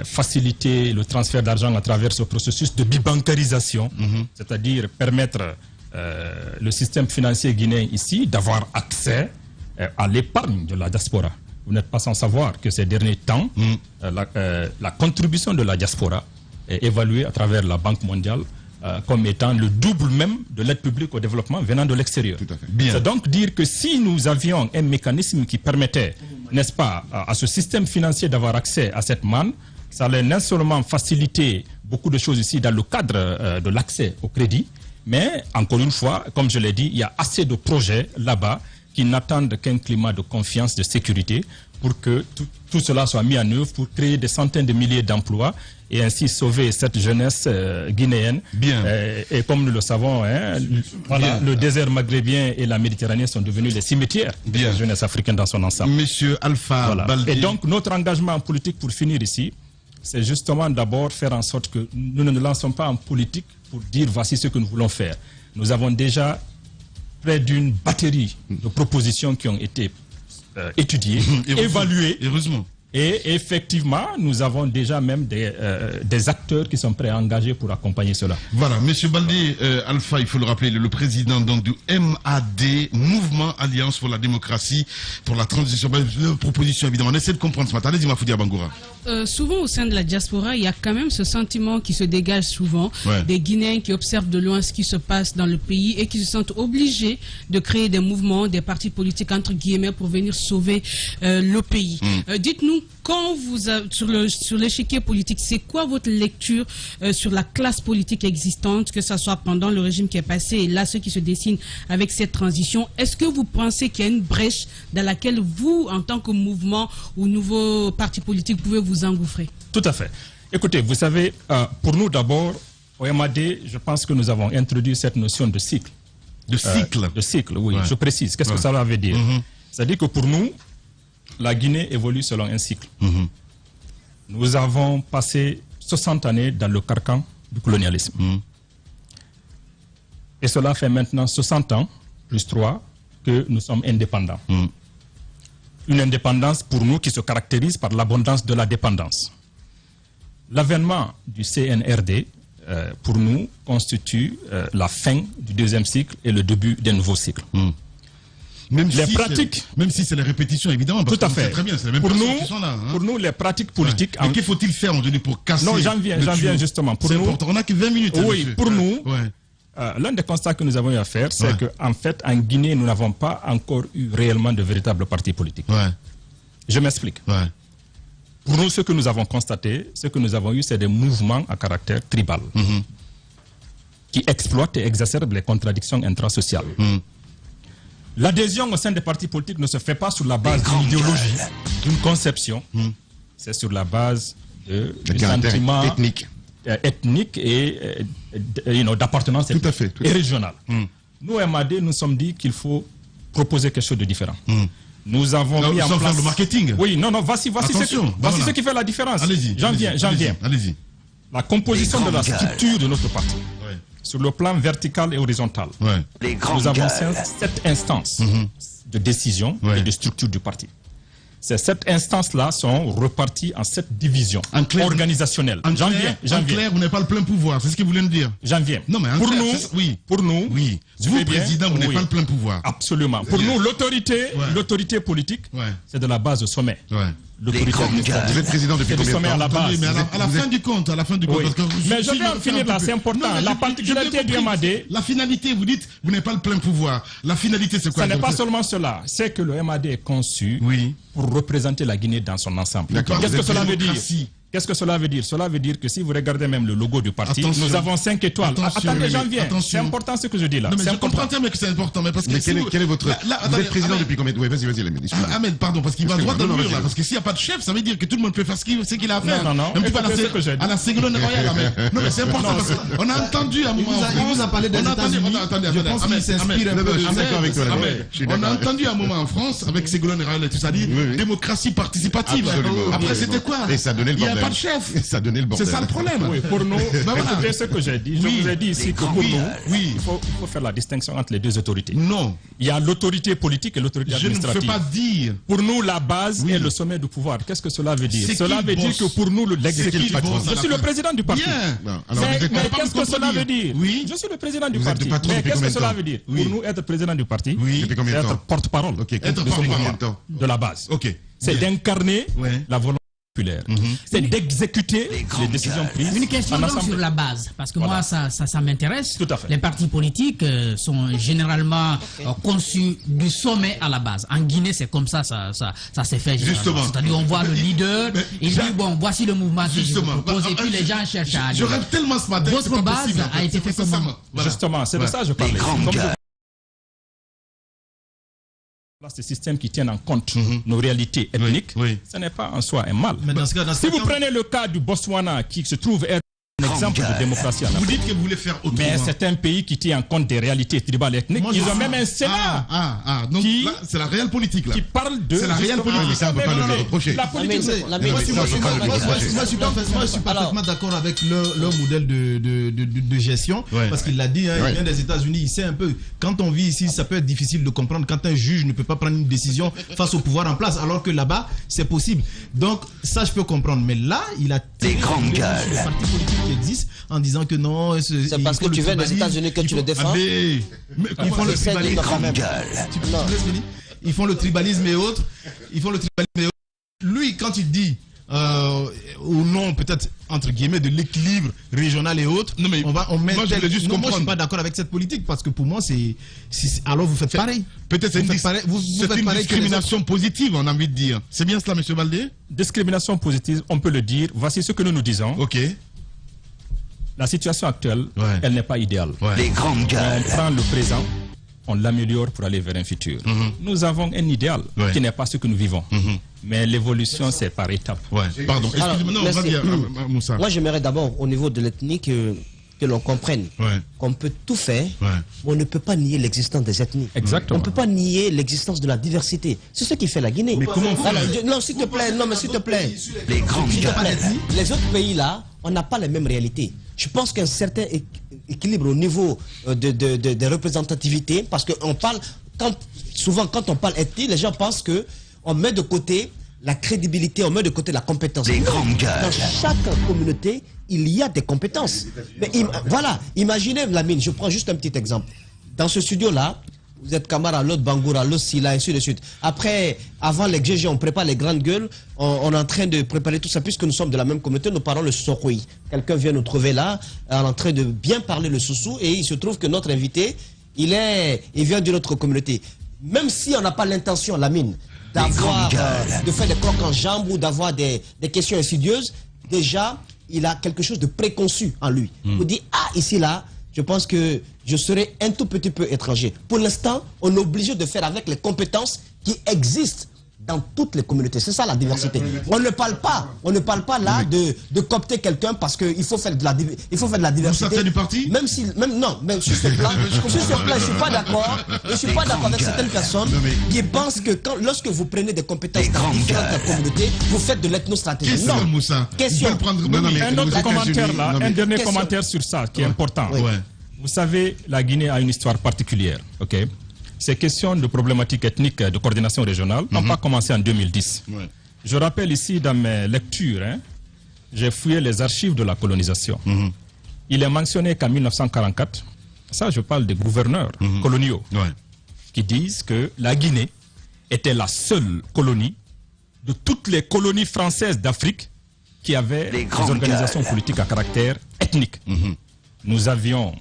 faciliter le transfert d'argent à travers ce processus de bibancarisation, c'est-à-dire permettre le système financier guinéen ici d'avoir accès à l'épargne de la diaspora. Vous n'êtes pas sans savoir que ces derniers temps, la contribution de la diaspora est évaluée à travers la Banque mondiale comme étant le double même de l'aide publique au développement venant de l'extérieur. C'est donc dire que si nous avions un mécanisme qui permettait, n'est-ce pas, à ce système financier d'avoir accès à cette manne, Ça allait non seulement faciliter beaucoup de choses ici dans le cadre de l'accès au crédit, mais encore une fois, comme je l'ai dit, il y a assez de projets là-bas qui n'attendent qu'un climat de confiance, de sécurité, pour que tout cela soit mis en œuvre, pour créer des centaines de milliers d'emplois et ainsi sauver cette jeunesse guinéenne. Bien. Et comme nous le savons, hein, voilà, le désert maghrébien et la Méditerranée sont devenus les cimetières de la jeunesse africaine dans son ensemble. Monsieur Alpha Baldé. Et donc, notre engagement en politique, pour finir ici, c'est justement d'abord faire en sorte que nous ne nous lançons pas en politique pour dire voici ce que nous voulons faire. Nous avons déjà près d'une batterie de propositions qui ont été étudiées, évaluées. Heureusement. Et effectivement, nous avons déjà même des acteurs qui sont prêts à engager pour accompagner cela. Voilà, M. Baldé Alpha, il faut le rappeler, le président donc, du MAD, Mouvement Alliance pour la démocratie, pour la transition. Proposition évidemment, on essaie de comprendre ce matin. Allez-y, Mafoudia Bangoura. Souvent au sein de la diaspora, il y a quand même ce sentiment qui se dégage souvent, des Guinéens qui observent de loin ce qui se passe dans le pays et qui se sentent obligés de créer des mouvements, des partis politiques entre guillemets pour venir sauver le pays. Dites-nous, quand vous sur l'échiquier politique, c'est quoi votre lecture sur la classe politique existante, que ce soit pendant le régime qui est passé et là, ceux qui se dessinent avec cette transition? Est-ce que vous pensez qu'il y a une brèche dans laquelle vous, en tant que mouvement ou nouveau parti politique, pouvez vous engouffrer? Tout à fait. Écoutez, vous savez, pour nous d'abord, au MAD, je pense que nous avons introduit cette notion de cycle. De cycle? De cycle, oui. Je précise. Qu'est-ce que ça veut dire? C'est-à-dire que pour nous, la Guinée évolue selon un cycle. Nous avons passé 60 années dans le carcan du colonialisme. Et cela fait maintenant 60 ans, plus 3, que nous sommes indépendants. Une indépendance pour nous qui se caractérise par l'abondance de la dépendance. L'avènement du CNRD, pour nous, constitue la fin du deuxième cycle et le début d'un nouveau cycle. Même les pratiques, même si c'est les répétitions, évidemment. Parce tout à que fait. Très bien, c'est les mêmes personnes qui sont là. Hein. Pour nous, les pratiques politiques. Mais qu'il faut-il faire aujourd'hui pour casser? Non, j'en viens justement. C'est important. On n'a que 20 minutes. Oui, pour nous, l'un des constats que nous avons eu à faire, c'est qu'en fait, en Guinée, nous n'avons pas encore eu réellement de véritables partis politiques. Je m'explique. Pour nous, ce que nous avons constaté, ce que nous avons eu, c'est des mouvements à caractère tribal qui exploitent et exacerbent les contradictions intrasociales. L'adhésion au sein des partis politiques ne se fait pas sur la base d'une idéologie, d'une conception. C'est sur la base de sentiments ethniques et d'appartenance et régionale. Nous, MAD, nous sommes dit qu'il faut proposer quelque chose de différent. Nous avons mis en place le marketing. Oui, non, voici ce qui fait la différence. Allez-y. J'en viens. Allez-y. La composition de la structure de notre parti. Sur le plan vertical et horizontal, nous avons 7 instances de décision et de structure du parti. Ces 7 instances-là sont reparties en 7 divisions organisationnelles. En clair, vous n'avez pas le plein pouvoir, c'est ce que vous voulez nous dire? J'en viens. Non, mais pour nous, vous, président, vous n'avez pas le plein pouvoir. Absolument. Pour nous, l'autorité politique, c'est de la base au sommet. L'autorité administrative. Vous êtes président depuis combien de temps? À la base. Mais à la fin du compte, mais je vais en finir là, c'est important. La particularité du MAD. La finalité, vous dites, vous n'avez pas le plein pouvoir. La finalité, c'est quoi? Ce n'est pas seulement cela. C'est que le MAD est conçu pour représenter la Guinée dans son ensemble. Qu'est-ce que cela veut dire? Qu'est-ce que cela veut dire? Cela veut dire que si vous regardez même le logo du parti, nous avons 5 étoiles. Attendez, j'en viens. C'est important ce que je dis là. Non, mais je comprends bien que c'est important. Mais parce que quel est votre... Vous êtes président depuis combien de temps? Vas-y, Ahmed, pardon, parce qu'il va droit dans le mur là. Parce que s'il n'y a pas de chef, ça veut dire que tout le monde peut faire ce qu'il a à faire. Non. Même à la Ségolène Royal, Ahmed. Non, mais c'est important parce qu'on a entendu à un moment... Il vous a parlé des États-Unis. Je pense qu'il s'inspire un peu de... On a entendu à un moment en France, avec Ségolène Royal et tout ça, dit démocratie participative. Après, c'était quoi? Et ça donnait le bordel. Il n'y a pas de chef. C'est ça le problème. Oui, pour nous, écoutez ce que j'ai dit. Je vous ai dit ici que pour nous, il faut faire la distinction entre les deux autorités. Non. Il y a l'autorité politique et l'autorité administrative. Je ne fais pas dire. Pour nous, la base est le sommet du pouvoir. Qu'est-ce que cela veut dire? Cela veut dire que pour nous, l'exécutif. Je suis le président du parti. Mais qu'est-ce que cela veut dire? Je suis le président du parti. Mais qu'est-ce que cela veut dire? Pour nous, être président du parti, c'est être porte-parole de la base. C'est d'incarner la volonté populaire. C'est d'exécuter les décisions prises. Une question en donc assemblée. sur la base, parce que moi, ça m'intéresse. Tout à fait. Les partis politiques sont généralement conçus du sommet à la base. En Guinée, c'est comme ça s'est fait. Justement. C'est-à-dire, on voit le leader, il dit, bon, voici le mouvement que je vous propose, et puis les gens cherchent à aller. Je rêve tellement ce matin. Votre base a été faite comment? Justement, c'est de ça que je parlais. Ces systèmes qui tiennent en compte nos réalités ethniques, ce n'est pas en soi un mal. Mais dans ce cas, si vous prenez le cas du Botswana, qui se trouve être un exemple de démocratie en Afrique. Vous dites que vous voulez faire autrement. Mais c'est un pays qui tient en compte des réalités tribales ethniques. Ils ont même un Sénat. Donc là, c'est la réelle politique là. Qui parle de. C'est la réelle politique. Ça, on ne peut pas le reprocher. La politique. Moi, je suis parfaitement d'accord avec leur modèle de gestion. Parce qu'il l'a dit, il vient des États-Unis, il sait un peu. Quand on vit ici, ça peut être difficile de comprendre quand un juge ne peut pas prendre une décision face au pouvoir en place, alors que là-bas, c'est possible. Donc, ça, je peux comprendre. Mais là, il a des grandes gueules. Les partis politiques qui existent en disant que non. C'est parce que tu viens des États-Unis que tu le défends. Ils font le tribalisme. Ils font le tribalisme et autres. Lui, quand il dit au nom peut-être entre guillemets de l'équilibre régional et autres, moi je suis pas d'accord avec cette politique parce que pour moi alors vous faites pareil. Peut-être c'est une discrimination positive, on a envie de dire. C'est bien cela, monsieur Baldé? Discrimination positive, on peut le dire. Voici ce que nous disons. Ok. La situation actuelle, elle n'est pas idéale. Les grandes gueules. On prend le présent, on l'améliore pour aller vers un futur. Nous avons un idéal qui n'est pas ce que nous vivons. Mais l'évolution, c'est par étapes. Pardon, excusez-moi, Moussa. Moi, j'aimerais d'abord, au niveau de l'ethnie, que l'on comprenne qu'on peut tout faire, mais on ne peut pas nier l'existence des ethnies. Exactement. On ne peut pas nier l'existence de la diversité. C'est ce qui fait la Guinée. Mais comment faire? Non, s'il te plaît, s'il te plaît. Les grandes gueules. Les autres pays, là, on n'a pas les mêmes réalités. Je pense qu'un certain équilibre au niveau de représentativité, parce qu'on parle, souvent quand on parle ethnie, les gens pensent qu'on met de côté la crédibilité, on met de côté la compétence. Dans chaque communauté, il y a des compétences. Mais voilà, imaginez Lamine, je prends juste un petit exemple. Dans ce studio-là, vous êtes Camara, l'autre Bangoura, l'autre Silla, et ainsi de suite. Après, avant les GG, on prépare les grandes gueules. On est en train de préparer tout ça, puisque nous sommes de la même communauté, nous parlons le Sokoui. Quelqu'un vient nous trouver là, en train de bien parler le Soussou, et il se trouve que notre invité, il vient d'une autre communauté. Même si on n'a pas l'intention, Lamine, de faire des crocs en jambes ou d'avoir des questions insidieuses, déjà, il a quelque chose de préconçu en lui. Il vous dit, ici, là, je pense que je serai un tout petit peu étranger. Pour l'instant, on est obligé de faire avec les compétences qui existent dans toutes les communautés. C'est ça la diversité. On ne parle pas là de coopter quelqu'un parce qu'il faut faire de la diversité. Vous sortez du parti? Même sur ce plan, je ne suis pas d'accord. Je suis pas d'accord avec certaines personnes qui pensent que lorsque vous prenez des compétences dans différentes communautés, vous faites de l'ethnostratégie. Non, Moussa. Un autre commentaire là, un dernier commentaire sur ça qui est important. Vous savez, la Guinée a une histoire particulière. Ces questions de problématiques ethniques de coordination régionale n'ont pas commencé en 2010. Je rappelle ici dans mes lectures, j'ai fouillé les archives de la colonisation. Il est mentionné qu'en 1944, ça je parle des gouverneurs coloniaux, qui disent que la Guinée était la seule colonie de toutes les colonies françaises d'Afrique qui avaient des organisations politiques à caractère ethnique. Nous avions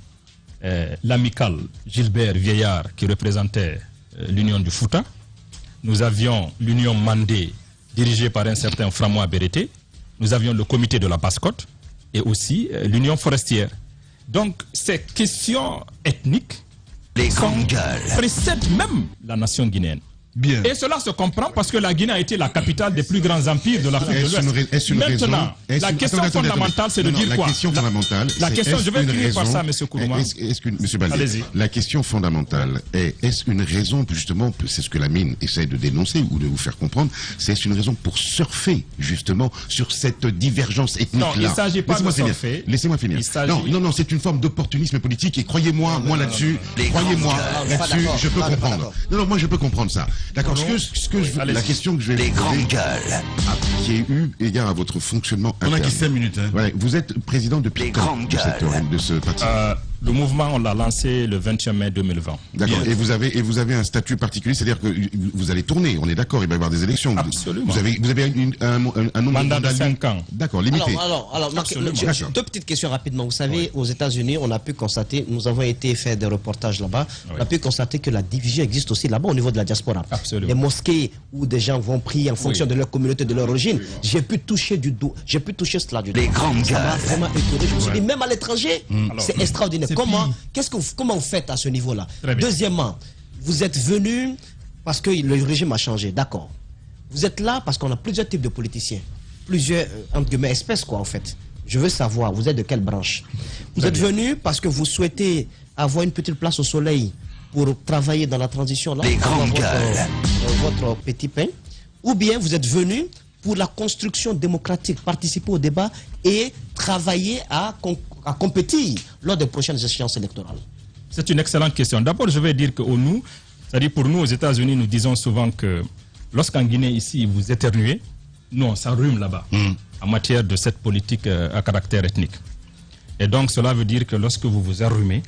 l'amical Gilbert Vieillard qui représentait l'Union du Fouta. Nous avions l'Union Mandé dirigée par un certain Framois Bérété. Nous avions le comité de la Basse-Côte et aussi l'Union forestière. Donc ces questions ethniques précèdent même la nation guinéenne. Bien. Et cela se comprend parce que la Guinée a été la capitale des plus grands empires de l'Afrique de l'Ouest. Maintenant, la question fondamentale, c'est de dire quoi? La question, je vais finir par ça, M. Kourouma. Monsieur Baldé, la question fondamentale est-ce une raison, justement, c'est ce que Lamine essaie de dénoncer ou de vous faire comprendre, c'est une raison pour surfer, justement, sur cette divergence ethnique-là? Non, il ne s'agit pas de surfer. Laissez-moi finir. Non, c'est une forme d'opportunisme politique et croyez-moi, moi là-dessus, je peux comprendre. Non, moi je peux comprendre ça. D'accord, la question que je vais vous poser, qui est eu égard à votre fonctionnement interne. On a qui 5 minutes. Vous êtes président depuis quand de ce parti? Le mouvement, on l'a lancé le 21 mai 2020. D'accord. Et vous avez un statut particulier, c'est-à-dire que vous allez tourner, on est d'accord, il va y avoir des élections. Absolument. Vous avez un nombre mandat de 5 ans. D'accord, limité. Alors deux petites questions rapidement. Vous savez, aux États-Unis, on a pu constater, nous avons été faire des reportages là-bas, on a pu constater que la division existe aussi là-bas au niveau de la diaspora. Absolument. Les mosquées où des gens vont prier en fonction de leur communauté, de leur origine. J'ai pu toucher cela du doigt. Les grandes Ça m'a gueules. vraiment étonné. Je me suis dit, même à l'étranger, c'est extraordinaire. Comment vous faites à ce niveau-là? Deuxièmement, vous êtes venu parce que le régime a changé, d'accord. Vous êtes là parce qu'on a plusieurs types de politiciens, plusieurs entre guillemets espèces quoi en fait. Je veux savoir, vous êtes de quelle branche? Vous êtes venu parce que vous souhaitez avoir une petite place au soleil pour travailler dans la transition là, votre petit pain, ou bien vous êtes venu pour la construction démocratique, participer au débat et travailler à compétir lors des prochaines échéances électorales? C'est une excellente question. D'abord, je vais dire que nous, c'est-à-dire pour nous aux États-Unis, nous disons souvent que lorsqu'en Guinée, ici, vous éternuez, nous, on s'enrhume là-bas en matière de cette politique à caractère ethnique. Et donc, cela veut dire que lorsque vous vous enrhumez,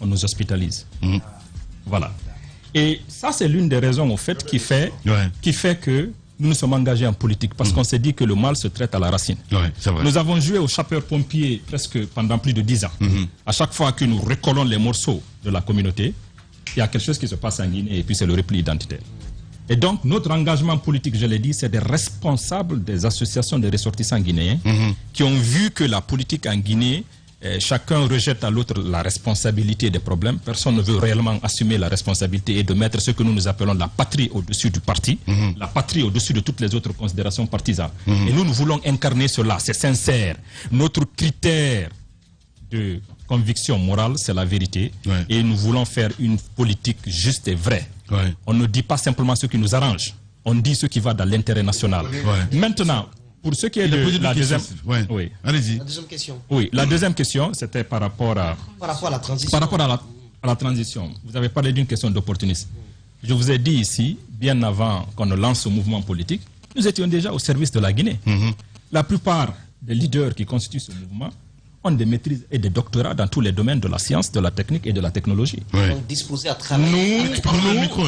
on nous hospitalise. Voilà. Et ça, c'est l'une des raisons, au fait, qui fait que nous nous sommes engagés en politique, parce qu'on s'est dit que le mal se traite à la racine. Nous avons joué aux sapeurs-pompiers presque pendant plus de 10 ans. À chaque fois que nous recollons les morceaux de la communauté, il y a quelque chose qui se passe en Guinée, et puis c'est le repli identitaire. Et donc, notre engagement politique, je l'ai dit, c'est des responsables des associations de ressortissants guinéens qui ont vu que la politique en Guinée, chacun rejette à l'autre la responsabilité des problèmes. Personne ne veut réellement assumer la responsabilité et de mettre ce que nous appelons la patrie au-dessus du parti, la patrie au-dessus de toutes les autres considérations partisanes. Et nous voulons incarner cela, c'est sincère. Notre critère de conviction morale, c'est la vérité. Et nous voulons faire une politique juste et vraie. On ne dit pas simplement ce qui nous arrange, on dit ce qui va dans l'intérêt national. Maintenant, pour ce qui est de la deuxième... Allez-y. La deuxième question. Oui, la deuxième question, c'était par rapport à... Par rapport à la transition. Par rapport à la transition. Vous avez parlé d'une question d'opportunisme. Je vous ai dit ici, bien avant qu'on ne lance ce mouvement politique, nous étions déjà au service de la Guinée. La plupart des leaders qui constituent ce mouvement ont des maîtrises et des doctorats dans tous les domaines de la science, de la technique et de la technologie. Donc disposés à travailler.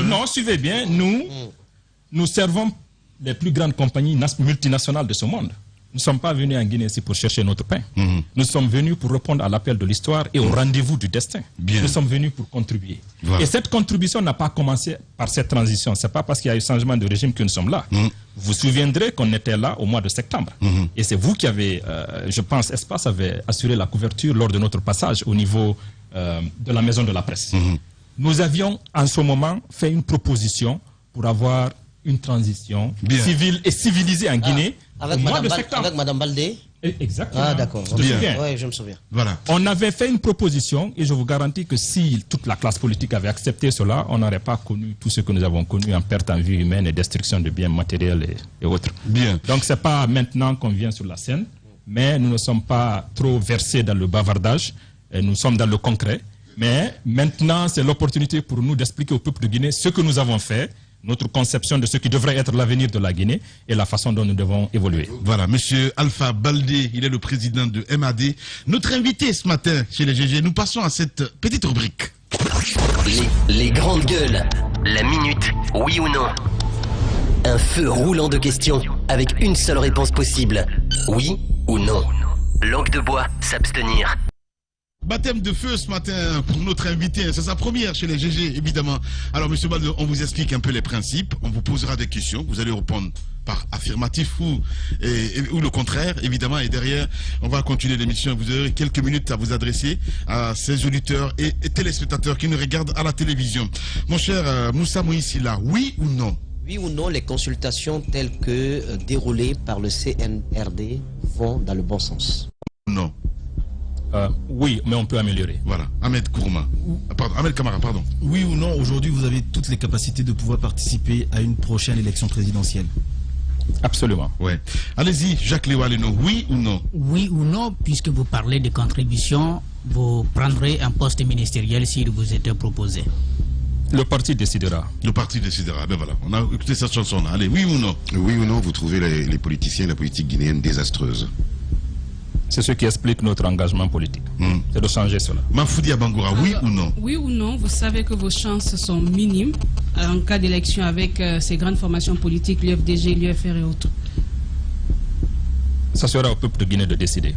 Non, suivez bien, nous servons les plus grandes compagnies multinationales de ce monde. Nous ne sommes pas venus en Guinée ici pour chercher notre pain. Nous sommes venus pour répondre à l'appel de l'histoire et au rendez-vous du destin. Nous sommes venus pour contribuer. Et cette contribution n'a pas commencé par cette transition. Ce n'est pas parce qu'il y a eu changement de régime que nous sommes là. Vous vous souviendrez qu'on était là au mois de septembre. Et c'est vous qui avez, je pense, Espace avait assuré la couverture lors de notre passage au niveau de la maison de la presse. Nous avions en ce moment fait une proposition pour avoir une transition civile et civilisée en Guinée. Avec Madame Baldé. Exactement. Ah d'accord. Oui, je me souviens. Voilà. On avait fait une proposition et je vous garantis que si toute la classe politique avait accepté cela, on n'aurait pas connu tout ce que nous avons connu en perte en vie humaine et destruction de biens matériels et autres. Donc c'est pas maintenant qu'on vient sur la scène, mais nous ne sommes pas trop versés dans le bavardage, et nous sommes dans le concret. Mais maintenant, c'est l'opportunité pour nous d'expliquer au peuple de Guinée ce que nous avons fait, notre conception de ce qui devrait être l'avenir de la Guinée et la façon dont nous devons évoluer. Voilà, monsieur Alpha Baldé, il est le président de MAD. Notre invité ce matin chez les GG, nous passons à cette petite rubrique. Les grandes gueules. La minute, oui ou non. Un feu roulant de questions avec une seule réponse possible. Oui ou non. Langue de bois, s'abstenir. Baptême de feu ce matin pour notre invité, c'est sa première chez les GG évidemment. Alors monsieur Baldé, on vous explique un peu les principes, on vous posera des questions, vous allez répondre par affirmatif ou le contraire évidemment, et derrière on va continuer l'émission, vous aurez quelques minutes à vous adresser à ces auditeurs et téléspectateurs qui nous regardent à la télévision. Mon cher Moussa Moïsila, oui ou non? Oui ou non, les consultations telles que déroulées par le CNRD vont dans le bon sens? Non. Oui, mais on peut améliorer. Voilà, Ahmed Kamara, pardon. Oui ou non, aujourd'hui vous avez toutes les capacités de pouvoir participer à une prochaine élection présidentielle? Absolument. Ouais. Allez-y, Jacques Léwaleno, oui ou non? Oui ou non, puisque vous parlez de contribution, vous prendrez un poste ministériel s'il vous était proposé. Le parti décidera. Le parti décidera. Ben voilà, on a écouté cette chanson-là. Allez, oui ou non? Oui ou non, vous trouvez les politiciens et la politique guinéenne désastreuse? C'est ce qui explique notre engagement politique. C'est de changer cela. Mafoudi Abangoura, oui ou non? Oui ou non, vous savez que vos chances sont minimes en cas d'élection avec ces grandes formations politiques, l'UFDG, l'UFR et autres. Ça sera au peuple de Guinée de décider.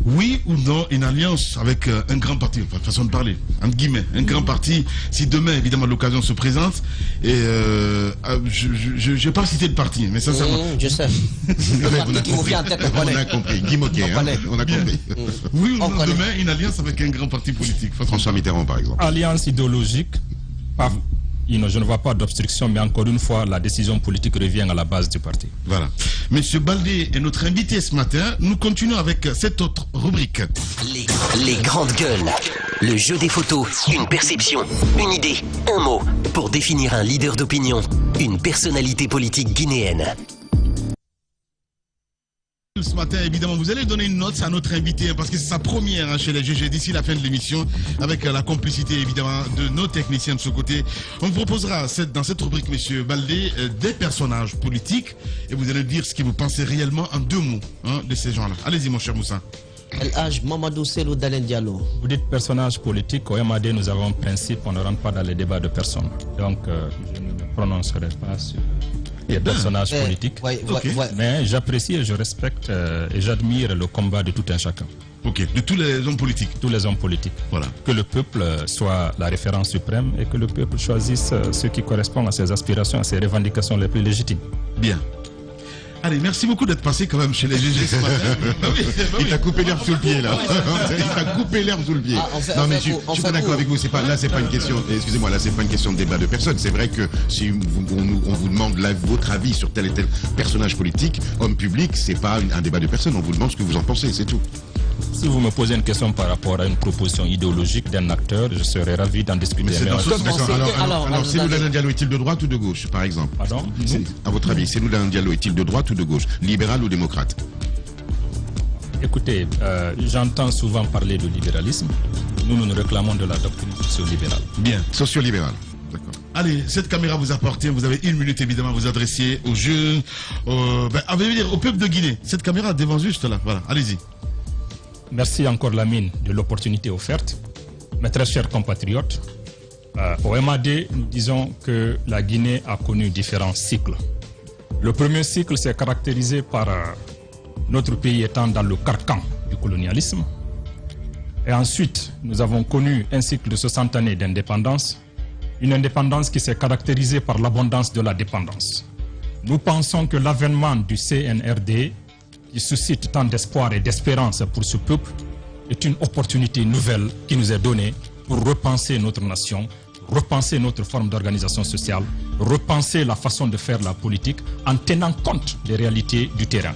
Oui ou non, une alliance avec un grand parti, enfin, façon de parler, entre guillemets, un grand parti, si demain, évidemment, l'occasion se présente, et je ne vais pas citer le parti, mais sincèrement. Je sais. On a compris. Guy Moquet, on a compris. Oui ou non, demain, une alliance avec un grand parti politique. François Mitterrand, par exemple. Alliance idéologique, je ne vois pas d'obstruction, mais encore une fois, la décision politique revient à la base du parti. Voilà. Monsieur Baldé est notre invité ce matin. Nous continuons avec cette autre rubrique. Les grandes gueules. Le jeu des photos, une perception, une idée, un mot, pour définir un leader d'opinion, une personnalité politique guinéenne. Ce matin, évidemment, vous allez donner une note à notre invité parce que c'est sa première chez les GG d'ici la fin de l'émission avec la complicité évidemment de nos techniciens de ce côté. On vous proposera dans cette rubrique, monsieur Baldé, des personnages politiques et vous allez dire ce que vous pensez réellement en 2 mots de ces gens-là. Allez-y, mon cher Moussa. El-Haj Mamadou Selou Dalen Diallo. Vous dites personnage politique, au MAD nous avons un principe, on ne rentre pas dans les débats de personnes. Donc je ne me prononcerai pas sur les personnages politiques. Mais j'apprécie et je respecte et j'admire le combat de tout un chacun. Ok, de tous les hommes politiques. Tous les hommes politiques. Voilà. Que le peuple soit la référence suprême et que le peuple choisisse ce qui correspond à ses aspirations, à ses revendications les plus légitimes. Bien. Allez, merci beaucoup d'être passé quand même chez les GG ce matin. Il t'a coupé l'herbe sous le pied là. Il t'a coupé l'herbe sous le pied. Non mais je suis pas d'accord avec vous. Là c'est pas une question. Excusez-moi, là c'est pas une question de débat de personne. C'est vrai que si on vous demande votre avis sur tel et tel personnage politique, homme public, c'est pas un débat de personne. On vous demande ce que vous en pensez, c'est tout. Si vous me posez une question par rapport à une proposition idéologique d'un acteur, je serais ravi d'en discuter. Mais alors Selou Dalen Diallo est-il de droite ou de gauche, par exemple? Pardon? À votre avis, Selou Dalen Diallo est-il de droite ou de gauche, libéral ou démocrate? Écoutez, j'entends souvent parler de libéralisme. Nous réclamons de la doctrine socio-libérale. Bien. Socio-libérale. D'accord. Allez, cette caméra vous appartient. Vous avez 1 minute évidemment à vous adresser aux jeunes, au peuple de Guinée. Cette caméra devant juste là. Voilà, allez-y. Merci encore Lamine de l'opportunité offerte. Mes très chers compatriotes, au MAD, nous disons que la Guinée a connu différents cycles. Le premier cycle s'est caractérisé par notre pays étant dans le carcan du colonialisme. Et ensuite, nous avons connu un cycle de 60 années d'indépendance, une indépendance qui s'est caractérisée par l'abondance de la dépendance. Nous pensons que l'avènement du CNRD, qui suscite tant d'espoir et d'espérance pour ce peuple, est une opportunité nouvelle qui nous est donnée pour repenser notre nation, repenser notre forme d'organisation sociale, repenser la façon de faire la politique en tenant compte des réalités du terrain.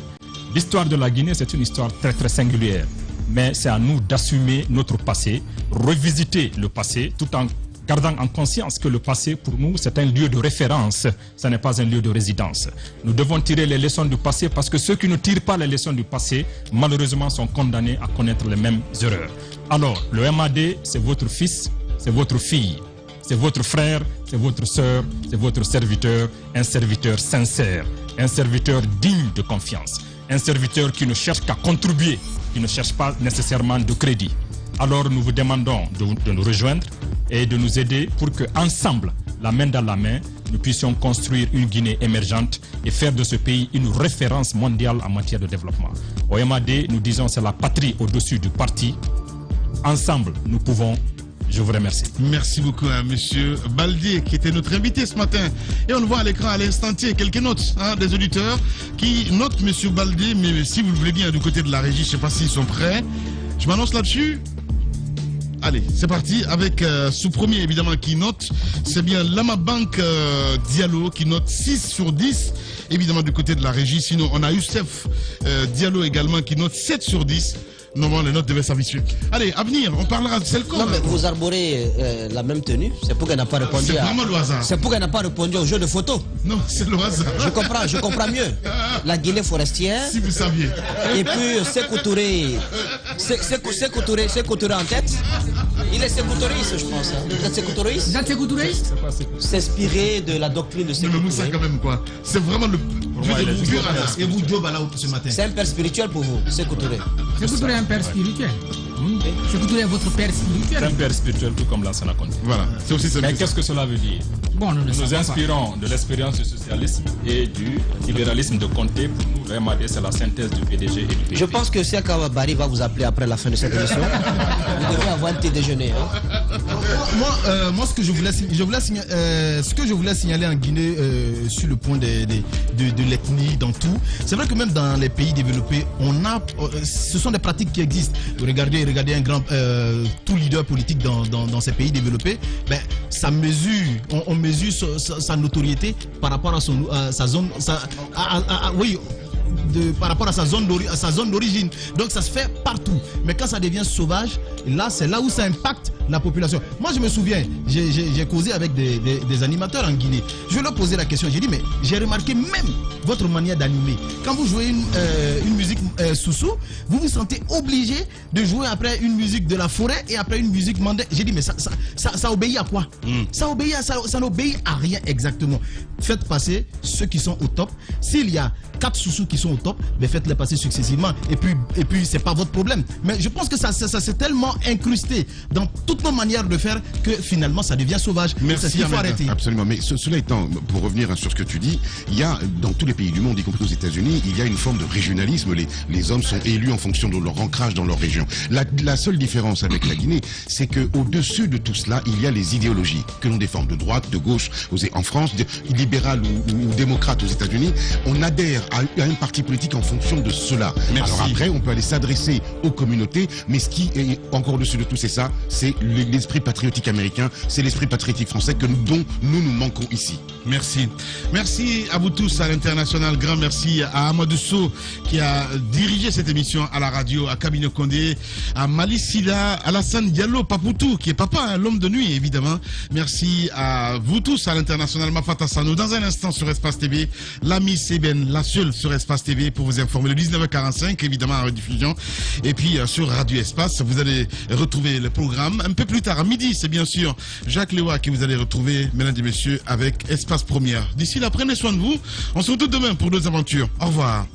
L'histoire de la Guinée, c'est une histoire très très singulière, mais c'est à nous d'assumer notre passé, revisiter le passé tout en gardant en conscience que le passé, pour nous, c'est un lieu de référence, ce n'est pas un lieu de résidence. Nous devons tirer les leçons du passé parce que ceux qui ne tirent pas les leçons du passé, malheureusement, sont condamnés à connaître les mêmes erreurs. Alors, le MAD, c'est votre fils, c'est votre fille, c'est votre frère, c'est votre sœur, c'est votre serviteur, un serviteur sincère, un serviteur digne de confiance, un serviteur qui ne cherche qu'à contribuer, qui ne cherche pas nécessairement de crédit. Alors nous vous demandons de nous rejoindre et de nous aider pour que ensemble, la main dans la main, nous puissions construire une Guinée émergente et faire de ce pays une référence mondiale en matière de développement. Au MAD, nous disons c'est la patrie au-dessus du parti. Ensemble, nous pouvons. Je vous remercie. Merci beaucoup à monsieur Baldé qui était notre invité ce matin. Et on le voit à l'écran à l'instant T, quelques notes des auditeurs qui notent monsieur Baldé, mais si vous le voulez bien du côté de la régie, je ne sais pas s'ils sont prêts. Je m'annonce là-dessus. Allez, c'est parti avec ce premier évidemment qui note, c'est bien Lamabank Diallo qui note 6 sur 10, évidemment du côté de la régie. Sinon on a Youssef Diallo également qui note 7 sur 10. Normalement les notes devaient s'habituer. Allez, à venir, on parlera de Selcom. Non mais vous arborez la même tenue, c'est pour qu'elle n'a pas répondu. C'est vraiment le hasard. C'est pour qu'elle n'a pas répondu au jeu de photos. Non, c'est le hasard. Je comprends mieux. La Guinée forestière. Si vous saviez. Et puis Sékou Touré. Sékou Touré en tête. Il est sécoutouriste, je pense. Vous êtes sécoutouriste? Vous êtes sécoutouriste? S'inspirer de la doctrine de Sékou Touré. Mais Moussa quand même quoi. C'est vraiment le Et vous, Job, là ce matin? C'est un père spirituel pour vous, Sékou Touré. Sékou Touré est un père spirituel. Sékou Touré est votre père spirituel. C'est un père spirituel, tout comme Lansana Conté. Voilà, c'est aussi ça. Mais qu'est-ce que cela veut dire? Bon, nous nous inspirons de l'expérience du socialisme et du libéralisme de Conté. Pour nous, RMAD, c'est la synthèse du PDG et du PDG. Je pense que Siaka Bari va vous appeler après la fin de cette émission. Vous devez avoir un petit déjeuner. Moi, ce que je voulais signaler en Guinée sur le point de l'ethnie, dans tout, c'est vrai que même dans les pays développés, ce sont des pratiques qui existent. Regardez un grand tout leader politique dans ces pays développés, ben, ça mesure, on mesure sa notoriété par rapport à sa zone, par rapport à sa zone d'origine. Donc ça se fait partout. Mais quand ça devient sauvage, là c'est là où ça impacte la population. Moi je me souviens, j'ai causé avec des animateurs en Guinée. Je leur posais la question, j'ai dit mais j'ai remarqué même votre manière d'animer. Quand vous jouez une musique soussou, vous vous sentez obligé de jouer après une musique de la forêt et après une musique mandé. J'ai dit mais ça obéit à quoi? Ça n'obéit à rien exactement. Faites passer ceux qui sont au top. S'il y a 4 sous-sous qui sont au top, mais faites-les passer successivement. Et puis c'est pas votre problème. Mais je pense que ça s'est tellement incrusté dans toutes nos manières de faire que finalement ça devient sauvage. Merci, il faut arrêter. Absolument. Mais cela étant, pour revenir sur ce que tu dis, il y a dans tous les pays du monde, y compris aux États-Unis, il y a une forme de régionalisme. Les hommes sont élus en fonction de leur ancrage dans leur région. La seule différence avec la Guinée, c'est que au-dessus de tout cela, il y a les idéologies que l'on défend de droite, de gauche. En France, libéral ou démocrate aux États-Unis, on adhère à un parti politique en fonction de cela. Merci. Alors après, on peut aller s'adresser aux communautés, mais ce qui est encore au-dessus de tout, c'est ça, c'est l'esprit patriotique américain, c'est l'esprit patriotique français dont nous manquons ici. Merci. Merci à vous tous à l'international. Grand merci à Amadou Sow qui a dirigé cette émission à la radio, à Kabine Condé, à Malisila, à Alassane Diallo, Papoutou, qui est papa, hein, l'homme de nuit, évidemment. Merci à vous tous à l'international. Mafata Sano. Dans un instant sur Espace TV, l'ami Seben, la seule sur Espace TV pour vous informer. Le 19h45, évidemment, en rediffusion. Et puis, sur Radio Espace, vous allez retrouver le programme. Un peu plus tard, à midi, c'est bien sûr Jacques Lewa qui vous allez retrouver, mesdames et messieurs, avec Espace Première. D'ici là, prenez soin de vous. On se retrouve demain pour d'autres aventures. Au revoir.